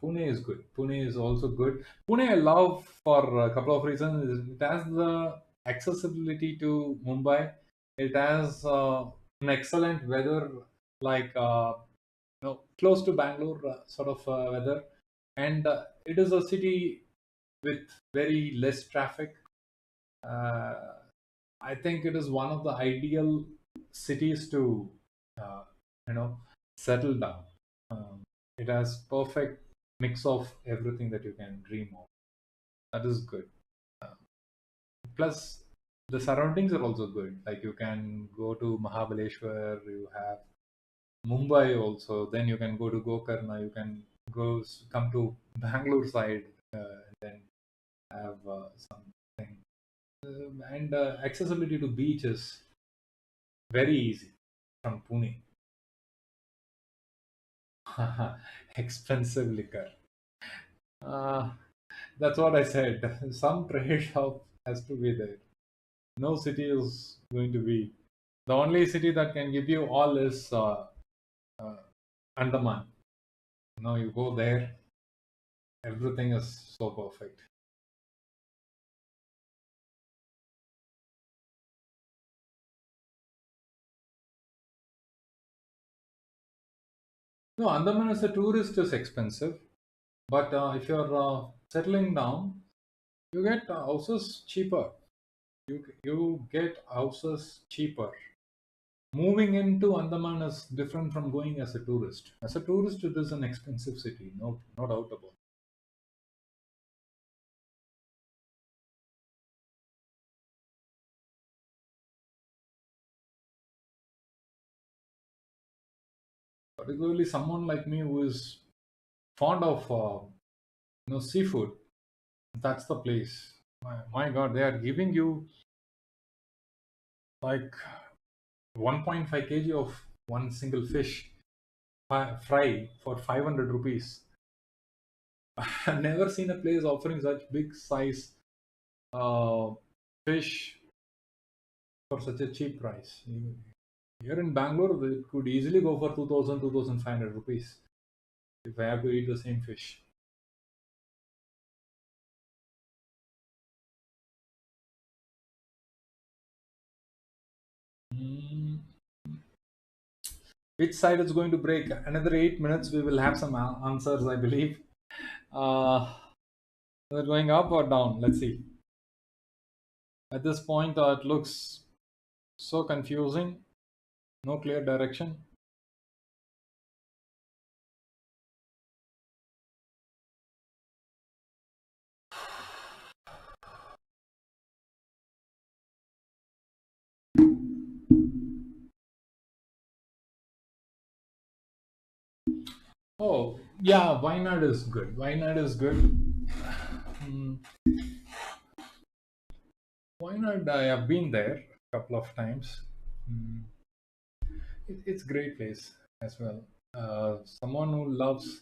Pune is good. Pune is also good. Pune I love for a couple of reasons. It has the accessibility to Mumbai. It has an excellent weather, like close to Bangalore sort of weather, and it is a city with very less traffic. Uh, I think it is one of the ideal cities to, uh, you know, settle down. Um, it has perfect mix of everything that you can dream of. That is good. Uh, Plus, the surroundings are also good. Like you can go to Mahabaleshwar, you have Mumbai also. Then you can go to Gokarna. You can come to Bangalore side, and then have something. And accessibility to beach is very easy from Pune. Expensive liquor. Uh, that's what I said. Some trade-off has to be there. No city is going to be. The only city that can give you all is uh, Andaman. You go there, everything is so perfect. No, Andaman as a tourist is expensive, but if you're settling down, you get houses cheaper. You get houses cheaper. Moving into Andaman is different from going as a tourist. As a tourist, it is an expensive city, no doubt about it. Particularly someone like me who is fond of seafood. That's the place. My God, they are giving you like 1.5 kg of one single fish fry for 500 rupees. I've never seen a place offering such big size uh, fish for such a cheap price. Here in Bangalore, it could easily go for 2000, 2500 rupees if I have to eat the same fish. Mm, which side is going to break? Another 8 minutes, we will have some answers, I believe. Uh, they're going up or down? Let's see. At this point, it looks so confusing. No clear direction. Oh, yeah, Vinod is good. Vinod is good. Mm, Vinod, I have been there a couple of times. Mm, it's a great place as well. Someone who loves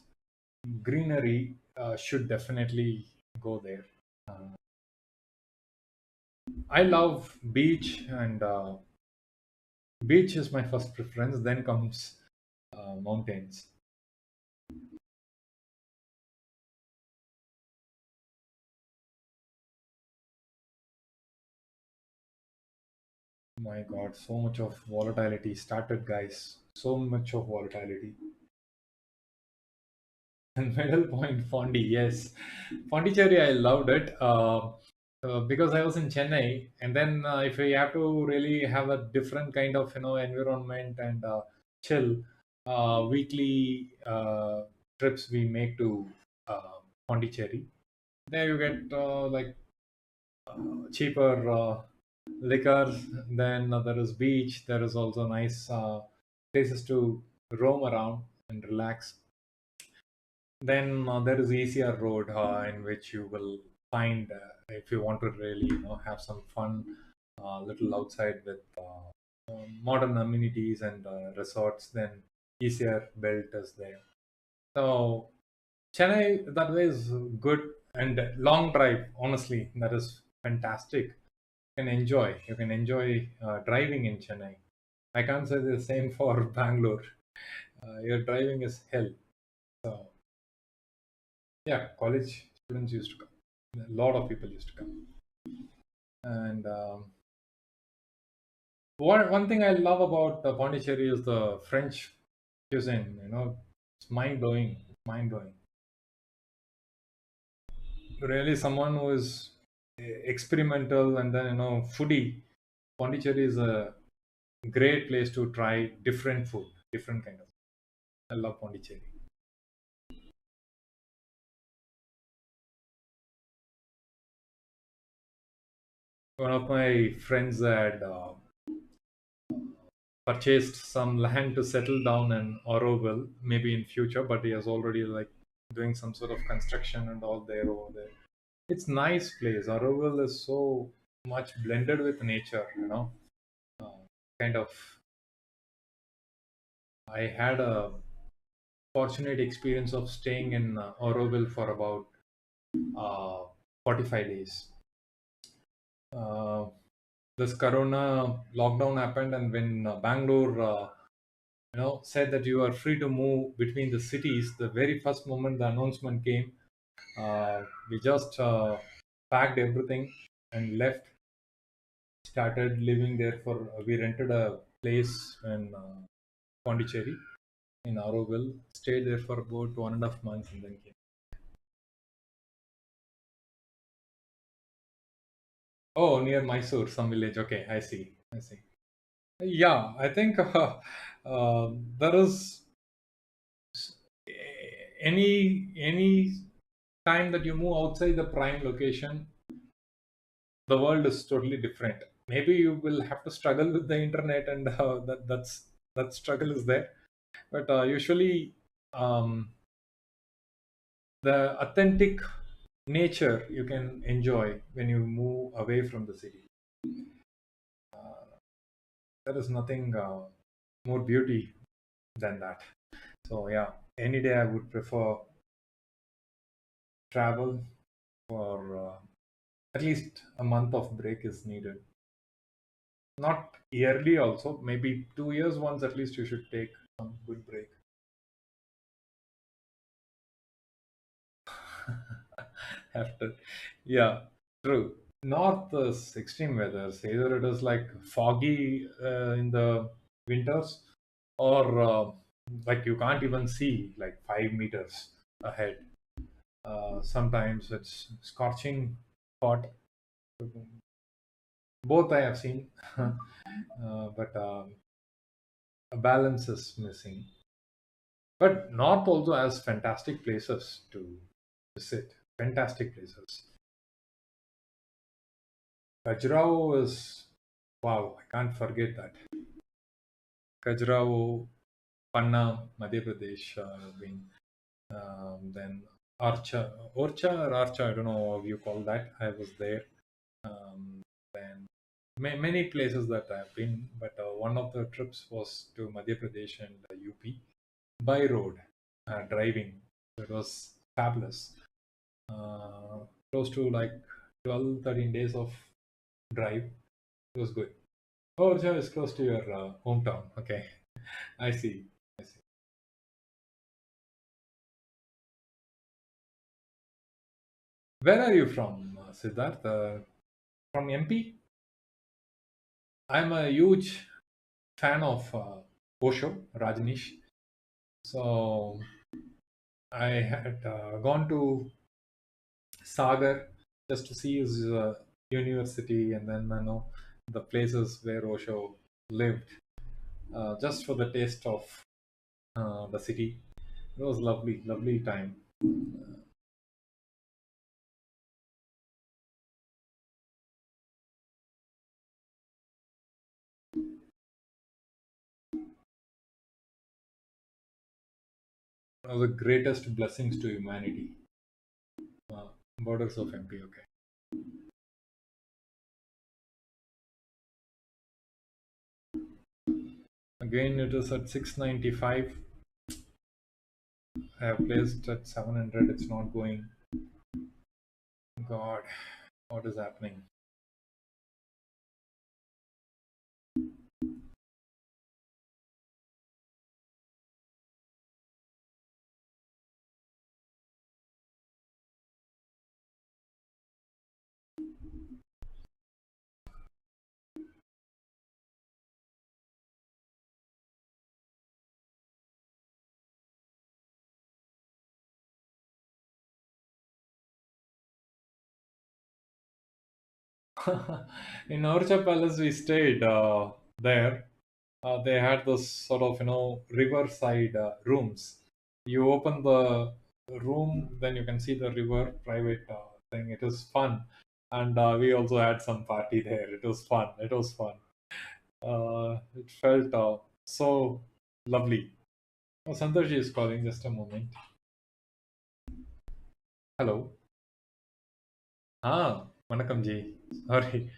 greenery should definitely go there. Uh, I love beach, and beach is my first preference. Then comes mountains. My God, so much of volatility started, guys. So much of volatility. And Middle Point Fondi, yes. Pondicherry, I loved it because I was in Chennai. And then if we have to really have a different kind of environment and chill, weekly trips we make to Pondicherry. There you get cheaper liquor. Then there is beach. There is also nice places to roam around and relax. Then there is ECR Road in which you will find if you want to really have some fun, little outside with modern amenities and resorts. Then ECR Belt is there. So Chennai that way is good, and long drive. Honestly, that is fantastic. You can enjoy driving in Chennai. I can't say the same for Bangalore. Your driving is hell. So yeah, college students used to come. A lot of people used to come. And one thing I love about Pondicherry is the French cuisine. It's mind blowing. Mind blowing. Really, someone who is experimental and then foodie. Pondicherry is a great place to try different food, different kind of. I love Pondicherry. One of my friends had purchased some land to settle down in Oroville, maybe in future, but he has already like doing some sort of construction and all there over there. It's nice place. Oroville is so much blended with nature. Uh, kind of. I had a fortunate experience of staying in Oroville for about uh, 45 days. Uh, this Corona lockdown happened, and when Bangalore said that you are free to move between the cities, the very first moment the announcement came, we just packed everything and left, started living there for we rented a place in Pondicherry in Auroville, stayed there for about 1.5 months and then came. Oh, near Mysore, some village. Okay, I see. Yeah, I think there is any time that you move outside the prime location, the world is totally different. Maybe you will have to struggle with the internet, and that struggle is there. But usually, um, the authentic nature you can enjoy when you move away from the city. Uh, there is nothing more beauty than that. So yeah, any day I would prefer travel for at least a month of break is needed. Not yearly also, maybe 2 years once at least you should take some good break. After, yeah, true. North is extreme weathers. Either it is like foggy in the winters, or like you can't even see like 5 meters ahead. Sometimes it's scorching hot. Both I have seen, but a balance is missing. But North also has fantastic places to visit. Fantastic places. Khajuraho is, wow, I can't forget that. Khajuraho, Panna, Madhya Pradesh, been, then Orcha or Archa, I don't know how you call that. I was there. Then many places that I've been, but one of the trips was to Madhya Pradesh and UP by road, driving. It was fabulous. Uh, Close to like 12, 13 days of drive. It was good. Oh, so it's close to your hometown. Okay, I see. I see. Where are you from, Siddharth? From MP? I'm a huge fan of Osho, Rajneesh. So I had gone to Sagar just to see his university, and then I know the places where Osho lived, just for the taste of the city. It was lovely, lovely time. One of the greatest blessings to humanity. Uh, Borders of MP. Okay. Again, it is at 695. I have placed at 700. It's not going. God, what is happening? In Orcha Palace, we stayed there. They had this sort of, riverside rooms. You open the room, then you can see the river, private thing. It is fun. And we also had some party there. It was fun. It was fun. It felt so lovely. Oh, Santoshi is calling. Just a moment. Hello. Vanakkam ji. Sorry.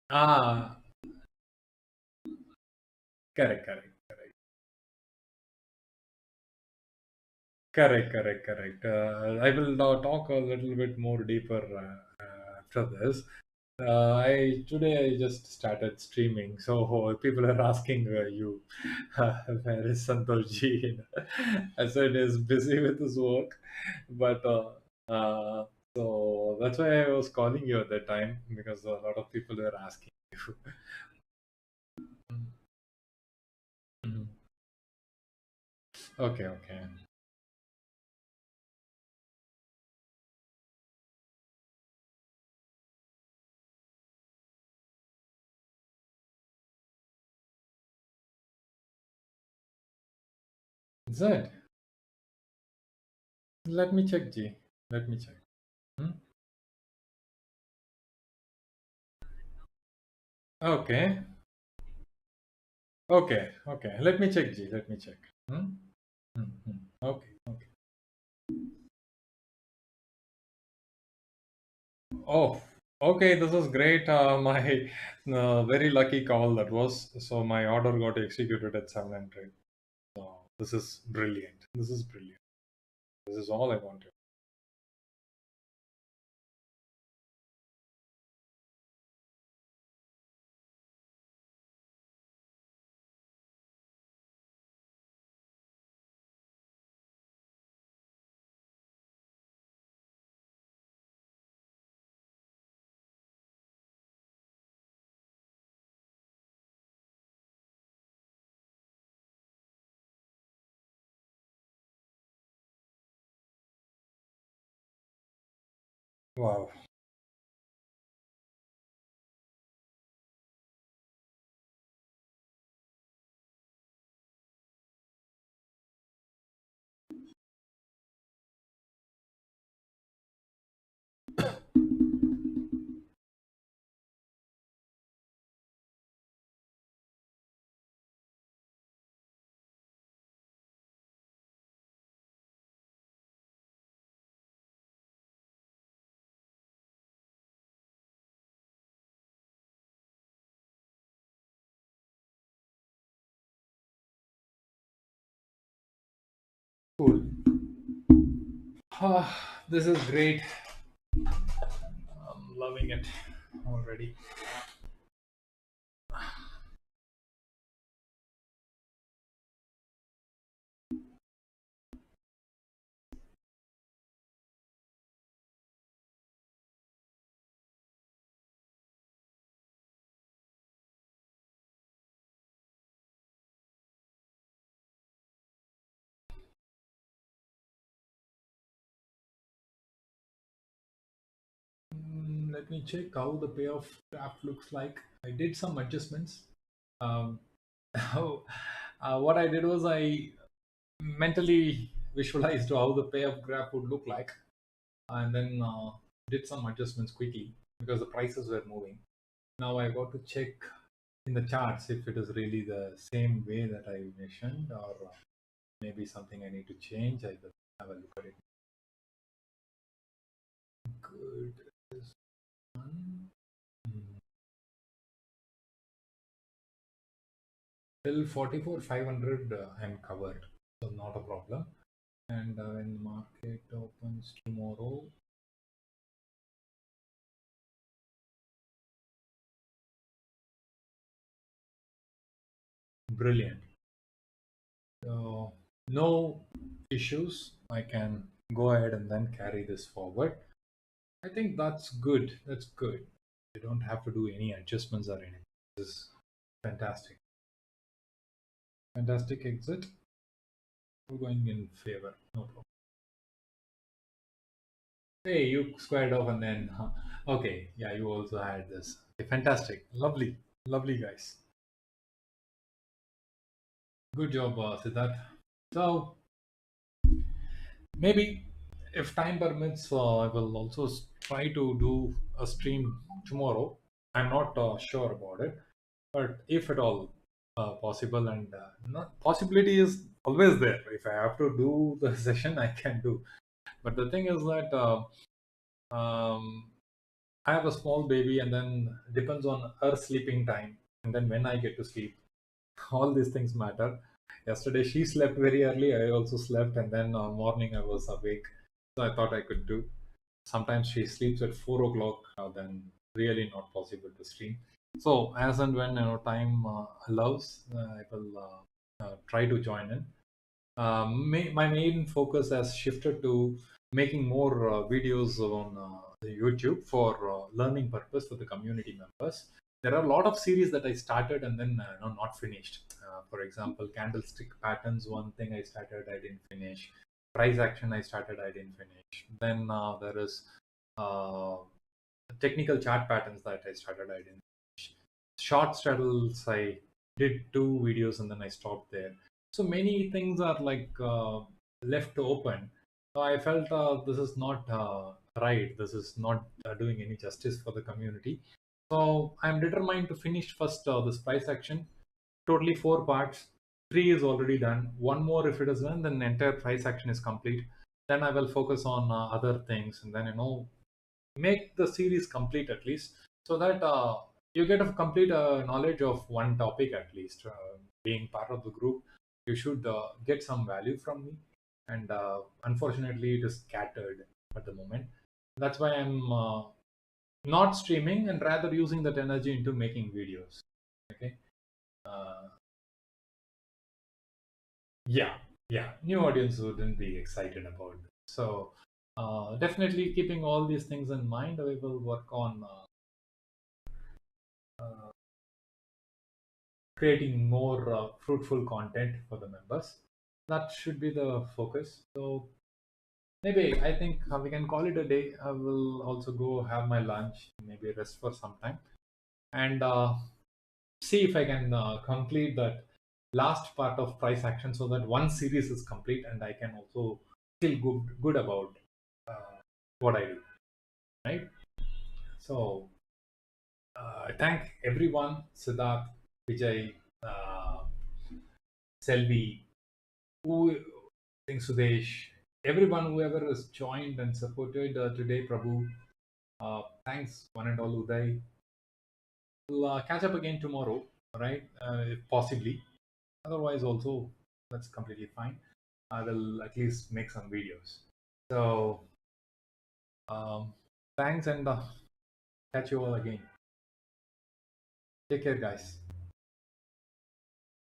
ah, Correct, correct, correct. Correct, correct, correct. I will now talk a little bit more deeper after this. I today I just started streaming, so people are asking you, where is Santoshji? I said he's busy with his work, but so that's why I was calling you at that time because a lot of people were asking you. Mhm. Okay, okay. Is that? Let me check, G. Let me check. Hmm? Okay. Okay. Okay. Let me check, G. Let me check. Hmm? Okay. Okay. Oh, okay. This is great. My very lucky call that was. So my order got executed at 700. So this is brilliant. This is brilliant. This is all I wanted. Wow. Cool. This is great. I'm loving it already. Let me check how the payoff graph looks like. I did some adjustments. Um, what I did was I mentally visualized how the payoff graph would look like, and then did some adjustments quickly because the prices were moving. Now I got to check in the charts if it is really the same way that I mentioned, or maybe something I need to change. I will have a look at it. Good. This one. Hmm. Till 44 500 I'm covered, so not a problem. And when market opens tomorrow, brilliant. So no issues. I can go ahead and then carry this forward. I think that's good. That's good. You don't have to do any adjustments or anything. This is fantastic. Fantastic exit. We're going in favor. No problem. Hey, you squared off and then, huh. Okay, yeah, you also had this. Okay, fantastic. Lovely. Lovely, guys. Good job, Siddharth. So maybe if time permits, I will also try to do a stream tomorrow. I'm not sure about it, but if at all possible, and not possibility is always there. If I have to do the session, I can do. But the thing is that I have a small baby, and then depends on her sleeping time, and then when I get to sleep. All these things matter. Yesterday she slept very early. I also slept, and then morning I was awake, so I thought I could do. Sometimes she sleeps at 4 o'clock. Then really not possible to stream. So as and when time allows, I will try to join in. My main focus has shifted to making more videos on YouTube for learning purpose for the community members. There are a lot of series that I started and then not finished. For example, candlestick patterns, one thing I started, I didn't finish. Price action, I started, I didn't finish. Then there is uh, technical chart patterns that I started, I didn't finish. Short straddles, I did two videos and then I stopped there. So many things are like left open. So I felt this is not right. This is not doing any justice for the community. So I'm determined to finish first this price action. Totally 4 parts. 3 is already done. One more if it is done, then the entire price action is complete. Then I will focus on other things, and then make the series complete at least, so that you get a complete knowledge of one topic at least. Being part of the group, you should get some value from me, and unfortunately it is scattered at the moment. That's why I'm not streaming and rather using that energy into making videos. Okay. uh, yeah, yeah, new audience wouldn't be excited about it. So definitely keeping all these things in mind, we will work on uh, creating more fruitful content for the members. That should be the focus. So maybe I think we can call it a day. I will also go have my lunch, maybe rest for some time, and see if I can complete that last part of price action, so that one series is complete and I can also feel good about uh, what I do. Right. So I thank everyone, Siddharth, Vijay, uh, Selvi, who think Sudesh, everyone, whoever has joined and supported today, Prabhu. Thanks, one and all, Uday. We'll catch up again tomorrow, right? If possibly. Otherwise, also, that's completely fine. I will at least make some videos. So, um, thanks, and catch you all again. Take care, guys.